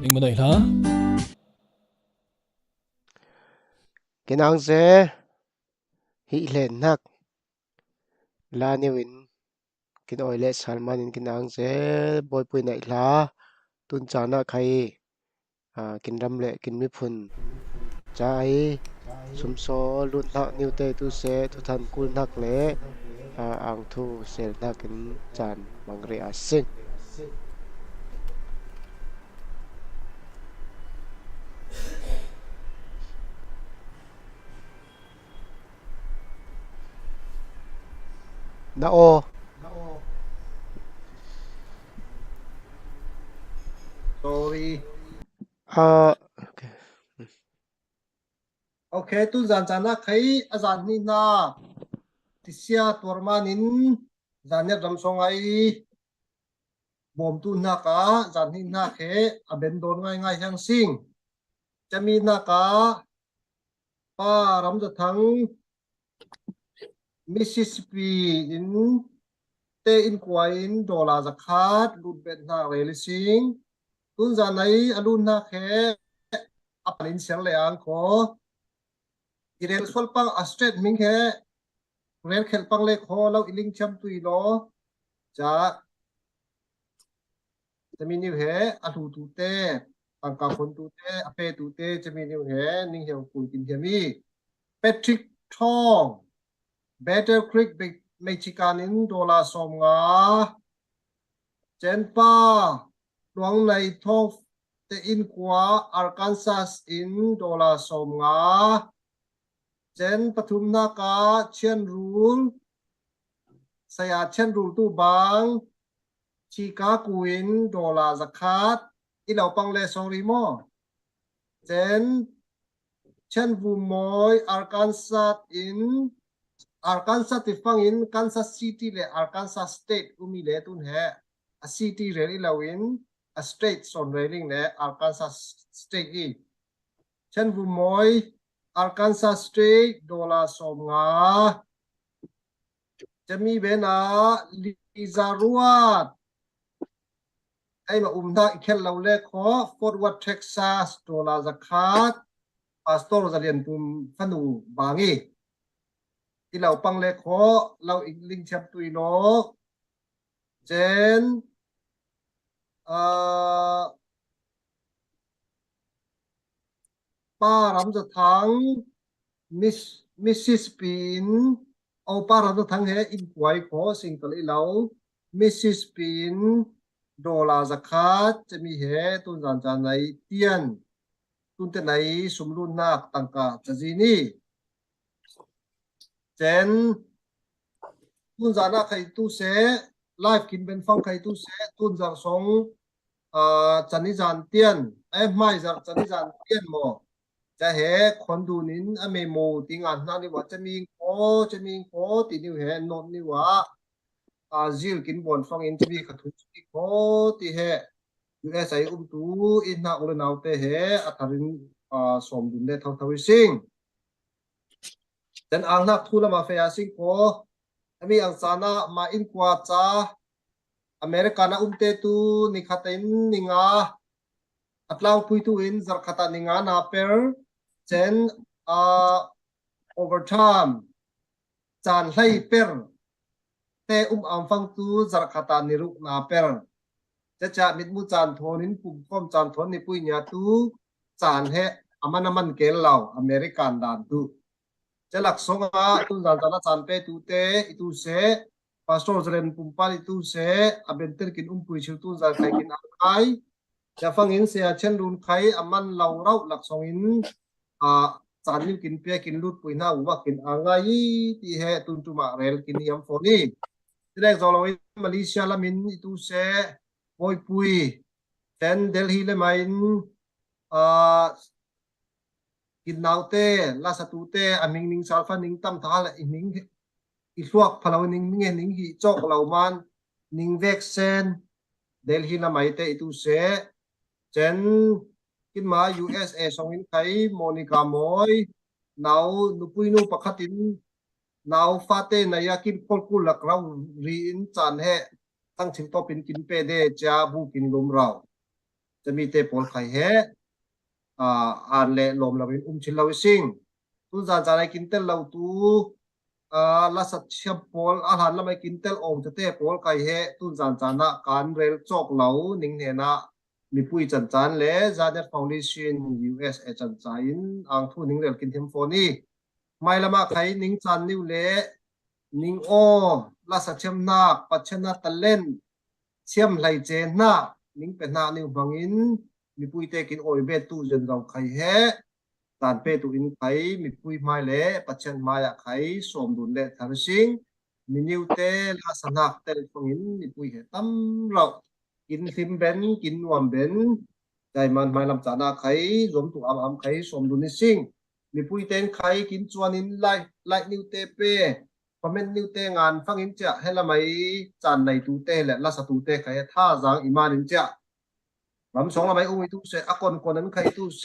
ning ma dai la kinang se hi len nak la newin kin oile salman in kinang se boy pui nai la tun chana khai kin ram le kin mi phun chai sum so lut na new te tu se tu than kul nak le ang thu sel nak in chan mangre a sing na o sorry okay. okay tu zan chana khai azan ni na tisia tormanin zanet ramsong ai bom tu na ka zan ni na khe aben don ngai ngai hang sing chami na ka pa ram za thang Mississippi in te in kwai in dola zakat lut bet na relising tun zan ai alun na khe apalin siang le ang ko irel sol pang astret ming khe rel khel pang le kho lo iling cham tui lo cha chami ni he alu tu te pang ka khon tu te ape tu te chami ni he ning he ku tin chami Patrick Thong Better Creek Mexican in dola som nga เจนป้าหลวงในท้องเตอินขวาอาร์คันซัสอินโดลาสมงาเจนปทุมนากาเชียนรูลสยามเชียนรูลตู้บางชิคากุอินโดลาสกัดอีเหล่าปังเลสอริโมเจนเช่นวูมอยอาร์คันซัสอินอาร์คันซัสที่ฟังอินคันซัสซิตี้เลอาร์คันซัสสเตทอุมิเลตุนเฮa city rally lawin a state son railing le Arkansas state i chen vu moi Arkansas state dola somnga chami bena lizaruat ai ma umda ikhel lawle kho Fort Worth Texas dola zakat pastor zalian pum fanu bangi ilaw pang le kho law ling chap tuilo chenป้ารำจะทั้งมิสซิสปีนเอาป้ารำจะทั้งเฮอินไว้ขอสิ่งกะลิเหลามิสซิสปีนโดลาสกัดจะมีเฮตุนจานในเตียนตุนเตไหนสมรุนนักตังกาจะจีนี่เจนตุนจานาใครตู้เสไลฟ์กินเป็นฟังใครตู้เสตุนจางสงจันนิจานเตียนไม่จากจันนิจานเตียนโมจะเห็นคนดูนินอเมโมติงานนั่นนี่ว่าจะมีโคตินิวเห็นนนนี่ว่าจิลกินบนฟังอินจะมีขัดทุนที่โคติเห็นยูเอสไอตูอินนักอุลนาวเตเห็นอัตรินสมดุลเดทาวทวิสิงแต่อังนักทุนมาเฟียสิงโคมีอังสานะมาอินกวาจ้าอเมริกานะเตตูนิขัดอินนิงาอัตลาวพุยตูอินจักขัดนิงานาเปอร์เช่นovertime จานไล่เปอร์เตอัมฟังตูจักขัดนิรุนาเปอร์จะมิดมุจานทนินปุ่มข้อมจานทนในปุยญาตูจานเฮอามันเกลเราอเมริกันดานตูจะหลักสงอาตุจานจานเปตูเตอิตูเซpastor zaren pumpal itu se abenter kin puy chitu zar kai kin ai ja fangin se chen run khai aman lau rau lak songin chanil kin pe kin lut puina uwa kin angai ti he tun tu ma rel kin yam phoni direk zoloi Malaysia lamin itu se boy pui ten Delhi le main kin naute la satute aming ning salfa ning tam tha la ningอีพวกพลาวนิงเงี้ยนิงฮีจอกเหล่ามันนิงเวกเซนเดลฮีละไม่เตอิตุเสเจนกินมา USA สองอินไทยโมนิกามอยนาวนุปุยนูปะขัดินนาวฟาเตนายากินพอลกุลักเรารีอินจานเฮตั้งชิงโตเป็นกินเปเดจาบูกินลมเราจะมีเตปอลไข่เฮอ่านเละลมเราเป็นชิลเราซิงตุนจานจานไอกินเตลเราตูลาสัตเชียปอลอาหารละไม่กินเตลอมจะเตะปอลไก่เฮตุนจานจานะการเรลจอกเหลานิ่งเนนะมีปุยจันจานเล่จานเดฟฟาวเดชั่น USA จันจานอังทูนิ่งเรลกินเทมโฟนี่ไม่ละมาใครนิ่งจานนิวเล่นิ่งโอลาสัตเชียมนักปัจฉนาตะเล่นเชียมไหลเจนนักนิ่งเป็นนานิวบังอินมีปุยเตกินโอยเบตูจนเราใครเฮตานเปตุอินไขมีปุยไม้เล่ปัจจันมายาไขสมดุลเล่ทางสิงมีนิวเตลาสนักเตลฟงอินมีปุยเหตั้มเรากินซิมเบนกินวมเบนใจมันไม่ลำจานาไขรวมตัวอัมไขสมดุลนิสิงมีปุยเตนไขกินจวนอินไลนิวเตเปคอมเมนต์นิวเตงานฟังอินจะให้ละไม่จานในตูเตและลาสตูเตไขท่าจางอิมานินจะลำสองละไม่อุ้ยตูเสอากอนคนนั้นไขตูเส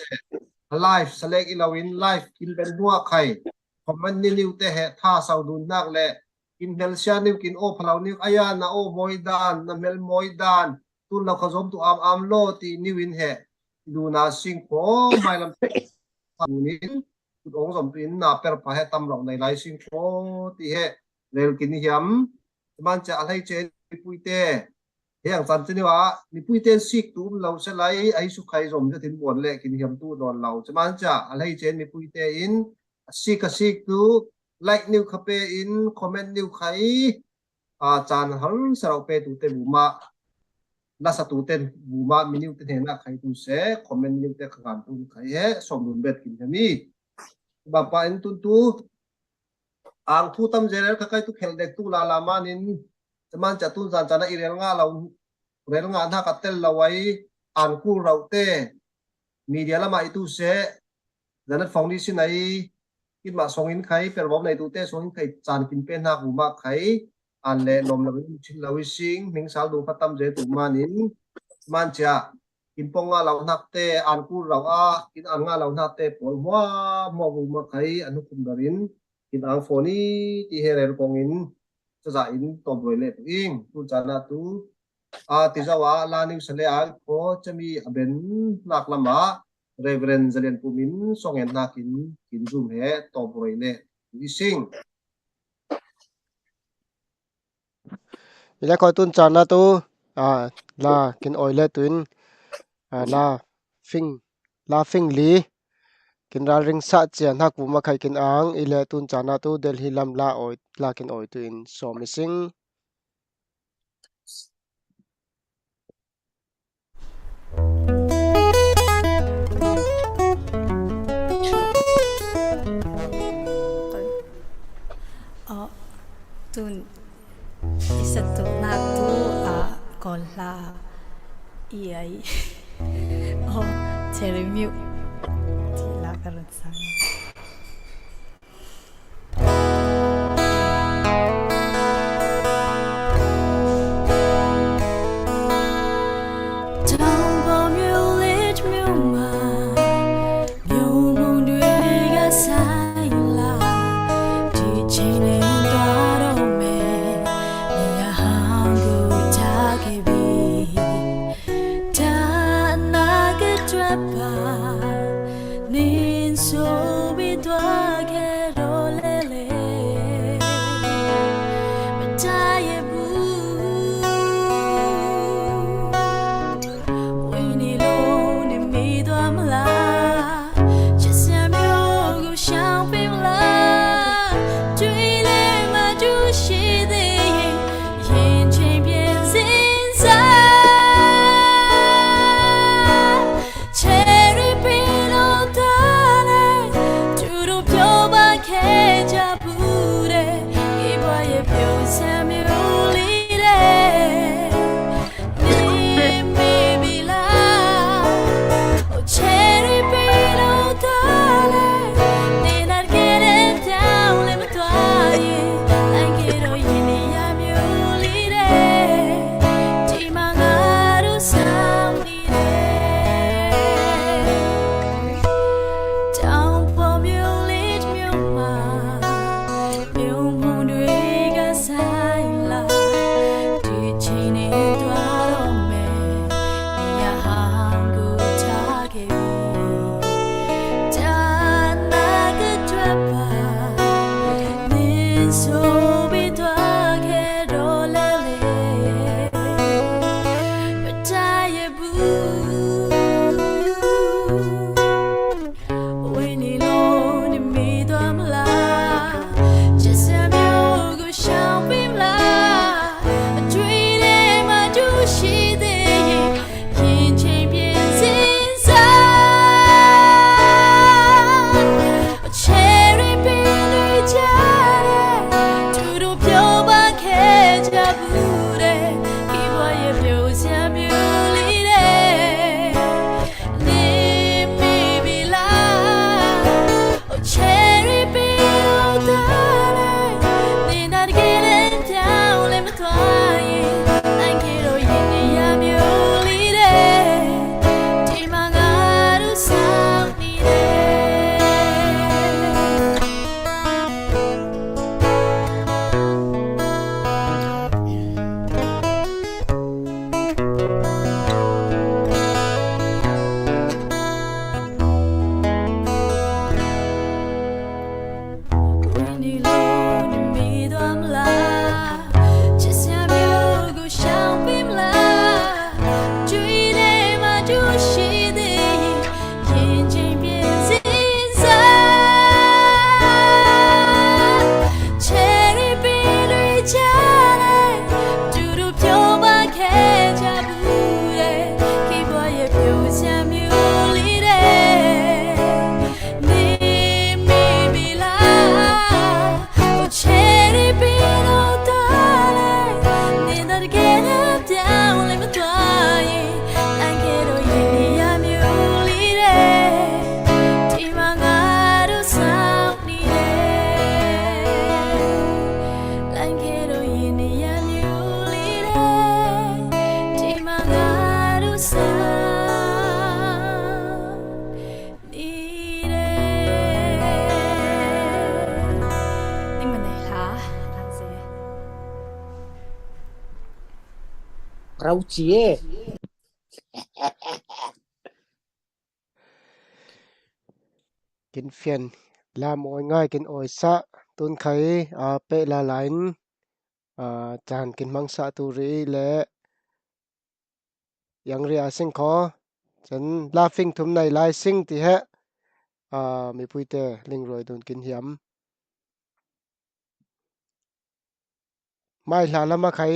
ไลฟ์สเล็กอีลาวินไลฟ์กินเป็นนัวไข่คอมเมนต์นิวเตะท่าสาวดุนนักเละกินเดลเซียนิวกินโอพลาวนิวอายานาโอมอยดานนาเมลมอยดานตุนเราขจมตัวอัมโลตีนิวินเฮดูนาซิงโคไม่ลำทำนินตุนองสมปินนาเปรพาเฮตำรองในไลซิงโคตีเฮเรลกินยำมันจะอะไรเจปุยเตอย่างสันจะนี่ว่ามีผู้เต้นซิกตูมเราจะไล่ไอ้สุขัยสมจะถึงบนเละกินยำตู้นอนเราจะมันจะอะไรเจนมีผู้เต้นอินซิกซิกตูไลค์นิวคาเปอินคอมเมนต์นิวไข่จานหันสระเปตูเตบุมา na sa tuten buma miniu te na khai tu se comment niu te khan tu khai he som nun bet kin mi ba pa in tu ang thu tam jerer ka kai tu khel dek tu la la manin man cha tu zan chana irel nga lo rel nga na ka tel lawai an ku rau te media lama itu se zanat foundation ai kin ma songin khai per bom nei tu te songin khai chan kin pe na hu ma khai an le nom la chin lawi sing ming sal du khatam je tu manin man cha kin pong nga law nak te an ku raw a kin an nga law nak te pol wa mo hu ma khai anu kum darin kin ang phone ti herer kongin cha in tom roi le ing tu chana tu a ti zawa laning sale al ko chami aben nak lama reverend zalian pumin songen nakin kin zoom he tom roi le ising ila ko tun chana tu la kin oile tuin la fing li kin ral ring sa chian hak buma khai kin ang ile tun chana tu delhi lam la oi la kin oi tuin so missing tun isa tu na tu kola iai cherry milk tila karon sa Cherry เราเจี๋ย กินเฟียนลามโอยง่ายกินโอยสะตุนไข่เปะละหลายจานกินมังสะตุรีและยังเรียสิงขอฉันลาฟิงทุมในลายซิงที่ฮะมีปุยเตลิงรวยตุนกินยำไม่ลาละมาไข่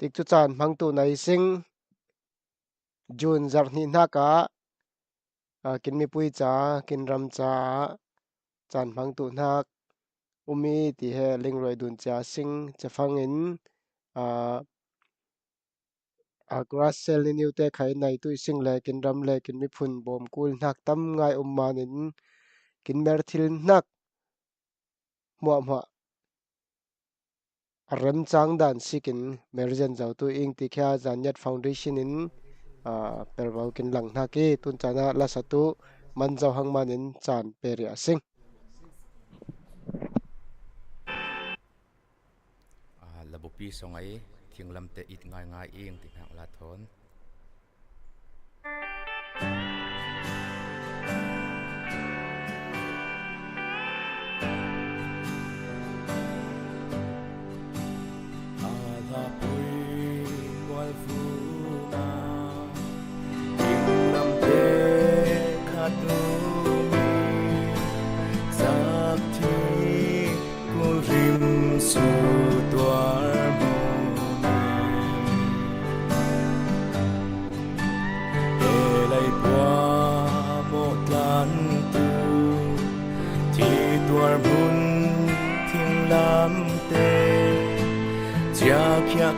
ติกจุจานมังตุในซิงจูนจักนินักกินมีปุยจ้ากินรำจ้าจานพังตุนักมีที่เฮลิงรวยดุนจ้าสิงจะฟังอินกราสเซลนิวเตไข่ในตุยสิงเลกินรำเลกินมีพุนบอมกูลนักตั้มง่ายมานินกินเมร์ทิลนักมัวรำจางดันสิกินเมร์จันเจ้าตัวอิงที่แค่จานยัดฟาวเดชั่นอินเปรวกินหลังนักตุนจานะละสัตุมันเจ้าหังมานินจานเปรียสิงระบบปีสองไอ้เทียงลำเตอิดง่ายเองติดหางลาทอน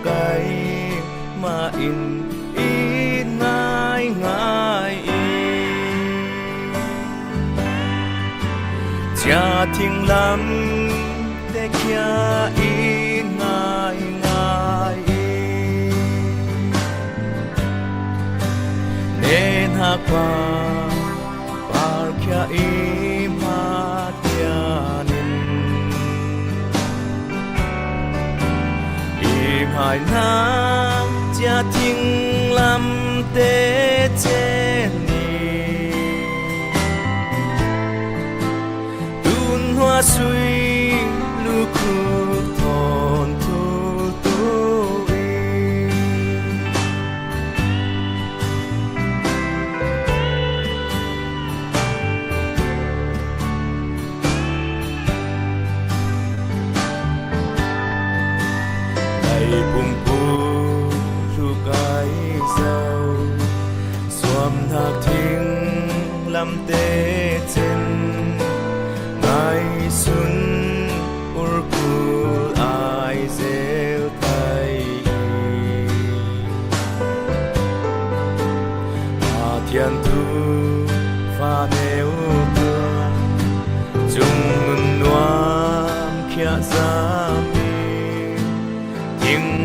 Kai ma in ngai cha thing lam te kya in ngai nên ha qua par kya im ha kya hai nang cha thing lam te chen ni tun hoa suy lu khu thon thu tu bùng bù gai sâu xoam thạc thiên lâm tê trên ngày xuân ur cu ai rêu thay thiên thu pha nêu tua chung nun noam kia ra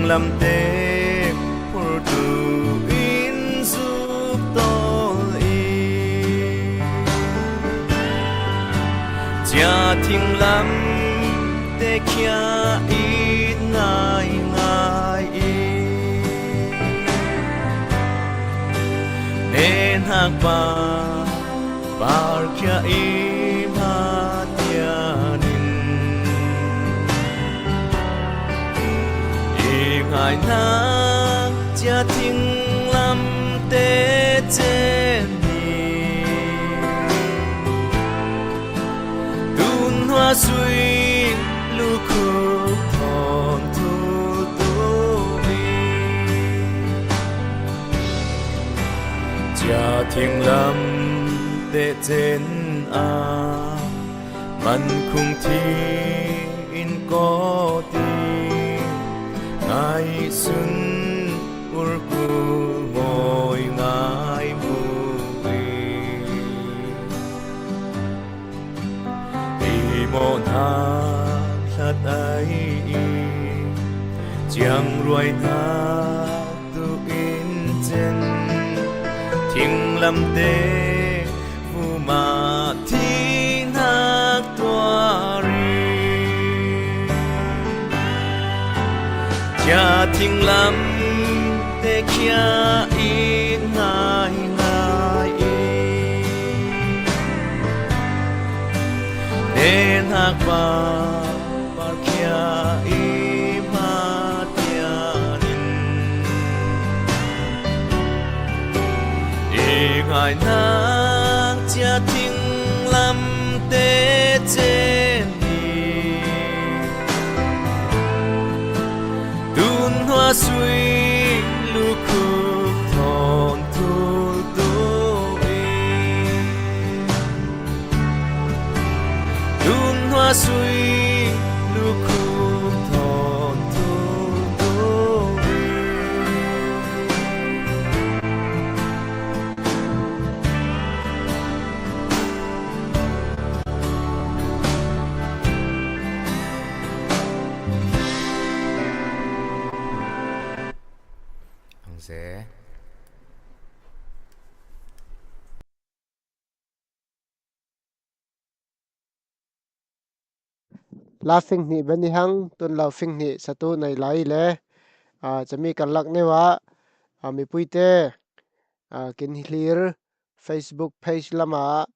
lâm tê por tu in giúp tôi cha thing lâm tê kia ít ngai nên hak bar kia im hat hai nang cha thing lam te chen ni tun hoa suy lu khu thon thu tu cha thing lam te chen man khung thi in có ngày xuân ur cu ngồi ngài mùi đi một hàng thật ấy chẳng ruồi tha tu in chân thiên lâm tê vu mà thiên hạc toa cha thing lam kia in ngai ngai nên hak ba par kia in ma tianin e ngai nang chia ting lam te chen hoa suy lu khúc thon thu tu đun hoa suy lu khúc thon thu tu sẽ laughing ni bani hang tun laughing ni satu nei lai le chami kan lak newa mi puite kin clear Facebook page lama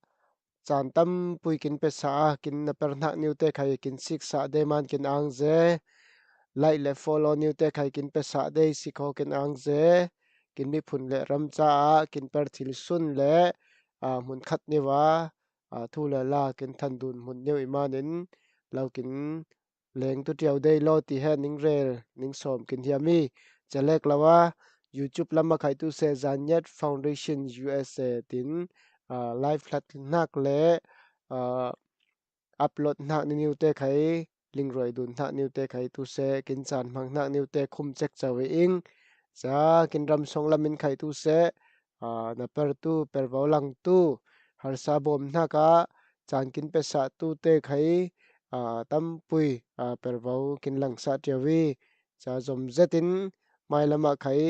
chan tam pui kin pesa kin na per na new te khai kin sik sa de man kin ang ze like le follow new te khai kin pesa de sikho kin ang ze kin mi phun le ram cha kin per thil sun le mun khat newa thu la la kin than dun mun neu imanin laukin leng tu tiau dei lo ti he ning rel ning som kin hiami chalek lawa YouTube lama khai tu se Zanyat Foundation USA tin live flat nak le upload nak ni new te khai ling roi dun nak new te khai tu se kin chan mang nak new te khum chek chawe ing cha kin ram song lamin khai tu se na per tu per baulang tu har sa bom naka chan kin pesa tu te khai tam pui per vau kin lang sa tiawi cha zom zetin mai lama khai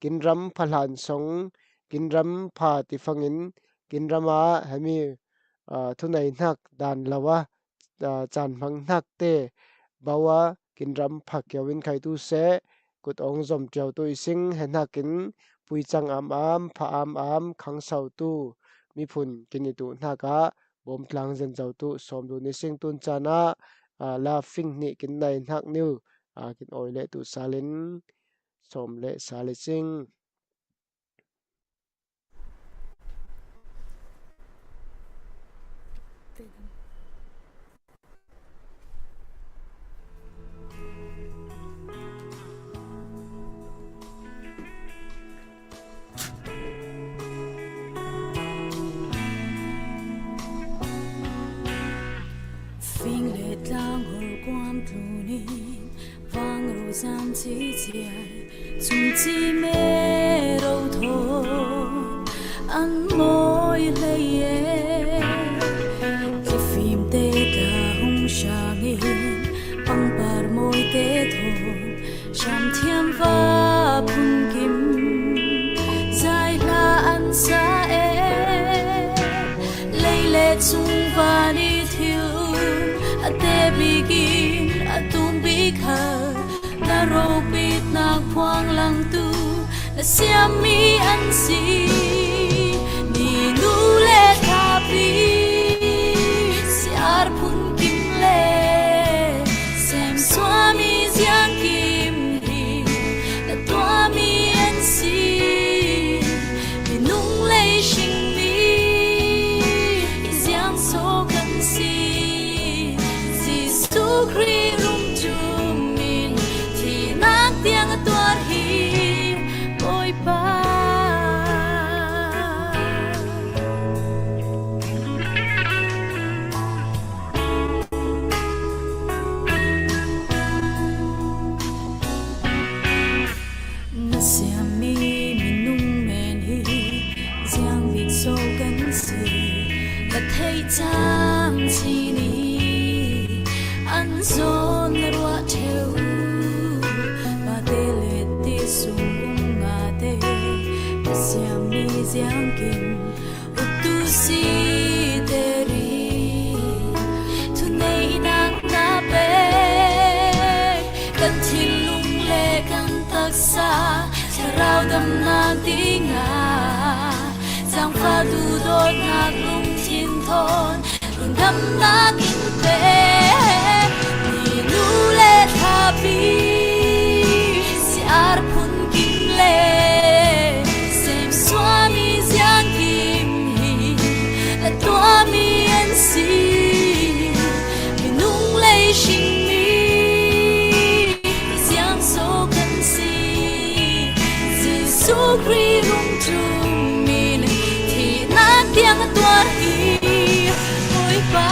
kin ram phalan song kin ram pha ti phangin kin rama hemi thunai nak dan lawa chan mang nak te bawa kin ram phak yawin khai tu se kut ong zom tiaw tu ising henakin pui chang am pha am khang sau tu mi phun kin tu naka bom tlang zen zau tu som du ni sing tun chana laughing ni kin nai nak new kin oi le tu salin som le sali sing phình lệ lang hồ quan tru ni vang ru sam chi chia chung chi mê râu thô ăn môi lệ cái phim tê ta hung sa nghi băng par môi tê thôn chăm thiam va phun kim dài là ăn sa lệ lệ chung va đi thiếu te bigin atung bikha na ro bit na phang lang tu na siam mi an si ni nu le tha pi siar phun kim le sem swami jiang kim hi na tua mi an si ni nung le shing mi jiang so kan si kri rum chum min thi nak tiang tuar hi boy pa na siam mi minung men hi jiang bit so kan si la thei chang chi ni an zon rua theo ba te le ti sung nga te siam mi jiang kim tu si te ri tu nei nang na pe kan thil lung le kan tak sa chara lao đâm na tí ngà giang pha du đôi ngạc lung thiên thôn lung đâm na kinh tế ni nu lệ tha bi si ar phun kim lệ xem xóa mi giang kim hi là tua mi en si mi nung lệ sinh mi giang số cần si Giêsu Christ rung chung min thì nát tiếng tua hi ôi ba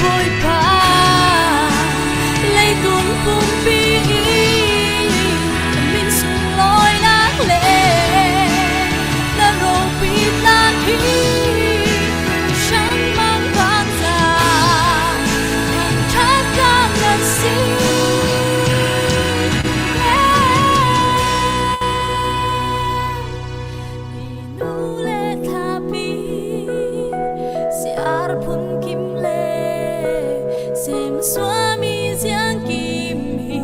ôi ba lấy tuôn phun bi mình xuống lối nát lệ đã rồi bị tan hi sáng mang vang ra hàng thác ca ngân si nu lệ tha bi si ar phun kim lệ xem xóa mi giang kim hi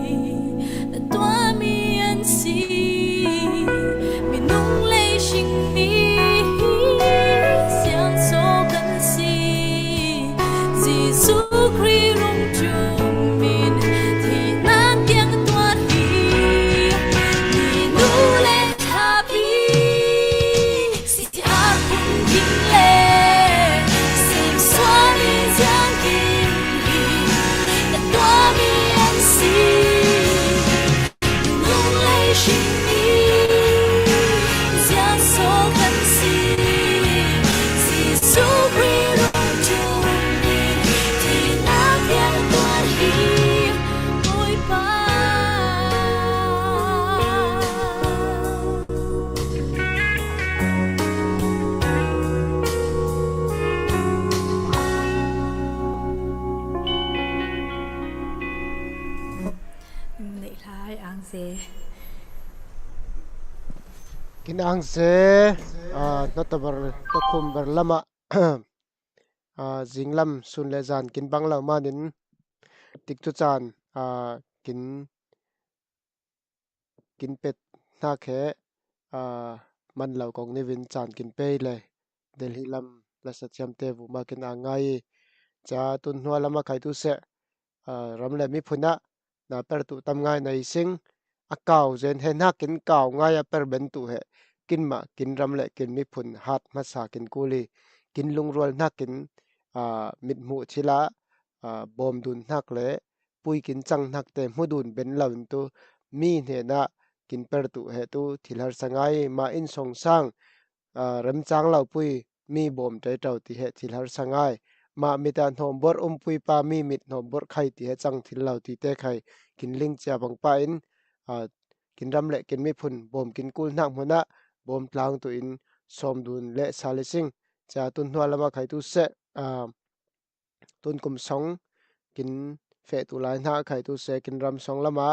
là tua mi an si mi nung lệ sinh mi giang số cần si Giêsu Christ rung chung min thì nát tiếng tua hi mi nu lệ tha bi si ar phun kim lệ xem xóa mi giang kim hi là tua mi an si mi nung lệ sinh mi giang số cần si Giêsu Christ rung chung min thì nát tiếng tua hi ôi ba lệ thái ang dê kin ang se notabar to khum ber lama jinglam sun le zan kin bangla manin tik chu chan kin kin pet na khe man lo kong ni vin chan kin pe le delhi lam la satyam te vu ma kin angai cha tun hnuai lama khai tu se ram le mi phuna na per tu tam ngai nei sing a kaw zen he na kin kaw ngai a per ben tu he kin ma kin ram le kin mi phun hat ma sa kin kuli kin lung rol na kin mit mu chila bom dun nak le pui kin chang nak te mudun ben lawin tu mi ne na kin per tu he tu thilhar sangai ma in song sang rem chang lau pui mi bom tai tau ti he thilhar sangai ma mi ta hnom bor pui pa mi mit hnom bor khai ti he chang thil lau ti te khai kin ling cha bang pa in kin ram le kin mi phun bom kin kul nak mona bom tlang tu in som dun le salising cha tun hnuai lama khai tu se tun kum song kin fe tu lai na khai tu se kin ram song lama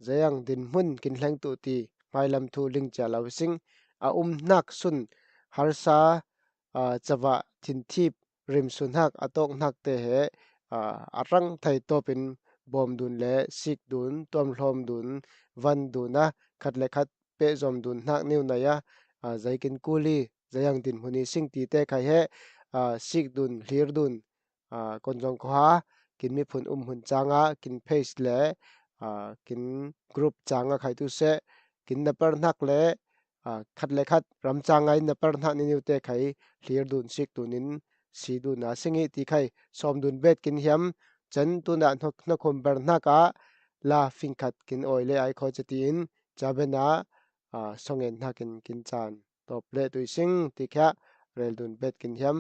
zayang din mun kin hleng tu ti mai lam thu ling cha lau sing nak sun harsa chawa thin thip rim sun hak atok nak te he arang thai to pin bom dun le sik dun tom hlom dun van dun na khat le khat pe zom dun nak niu na ya zaikin kuli zayang din huni sing ti te khai he sik dun hlir dun konjong ko ha kin mi phun hun changa kin face le kin group changa khai tu se kin na per nak le khat le khat ram changai na per nak ni niu te khai hlir dun sik tunin si du na singi ti khai som dun bet kin hiam chan tu na na khom ber na ka la fing khat kin oi le ai kho chatin chabena songen na kin chan top le tu sing ti kha rel dun bet kin hiam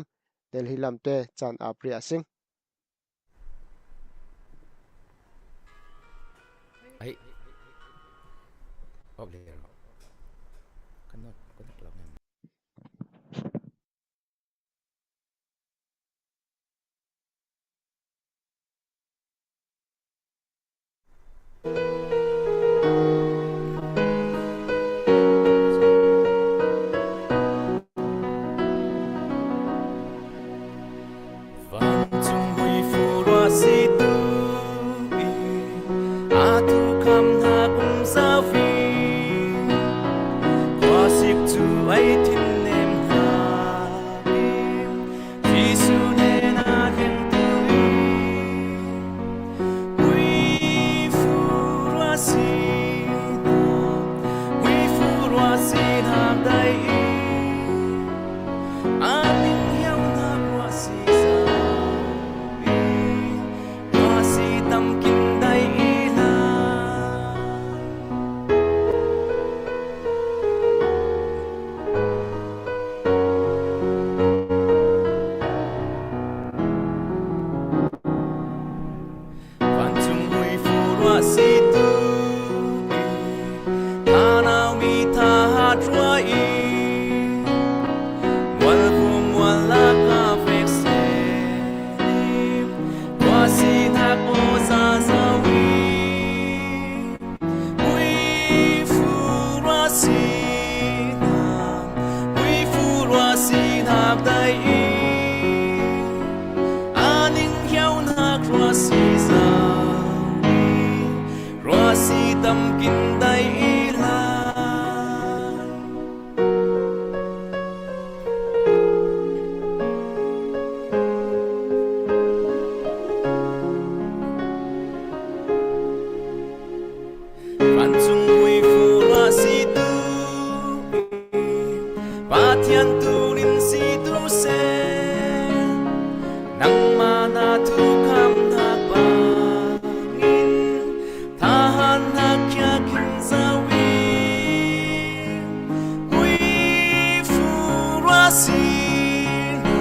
delhi lam te chan apri asing ai bọc liền kan not lam si tu ta nào mi tha hát roi wal kum wala ka fek se qua si tha ko sa sa wi wi fu ra si na wi fu ra si na dai aning hiao na ra si sa ra si tâm kin dai la Phan chung hui fu ra si tu pa thian tu nin si tu se nang ma na tu kham na pa ngin tha han na kya kin sa wi hui fu ra si na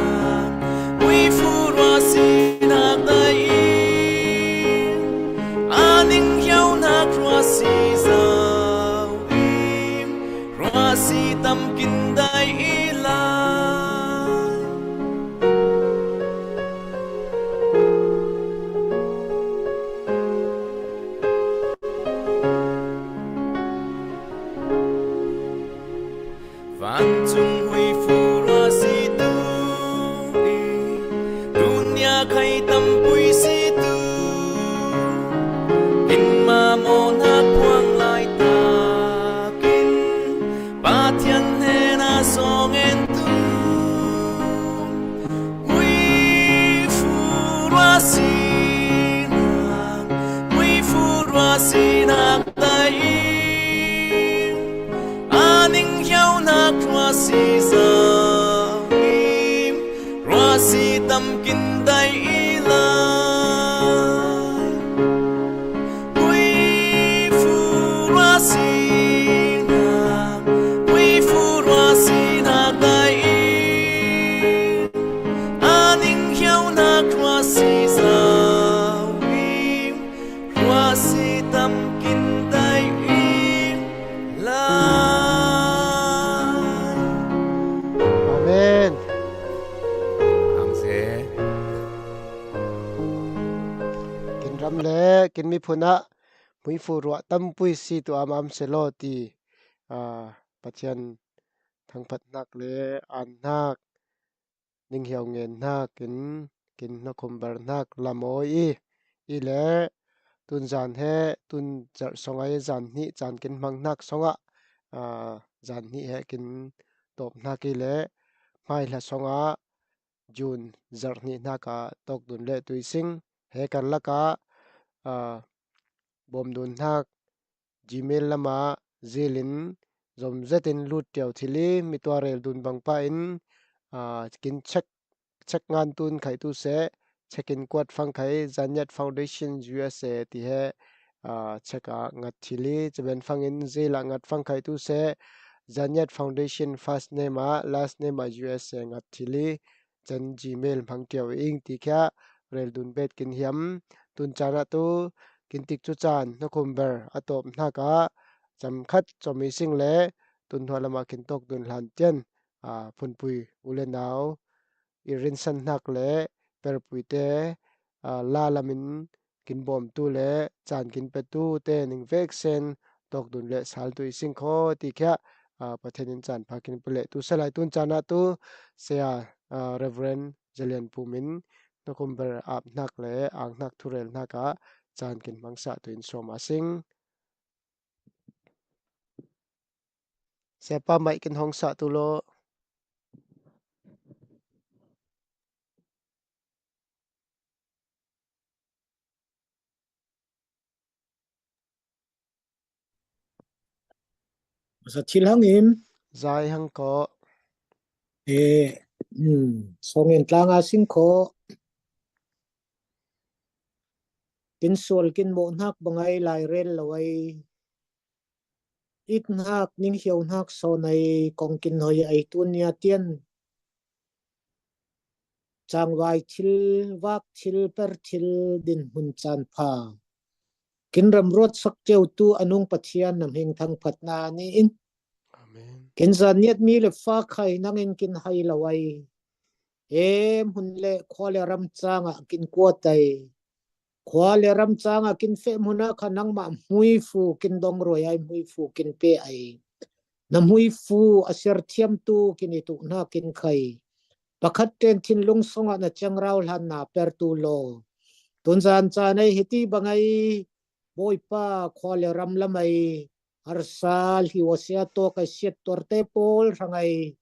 hui fu ra si na dai aning hiao na ra si sa wi ra si tâm kin dai la Phan chung hui fu ra si tu dunya khai tâm pui si tu in ma mo na quang lai ta kin pa thian he na song en tu hui fu ra si na hui fu ra si na dai aning hiao na ra si sa im ra si tâm kin dai la hui fu ra si na hui fu ra si na dai aning hiao na ra si sa im ra si tâm kin dai la Amen. ang se Kin ram le kin mi phuna mui fu ruwa tam pui si tu am se lo ti pathian thang phat nak le an nak ning hiao ngen nak kin na khum bar nak lamoi i le tun zan he tun jar songai zan ni chan kin mang nak songa zan ni he kin top nak i le mai la songa jun zar ni naka tok dun le tuising he kan laka bom dun nak gmail lama zilin zom zetin lut tiao thili mitwa rel dun bangpa in kin check ngan tun khai tu se check in kwat phang khai Zanyat Foundation USA ti he check a ngat thili chben phang in zela ngat phang khai tu se Zanyat Foundation first name a last name a USA ngat thili chen gmail phang tiao ing ti kha rel dun bet kin hiam tun chana tu kin tik chu chan na kumber atop naka cham khat chomi sing le tun hwalama kin tok dun hlan tian phunpui ule naw irin san nak le perpui te la lamin kin bom tu le chan kin pe tu te ning vek sen tok dun le sal tu sing kho ti kha pathenin chan phakin pule tu salai tun chana tu sea Reverend Jalian Pumin na kumber ap nak le ang nak thurel naka chan kin mangsa tu in soma sing sepa mai kin hongsa tu lo sa thil hangin zai hang ko songin tlanga singkho kin sol kin mo nak bangai lai rel lawai it nak ning hiau nak so nai kong kin hoi ai tun ya tian chang vai thil wak thil per thil din hun chan pha กินรำรวดสักเจ้าตูอนุงปะเทียนนำเฮงทางพัดนานี่อิน อาเมน กินซานิยตมีเลฟ้าไข่นังอินกินไฮละไวหุ่นเลควาเลรำจางอ่ะกินกัวไตควาเลรำจางอ่ะกินเฟมุนะขนังมามุยฟูกินดองรวยไอมุยฟูกินเปไอน้ำมุยฟูอาเสรเทียมตูกินอิตุนากินไข่ประคัดเตนทินลงสงอ่ะนะจังเราหลันนาเปิดตูโลตุนจานจานในฮิตีบังไอโบยป้าควาเลรำละไม่arsal hiwasia to ka siet torte pol rangai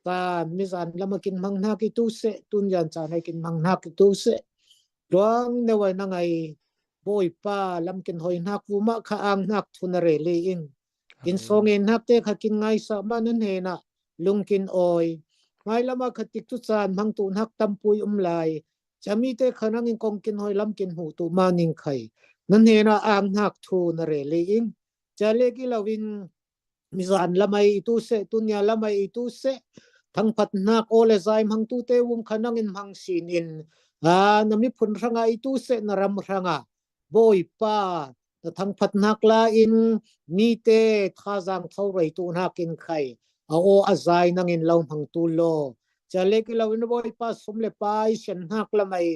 ta mizan lama kin mangna ki tu se tun jan cha nai kin mangna ki tu se doang ne wai na ngai boy pa lam kin hoi nak wu ma kha ang nak thunare le ing kin song en nak te kha kin ngai sa manan he na lung kin oi ngai lama khatik tu chan mang tu nak tampui lai chami te khanang in kong kin hoi lam kin hu tu maning khai nan he na ang nak thu na re le ing chale ki lawin mizan lamai itu se tunya lamai itu se thang phat nak ole zai mang tu te wum khanang in mang sin in nami phun ranga itu se naram ranga boy pa ta thang phat nak la in mi te thazang thaurai tu nakin khai o azai nang in law mang tu lo chale ki lawin boy pa sumle pai shen nak lamai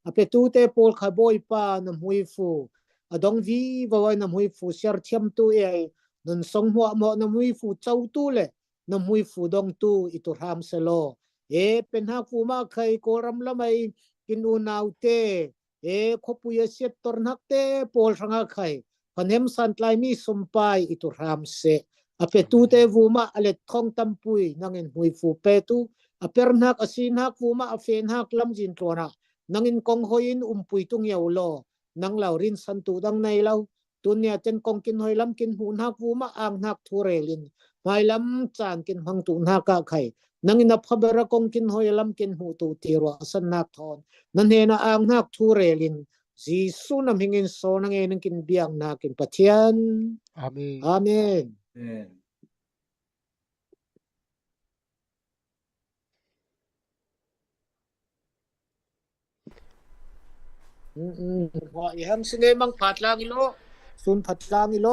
ape tu te pol kha boy pa na hui fu adong vi bawai na hui fu shar thiam tu ai nun song hua mo na hui fu chau tu le na hui fu dong tu itu ram selo pen ha fu ma khai ko ram lamai kin u nau te khopu ye set tor nak te pol ranga khai panem san tlai mi sumpai itu ram se ape tu te vu ma ale thong tampui nangin hui fu pe tu aper nak asin hak fu ma afen hak lam jin tlona nangin kong hoin pui tung yaw lo nang lau rin san tu dang nay lau tunya chen kong kin hoi lam kin hu nak wu ma ang nak thure lin mai lam chan kin hang tu na ka khai nang ina phabara kong kin hoi lam kin hu tu tiro san nak thon nan he na ang nak thure lin jisu nam hingin so nang en kin biang na kin pathian amen amen ho iham sine mang phat lang ilo sun phat lang ilo